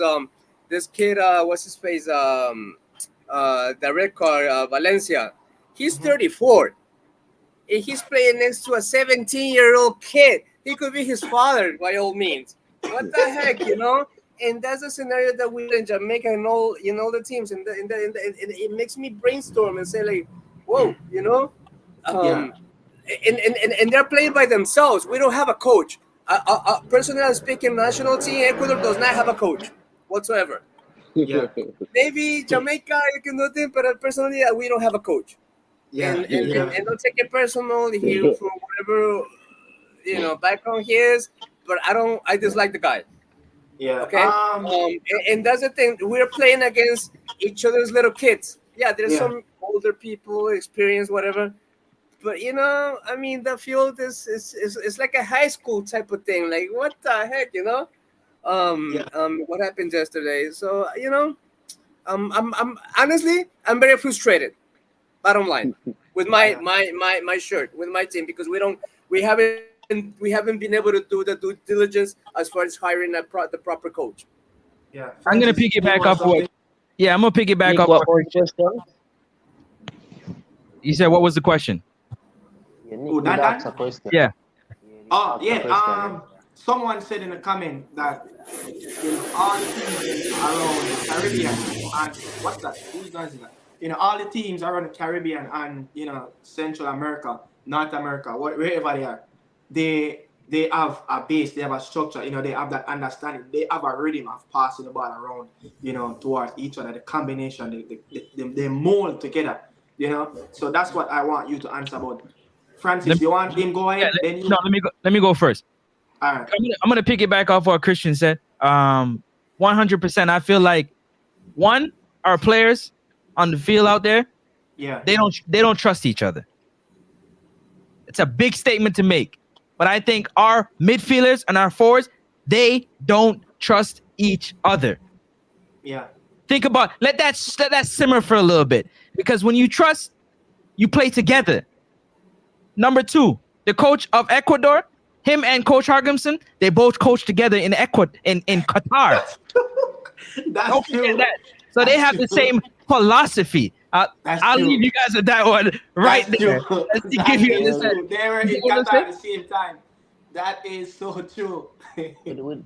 this kid, what's his face, the red car, Valencia, he's Mhm. 34, and he's playing next to a 17-year-old kid. He could be his father by all means. What the heck, you know? And that's the scenario that we're in Jamaica and all, the teams, and it makes me brainstorm and say like, whoa, Yeah. um, and they're playing by themselves. We don't have a coach. Personally speaking, national team Ecuador does not have a coach whatsoever. Yeah. Maybe Jamaica you can do it, but personally, we don't have a coach. Yeah. And don't take it personal here for whatever background he is. But I dislike the guy. Yeah. Okay, and that's the thing. We're playing against each other's little kids. Yeah, there's Yeah. some older people, experience, whatever. But I mean, the field is like a high school type of thing. Like, what the heck. Yeah. What happened yesterday? So I'm honestly, I'm very frustrated. Bottom line, with Yeah. my shirt, with my team, because we haven't been able to do the due diligence as far as hiring the proper coach. Yeah. I'm gonna Francis, you piggyback want off what. something? Yeah, I'm gonna piggyback Nick, off what what was the question? you said. What was the question? Yeah, Nick Oh, did Dan ask Dan? a question. Yeah. Yeah, Nick Oh, asked a yeah. question. Someone said in the comment that all the teams around the Caribbean and what's that? Whose noise is that? All the teams around the Caribbean and Central America, North America, wherever they are, they have a base, they have a structure. They have that understanding. They have a rhythm of passing the ball around. Towards each other. The combination, they mold together. So that's what I want you to answer about. Francis, you want him go ahead? Then you. No, let me go first. All right. I'm gonna piggyback off what Christian said. 100%. I feel like our players on the field out there, Yeah. they don't trust each other. It's a big statement to make, but I think our midfielders and our forwards, they don't trust each other. Yeah. Think about let that simmer for a little bit, because when you trust, you play together. Number two, the coach of Ecuador, him and Coach Hargimson, they both coach together in Qatar. That's Don't forget true. that. So they That's have the true. same philosophy. That's I'll true. leave you guys with that one right That's there. true. Let's That give you is this. Well, true. They were in You know what I'm Qatar at the same time. That is so true. They don't.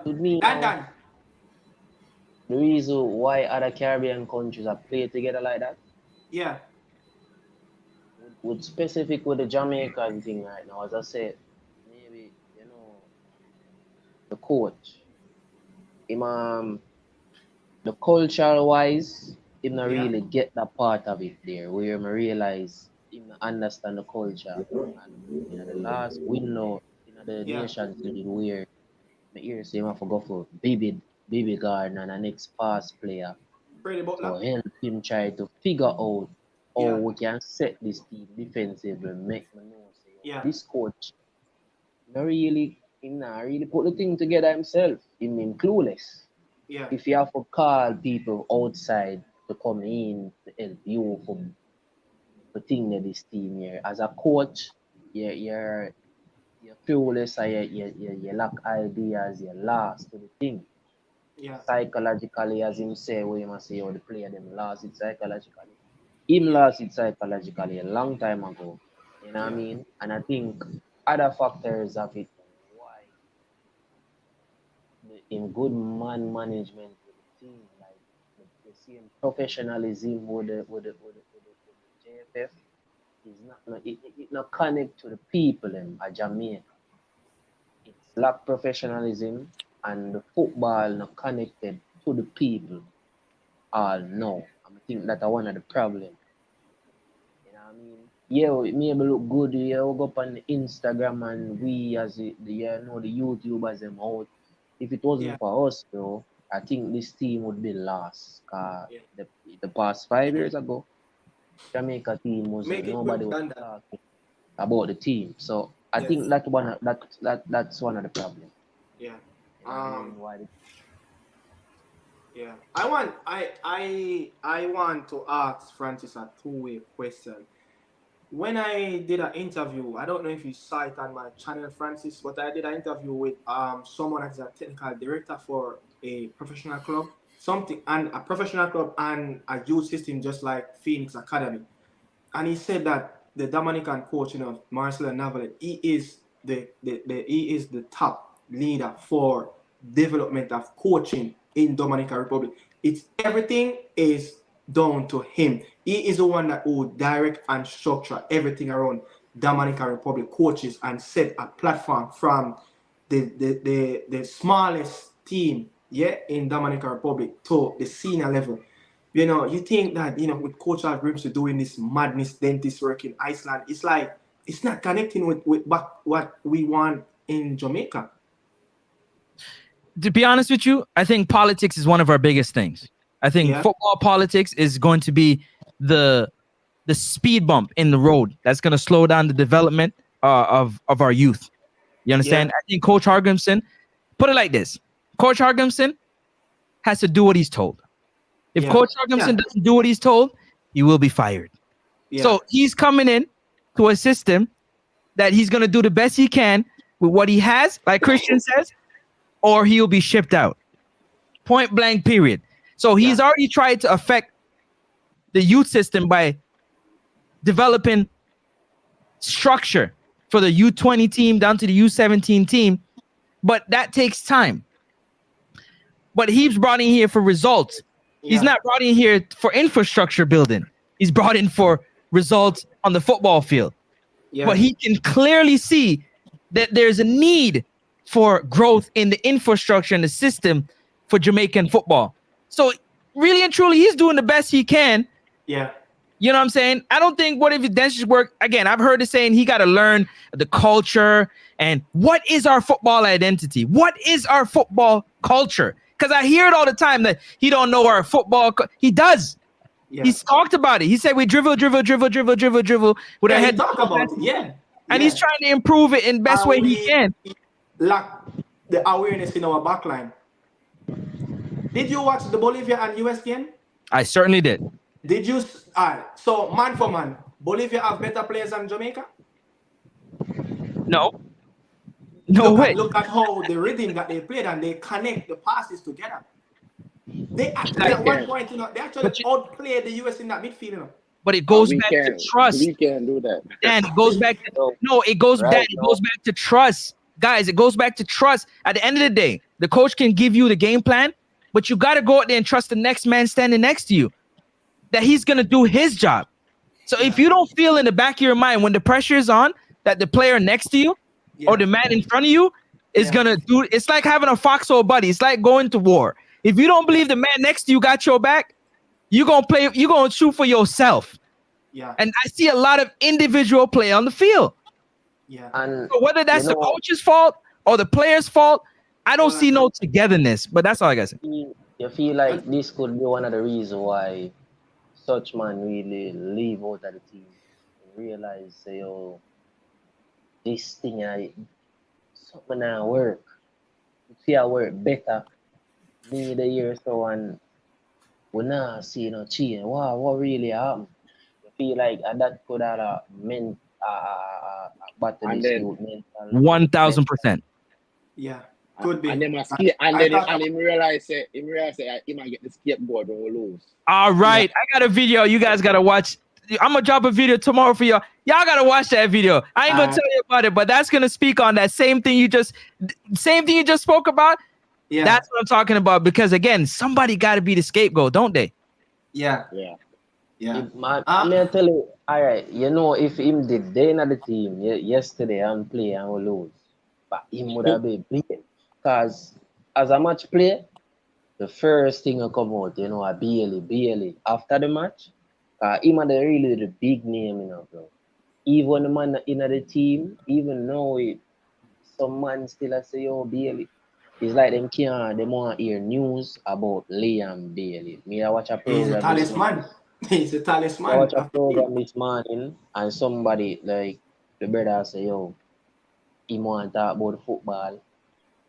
with me Dan now, Dan. the reason why other Caribbean countries are play together like that, Yeah. with specific with the Jamaican thing right now, as I said, maybe the coach, him the cultural wise, him not Yeah. really get that part of it there, where him realize him not understand the culture. And the last window the Yeah. Nations League where my ears say I forgot for baby Gardner and the next pass player Pretty Butler. to help him try to figure out how Yeah. we can set this team defensively, make me know say Yeah. this coach not really put the thing together himself. Him clueless. Yeah. If you have to call people outside to come in to help you for thing that this team here. As a coach, you're clueless and you lack ideas, you're lost to the thing. Yeah. Psychologically, as him say, we must say how the player them lost it psychologically. Him Yeah. lost it psychologically a long time ago. You know what I Yeah. mean? And I think other factors of it why in good man management with the team, like the same professionalism with the JFF, It not connect to the people in Jamaica. It's lack professionalism and the football not connected to the people. All no. I think that's one of the problems. You know what I mean? Yeah, it may look good. Yeah, we go up on the Instagram and we as the YouTubers them out. If it wasn't Yeah, for us, though, I think this team would be lost. yeah. The past 5 years ago, Jamaica team was Make it nobody quick was than that. talking about the team. So I Yes. think that's one of the problems. Yeah. You know what I mean? Why Yeah. I want to ask Francis a two-way question. When I did an interview, I don't know if you saw it on my channel, Francis, but I did an interview with someone that's a technical director for a professional club, a professional club and a youth system just like Phoenix Academy. And he said that the Dominican coach, Marcelo Navarrete, he is the top leader for development of coaching in Dominican Republic. It's everything is down to him. He is the one that will direct and structure everything around Dominican Republic coaches and set a platform from the smallest team, in Dominican Republic to the senior level. You think that, with Coach Al Grimsby doing this madness dentist work in Iceland, it's like it's not connecting with what we want in Jamaica. To be honest with you, I think politics is one of our biggest things. I think football politics is going to be the speed bump in the road that's going to slow down the development of our youth. You understand? Yeah. I think Coach Hargrimson, put it like this: Coach Hargrimson has to do what he's told. If Coach Hargrimson doesn't do what he's told, he will be fired. Yeah. So he's coming in to a system that he's going to do the best he can with what he has, like Christian says, or he'll be shipped out. Point blank, period. So he's already tried to affect the youth system by developing structure for the U20 team down to the U17 team, but that takes time. But he's brought in here for results. He's not brought in here for infrastructure building. He's brought in for results on the football field. Yeah. But he can clearly see that there's a need for growth in the infrastructure and the system for Jamaican football. So really and truly, he's doing the best he can. Yeah. You know what I'm saying? I don't think what if his dentist work, again, I've heard it saying he got to learn the culture and what is our football identity? What is our football culture? Because I hear it all the time that he don't know our football. He does. Yeah. He's talked about it. He said we dribble with our head. Talk about it. Yeah. And he's trying to improve it in best way he can. Lack the awareness in our backline. Did you watch the Bolivia and US game? I certainly did. Did you? So man for man, Bolivia have better players than Jamaica? No. No way. Look at how the rhythm that they played and they connect the passes together. They actually at one point, they actually outplayed the US in that midfield, But it goes back to trust. We can't do that. Dan, it goes back to it goes back to trust. Guys, it goes back to trust. At the end of the day, the coach can give you the game plan, but you got to go out there and trust the next man standing next to you that he's going to do his job. So if you don't feel in the back of your mind when the pressure is on that the player next to you or the man in front of you is going to do, it's like having a foxhole buddy. It's like going to war. If you don't believe the man next to you got your back, you're going to shoot for yourself. Yeah. And I see a lot of individual play on the field. Yeah. And so whether that's the coach's fault or the player's fault, I don't see no togetherness. But that's all I got to say. You feel like this could be one of the reasons why such man really leave out of the team and realize, say, oh, this thing, something not work. See, I work better. Need a year or so, and we not see no change. Wow, what really happened? You feel like that could have meant battle issue mental. 1,000%. Yeah. Could be. And then him realize he might get the scapegoat when we lose. All right. I got a video you guys got to watch. I'm going to drop a video tomorrow for y'all. Y'all got to watch that video. I ain't going to tell you about it, but that's going to speak on that same thing you just spoke about. Yeah. That's what I'm talking about. Because again, somebody got to be the scapegoat, don't they? Yeah. Yeah. Yeah. If man, me tell you, all right, you know, if him did day in the team yesterday and play and we lose, but him would have been playing. Because as a match play, the first thing will come out, you know, a Bailey. After the match, him are really the big name, you know, bro. Even the man in the team, even though some man still a say, yo, Bailey. It's like them can't, they want to hear news about Liam Bailey. Me, I watch a He's a program this morning. talisman. He's a I talisman watch a of the team. program this morning and somebody like the brother say, yo, he want to talk about the football.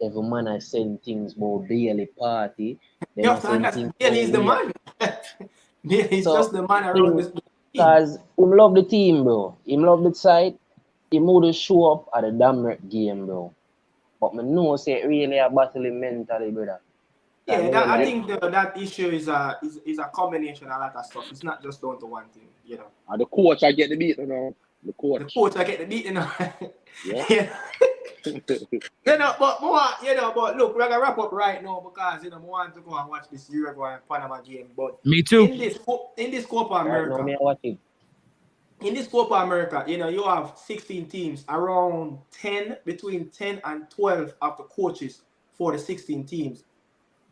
Every man I send things about Bailey party. You Them I have to send understand, things Bailey about is the Liam. man. Bailey is So just the man the around thing, this team. cause him love the team, bro. Him love the side. Him would show up at the damn game, bro. But me know say it really a battling mentally, brother. Yeah, Me that, I really, think that issue is a combination of a lot of stuff. It's not just down to one thing, you know. And the coach, I get the beat, you know. The The coach. coach I get the beat, you know. Yeah. Yeah. You know, but more, you know, but look, we're gonna wrap up right now because you know, I want to go and watch this Uruguay and Panama game. But Me too. in this Copa right now America, me watch it. in this Copa America, you know, you have 16 teams, around 10, between 10 and 12 of the coaches for the 16 teams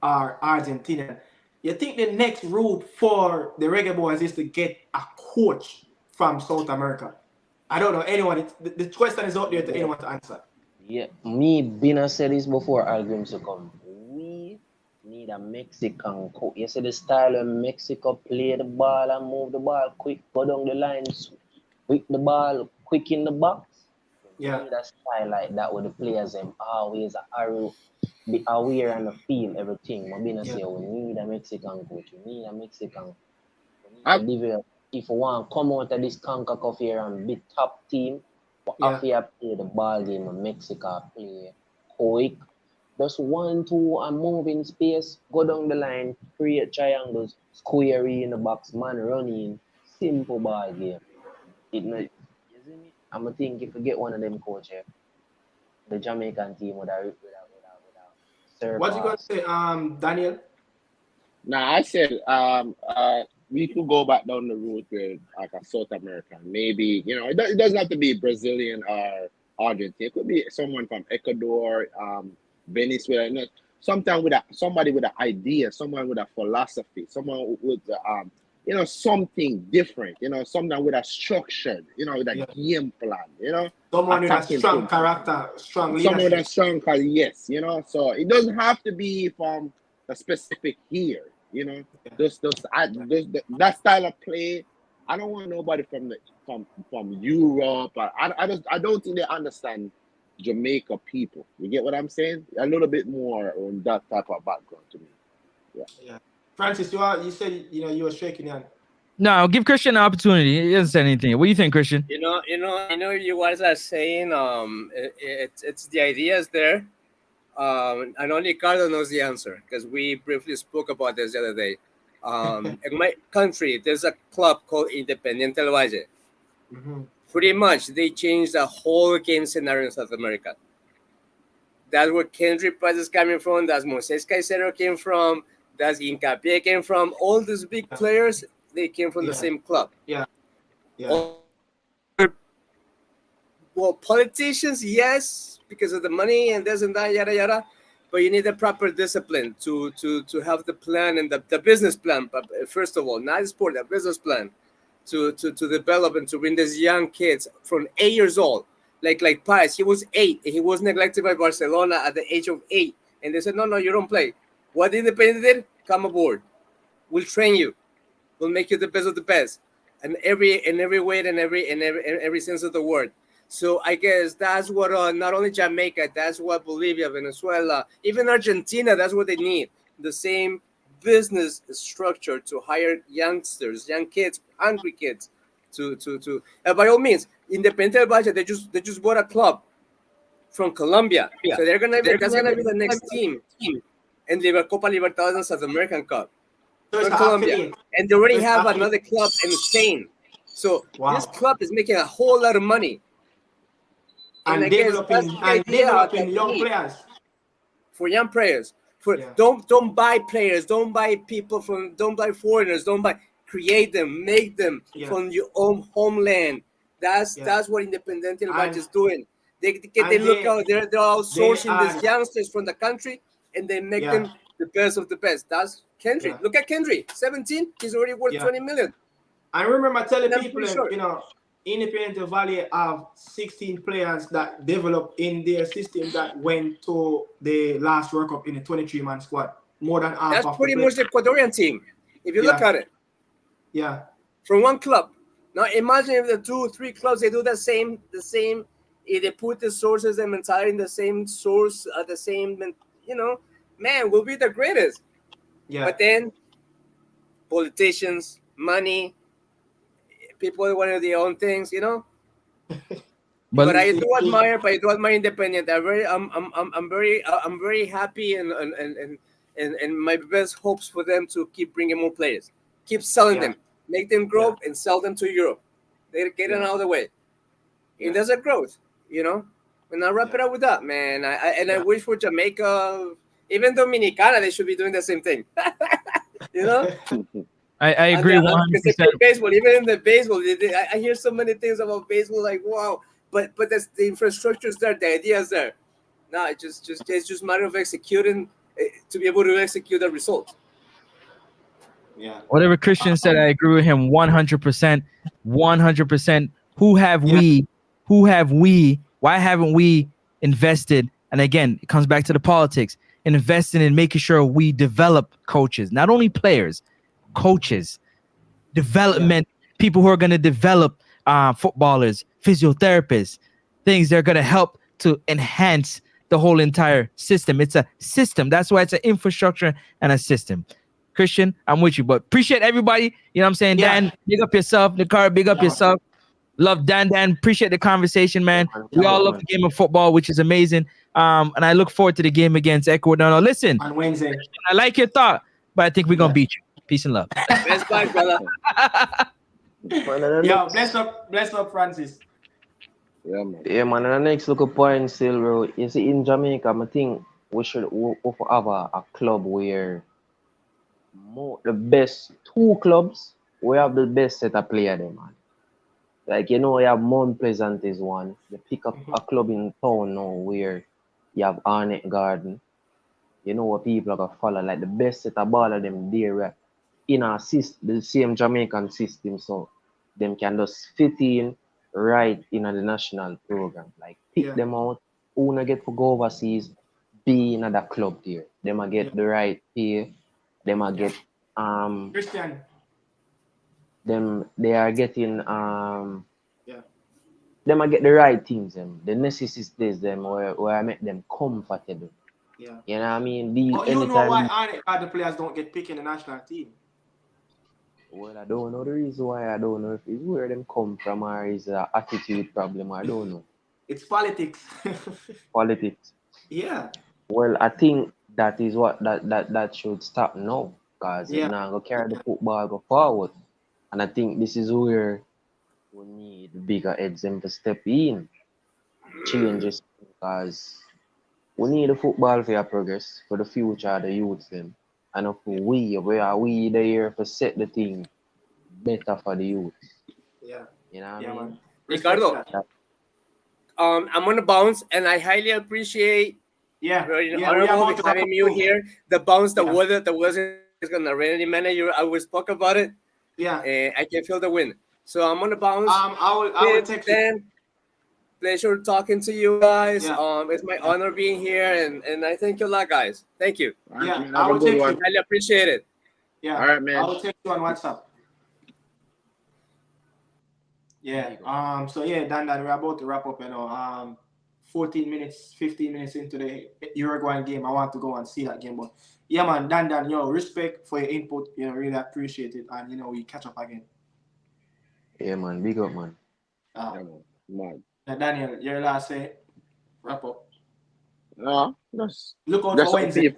are Argentinian. You think the next route for the Reggae Boys is to get a coach from South America? I don't know anyone. The question is out there to anyone to answer. Yeah, me been said this before arguments to come. We need a Mexican coach. You see the style of Mexico play the ball and move the ball quick, go down the lines, quick the ball, quick in the box. We Yeah. need a style like that with the players them always arrow, be aware and feel everything. I been say we need a Mexican coach. We need a Mexican. We need to develop. If we want to come out of this CONCACAF here and be top team. After you play the ball game in Mexico, play quick, just 1-2 and move in space, go down the line, create triangles, square in the box, man running, simple ball game. It not, isn't it? I'm gonna think if you get one of them coaches, the Jamaican team would have What you gonna say, Daniel? Now I said we could go back down the route with like a South American. Maybe, you know, it doesn't have to be Brazilian or Argentine. It could be someone from Ecuador, Venezuela. You know, sometimes with somebody with an idea, someone with a philosophy, someone with you know, something different. You know, someone with a structured, you know, with a game plan. You know, someone with a strong character, strong leadership. Someone with a strong character, yes. You know, so it doesn't have to be from a specific here. You know, that style of play. I don't want nobody from Europe. I don't think they understand Jamaica people. You get what I'm saying? A little bit more on that type of background to me. Yeah. Francis, you said you were shaking your hand. No, give Christian an opportunity. He doesn't say anything. What do you think, Christian? You know, you guys are saying it's the ideas there. And only Carlo knows the answer because we briefly spoke about this the other day. In my country, there's a club called Independiente del Valle. Mm-hmm. Pretty much, they changed the whole game scenario in South America. That's where Kendrick Paz is coming from. That's Moises Caicedo came from. That's Hincapié came from. All these big players, they came from the same club. Yeah. Well, politicians, yes, because of the money and this and that, yada yada. But you need a proper discipline to have the plan and the business plan. But first of all, not sport, the business plan to develop and to bring these young kids from 8 years old. Like Paz, he was 8. He was neglected by Barcelona at the age of 8. And they said, no, you don't play. What Independiente did? Come aboard. We'll train you. We'll make you the best of the best. And every way and every sense of the word. So I guess that's what not only Jamaica, that's what Bolivia, Venezuela, even Argentina, that's what they need. The same business structure to hire youngsters, young kids, hungry kids, to by all means, Independiente del Valle, they just bought a club from Colombia, so that's gonna be the next team in the Copa Libertadores and South American Cup from Colombia, and they already have another club in Spain. So this club is making a whole lot of money. And developing young players. For young players. Don't buy players, don't buy people don't buy foreigners, don't buy create them, make them from your own homeland. That's what Independiente del Valle is doing. They look out, they're outsourcing these youngsters from the country, and they make them the best of the best. That's Kendrick. Look at Kendrick, 17. He's already worth 20 million. I remember telling people, you know, Independiente Valley have 16 players that developed in their system that went to the last World Cup in a 23-man squad. More than half. That's pretty much the Ecuadorian team, if you look at it. Yeah. From one club. Now imagine if the 2-3 clubs they do the same. If they put the sources and mentality in the same source, the same, you know, man, we'll be the greatest. Yeah. But then politicians, money, people want to do their own things, you know. But I do admire Independiente. I'm very happy and my best hopes for them to keep bringing more players, keep selling them, make them grow and sell them to Europe. They're getting out of the way. And there's a growth, you know. And I'll wrap it up with that, man. I wish for Jamaica, even Dominicana, they should be doing the same thing. You know. I agree 100%. Baseball, even in the baseball, I hear so many things about baseball, like wow. But that's the infrastructure's there, the idea's there. No, it's just a matter of executing to be able to execute the result. Yeah. Whatever Christian said, I agree with him 100%. 100%. Who have we? Why haven't we invested? And again, it comes back to the politics. Investing in making sure we develop coaches, not only players, coaches, development, people who are going to develop footballers, physiotherapists, things that are going to help to enhance the whole entire system. It's a system. That's why it's an infrastructure and a system. Christian, I'm with you, but appreciate everybody. You know what I'm saying? Yeah. Dan, big up yourself. Nicara, big up yourself. Love Dan. Appreciate the conversation, man. We all love the game of football, which is amazing. And I look forward to the game against Ecuador. Now, listen, on Wednesday. I like your thought, but I think we're going to beat you. Peace and love. Best back, brother. Yo, bless up, Francis. Yeah, man. Yeah, man. And the next look at point still, bro. You see, in Jamaica, I think we should have a club where the best two clubs, we have the best set of players there, man. Like, you know, you have Mount Pleasant is one. You pick up a club in town now where you have Arnett Garden. You know what people are going to follow. Like, the best set of ball of them there in our system, the same Jamaican system, so them can just fit in right in the national program. Like, pick them out. Who not get to go overseas, be in another club there. Them a get the right pay. Them a get Christian. They are getting them a get the right things, them the necessities them where I make them comfortable. Yeah. You know what I mean? You know why other players don't get picked in the national team? Well, I don't know the reason why. I don't know if it's where them come from or is an attitude problem. I don't know. It's politics. Politics. Yeah. Well, I think that is what that should stop now, because it's not gonna carry the football go forward. And I think this is where we need bigger heads to step in, changes, because we need the football for your progress, for the future of the youth them. And if we there to set the thing better for the youth. Yeah. You know what I mean? Man. Ricardo, I'm gonna bounce, and I highly appreciate honorable having you here. The bounce, the weather is gonna rain any minute. I will talk about it. Yeah. I can feel the wind. So I'm gonna bounce. I will text you. Pleasure talking to you guys. It's my honor being here, and I thank you a lot, guys. Thank you. Yeah, I will text you. Highly appreciate it. Yeah. All right, man. I will text you on WhatsApp. Yeah. So yeah, Dan, we're about to wrap up. 15 minutes into the Uruguayan game. I want to go and see that game, but yeah, man, Dan, respect for your input. Really appreciate it, and we catch up again. Yeah, man. Big up, man. Man. Daniel, your last say, wrap up. No, Look out for Wednesday.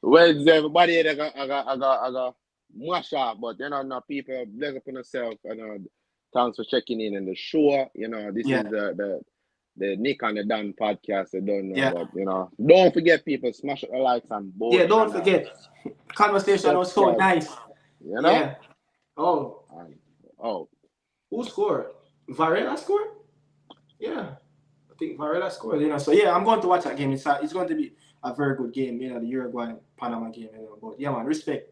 Wednesday, everybody, I got mash up, but no people bless up on yourself, and thanks for checking in the show. This is the Nick and the Dan podcast. They don't know, Yeah. but don't forget, people, smash up the likes on both. Yeah, don't channels. forget. Conversation was so Subscribe. nice. Yeah. Oh, who scored? Varela scored? Yeah. I think Varela scored, So yeah, I'm going to watch that game. It's going to be a very good game, the Uruguay Panama game, But yeah, man, respect.